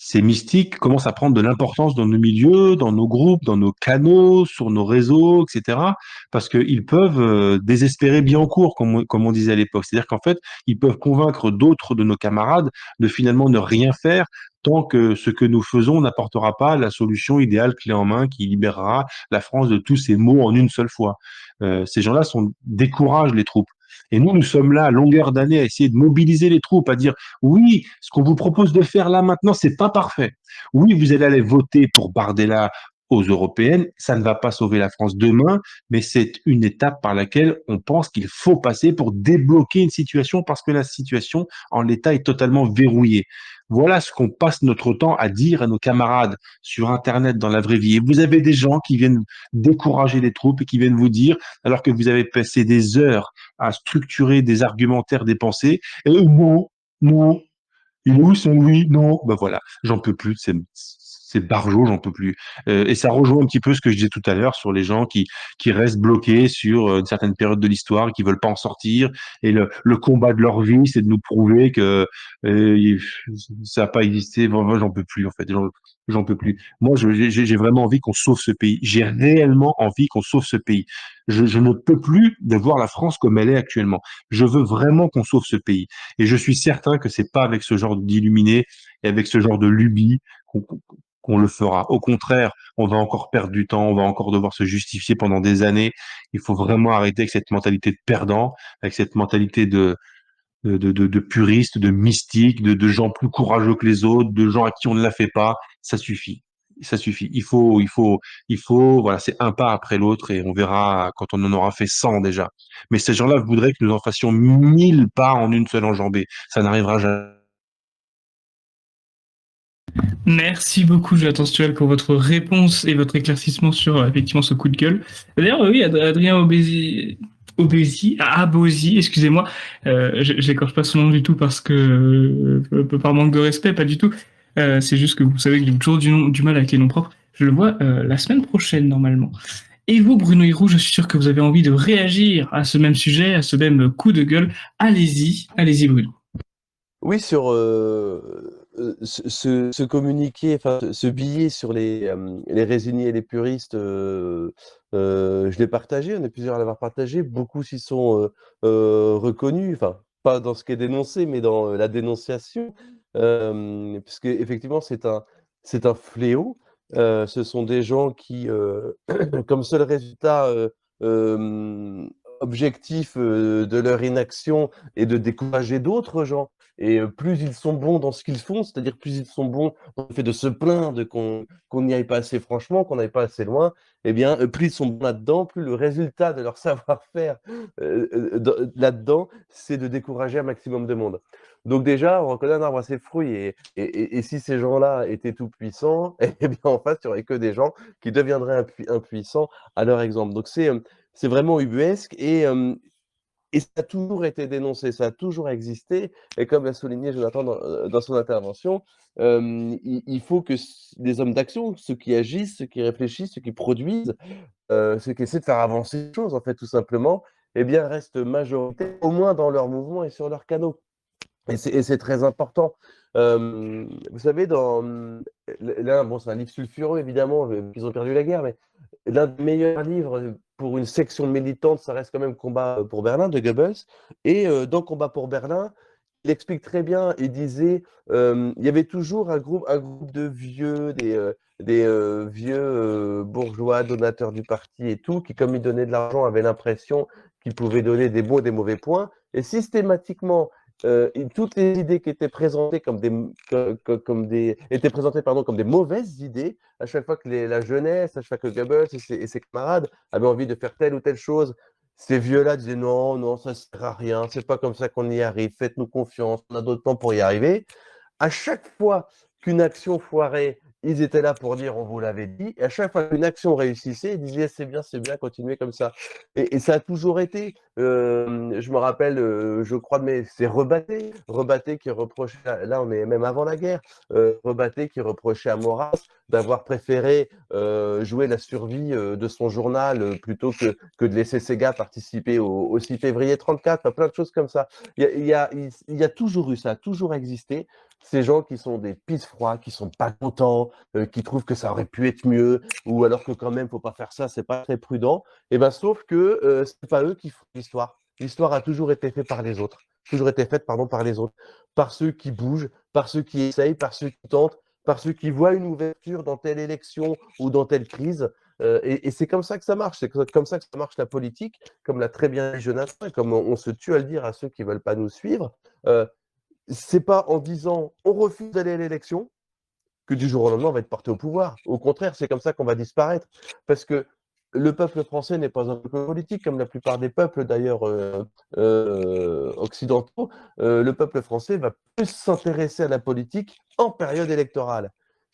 ces mystiques commencent à prendre de l'importance dans nos milieux, dans nos groupes, dans nos canaux, sur nos réseaux, etc. Parce qu'ils peuvent désespérer bien en cours, comme on disait à l'époque. C'est-à-dire qu'en fait, ils peuvent convaincre d'autres de nos camarades de finalement ne rien faire tant que ce que nous faisons n'apportera pas la solution idéale clé en main qui libérera la France de tous ces maux en une seule fois. Ces gens-là découragent les troupes. Et nous sommes là à longueur d'année à essayer de mobiliser les troupes, à dire oui, ce qu'on vous propose de faire là maintenant, c'est pas parfait. Oui, vous allez aller voter pour Bardella aux européennes, ça ne va pas sauver la France demain, mais c'est une étape par laquelle on pense qu'il faut passer pour débloquer une situation parce que la situation en l'état est totalement verrouillée. Voilà ce qu'on passe notre temps à dire à nos camarades sur Internet dans la vraie vie. Et vous avez des gens qui viennent décourager les troupes et qui viennent vous dire, alors que vous avez passé des heures à structurer des argumentaires, des pensées, et eux, non, non, il est où son oui? Non. Ben voilà, j'en peux plus de ces barjots, j'en peux plus. Et ça rejoint un petit peu ce que je disais tout à l'heure sur les gens qui restent bloqués sur une certaine période de l'histoire et qui veulent pas en sortir. Et le combat de leur vie, c'est de nous prouver que euh, ça n'a pas existé. Moi, j'en peux plus, en fait. J'en peux plus. Moi, j'ai vraiment envie qu'on sauve ce pays. J'ai réellement envie qu'on sauve ce pays. Je ne peux plus de voir la France comme elle est actuellement. Je veux vraiment qu'on sauve ce pays. Et je suis certain que c'est pas avec ce genre d'illuminés et avec ce genre de lubie qu'on le fera. Au contraire, on va encore perdre du temps, on va encore devoir se justifier pendant des années. Il faut vraiment arrêter avec cette mentalité de perdant, avec cette mentalité de puriste, de mystique, de gens plus courageux que les autres, de gens à qui on ne la fait pas. Ça suffit. Ça suffit. Voilà, c'est un pas après l'autre et on verra quand on en aura fait 100 déjà. Mais ces gens-là voudraient que nous en fassions 1000 pas en une seule enjambée. Ça n'arrivera jamais. Merci beaucoup, Jonathan Stuel, pour votre réponse et votre éclaircissement sur effectivement ce coup de gueule. D'ailleurs, oui, Adrien Abosi, excusez-moi, j'écorche pas son nom du tout parce que par manque de respect, pas du tout. C'est juste que vous savez que j'ai toujours du mal avec les noms propres. Je le vois la semaine prochaine normalement. Et vous, Bruno Hirou, je suis sûr que vous avez envie de réagir à ce même sujet, à ce même coup de gueule. Allez-y, Bruno. Oui, sur ce communiqué, enfin ce billet sur les résignés et les puristes, je l'ai partagé, on est plusieurs à l'avoir partagé, beaucoup s'y sont reconnus, enfin pas dans ce qui est dénoncé, mais dans la dénonciation, puisque effectivement c'est un fléau. Ce sont des gens qui, comme seul résultat objectif de leur inaction est de décourager d'autres gens. Et plus ils sont bons dans ce qu'ils font, c'est-à-dire plus ils sont bons dans le fait de se plaindre qu'on n'y aille pas assez franchement, qu'on n'aille pas assez loin, eh bien, plus ils sont bons là-dedans, plus le résultat de leur savoir-faire là-dedans, c'est de décourager un maximum de monde. Donc déjà, on reconnaît un arbre à ses fruits, et si ces gens-là étaient tout puissants, eh bien, en fait, il n'y aurait que des gens qui deviendraient impuissants à leur exemple. Donc c'est vraiment ubuesque, et ça a toujours été dénoncé, ça a toujours existé. Et comme l'a souligné Jonathan dans son intervention, il faut que les hommes d'action, ceux qui agissent, ceux qui réfléchissent, ceux qui produisent, ceux qui essaient de faire avancer les choses, en fait, tout simplement, eh bien, restent majoritaires, au moins dans leurs mouvements et sur leurs canaux. Et c'est très important. Vous savez, là, bon, c'est un livre sulfureux, évidemment, qu'ils ont perdu la guerre, mais l'un des meilleurs livres pour une section militante, ça reste quand même Combat pour Berlin de Goebbels. Et dans Combat pour Berlin, il explique très bien, il disait, il y avait toujours un groupe de vieux, des vieux bourgeois, donateurs du parti et tout, qui, comme ils donnaient de l'argent, avaient l'impression qu'ils pouvaient donner des bons et des mauvais points. Et systématiquement, toutes les idées qui étaient présentées étaient présentées, pardon, comme des mauvaises idées, à chaque fois que la jeunesse, à chaque fois que Goebbels et ses camarades avaient envie de faire telle ou telle chose, ces vieux-là disaient non, non, ça ne sert à rien, c'est pas comme ça qu'on y arrive, faites-nous confiance, on a d'autres temps pour y arriver. À chaque fois qu'une action foirait, ils étaient là pour dire on vous l'avait dit. Et à chaque fois qu'une action réussissait, ils disaient c'est bien, continuez comme ça. Et ça a toujours été. Je me rappelle, je crois, mais c'est Rebatté qui reprochait, là on est même avant la guerre, Rebatté qui reprochait à Maurras d'avoir préféré jouer la survie de son journal plutôt que de laisser ses gars participer au 6 février 34, plein de choses comme ça. Il y a toujours eu ça, a toujours existé. Ces gens qui sont des pisse-froids, qui sont pas contents, qui trouvent que ça aurait pu être mieux, ou alors que quand même, faut pas faire ça, c'est pas très prudent. Et ben, sauf que c'est pas eux qui font l'histoire. L'histoire a toujours été faite par les autres. Toujours été faite, pardon, par les autres. Par ceux qui bougent, par ceux qui essayent, par ceux qui tentent, par ceux qui voient une ouverture dans telle élection ou dans telle crise. Et c'est comme ça que ça marche, c'est comme ça que ça marche la politique, comme l'a très bien dit Jonathan, et comme on se tue à le dire à ceux qui ne veulent pas nous suivre. C'est pas en disant on refuse d'aller à l'élection que du jour au lendemain on va être porté au pouvoir. Au contraire, c'est comme ça qu'on va disparaître. Parce que le peuple français n'est pas un peuple politique, comme la plupart des peuples d'ailleurs occidentaux. Le peuple français va plus s'intéresser à la politique en période électorale.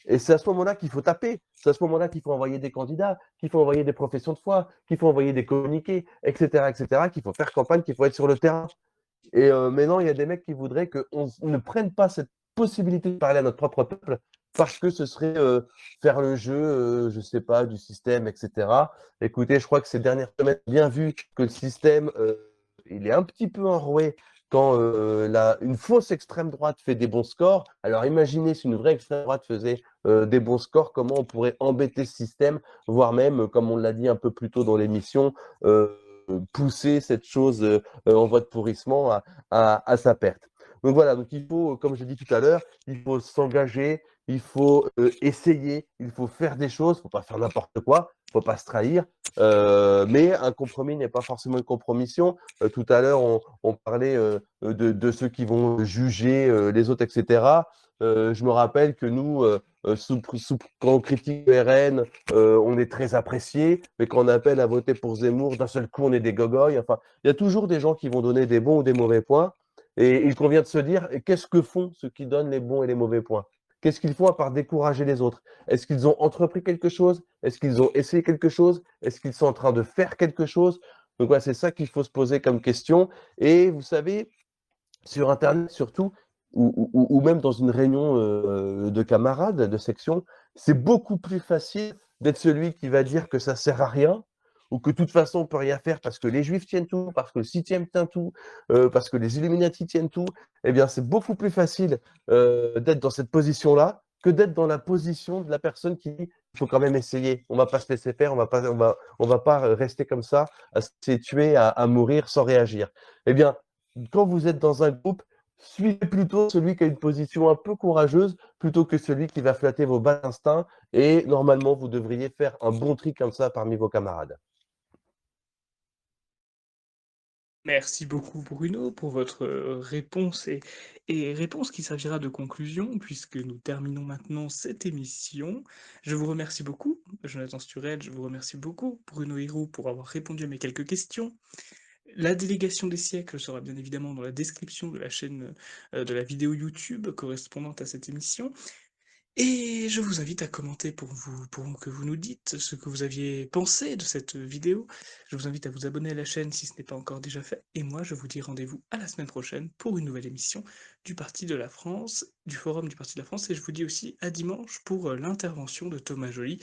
Et c'est à ce moment-là qu'il faut taper, c'est à ce moment-là qu'il faut envoyer des candidats, qu'il faut envoyer des professions de foi, qu'il faut envoyer des communiqués, etc., qu'il faut faire campagne, qu'il faut être sur le terrain. Et maintenant, il y a des mecs qui voudraient qu'on ne prenne pas cette possibilité de parler à notre propre peuple parce que ce serait faire le jeu, je sais pas, du système, etc. Écoutez, je crois que ces dernières semaines, bien vu que le système, il est un petit peu enroué quand une fausse extrême droite fait des bons scores. Alors imaginez si une vraie extrême droite faisait des bons scores, comment on pourrait embêter ce système, voire même, comme on l'a dit un peu plus tôt dans l'émission, pousser cette chose en voie de pourrissement à sa perte. Donc voilà, donc il faut, comme je l'ai dit tout à l'heure, il faut s'engager, il faut essayer, il faut faire des choses, il ne faut pas faire n'importe quoi, il ne faut pas se trahir, mais un compromis n'est pas forcément une compromission. Tout à l'heure, on parlait de ceux qui vont juger les autres, etc. Je me rappelle que nous, quand on critique le RN, on est très apprécié, mais quand on appelle à voter pour Zemmour, d'un seul coup, on est des gogoys. Enfin, il y a toujours des gens qui vont donner des bons ou des mauvais points. Et il convient de se dire, qu'est-ce que font ceux qui donnent les bons et les mauvais points? Qu'est-ce qu'ils font à part décourager les autres? Est-ce qu'ils ont entrepris quelque chose? Est-ce qu'ils ont essayé quelque chose? Est-ce qu'ils sont en train de faire quelque chose? Donc voilà, c'est ça qu'il faut se poser comme question. Et vous savez, sur Internet surtout, ou même dans une réunion de camarades, de section, c'est beaucoup plus facile d'être celui qui va dire que ça sert à rien, ou que de toute façon on peut rien faire parce que les Juifs tiennent tout, parce que le septième tient tout, parce que les Illuminati tiennent tout. Eh bien, c'est beaucoup plus facile d'être dans cette position-là que d'être dans la position de la personne qui dit il faut quand même essayer. On va pas se laisser faire, on va pas rester comme ça, à se tuer, à mourir sans réagir. Eh bien, quand vous êtes dans un groupe, suivez plutôt celui qui a une position un peu courageuse plutôt que celui qui va flatter vos bas instincts. Et normalement, vous devriez faire un bon tri comme ça parmi vos camarades. Merci beaucoup Bruno pour votre réponse et réponse qui servira de conclusion puisque nous terminons maintenant cette émission. Je vous remercie beaucoup, Jonathan Sturel, je vous remercie beaucoup Bruno Hiro pour avoir répondu à mes quelques questions. La délégation des siècles sera bien évidemment dans la description de la chaîne de la vidéo YouTube correspondante à cette émission. Et je vous invite à commenter pour que vous nous dites ce que vous aviez pensé de cette vidéo. Je vous invite à vous abonner à la chaîne si ce n'est pas encore déjà fait. Et moi, je vous dis rendez-vous à la semaine prochaine pour une nouvelle émission du Parti de la France, du Forum du Parti de la France. Et je vous dis aussi à dimanche pour l'intervention de Thomas Joly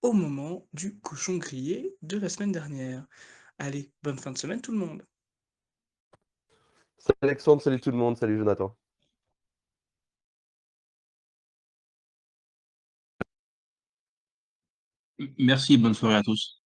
au moment du cochon grillé de la semaine dernière. Allez, bonne fin de semaine tout le monde. Salut Alexandre, salut tout le monde, salut Jonathan. Merci, bonne soirée à tous.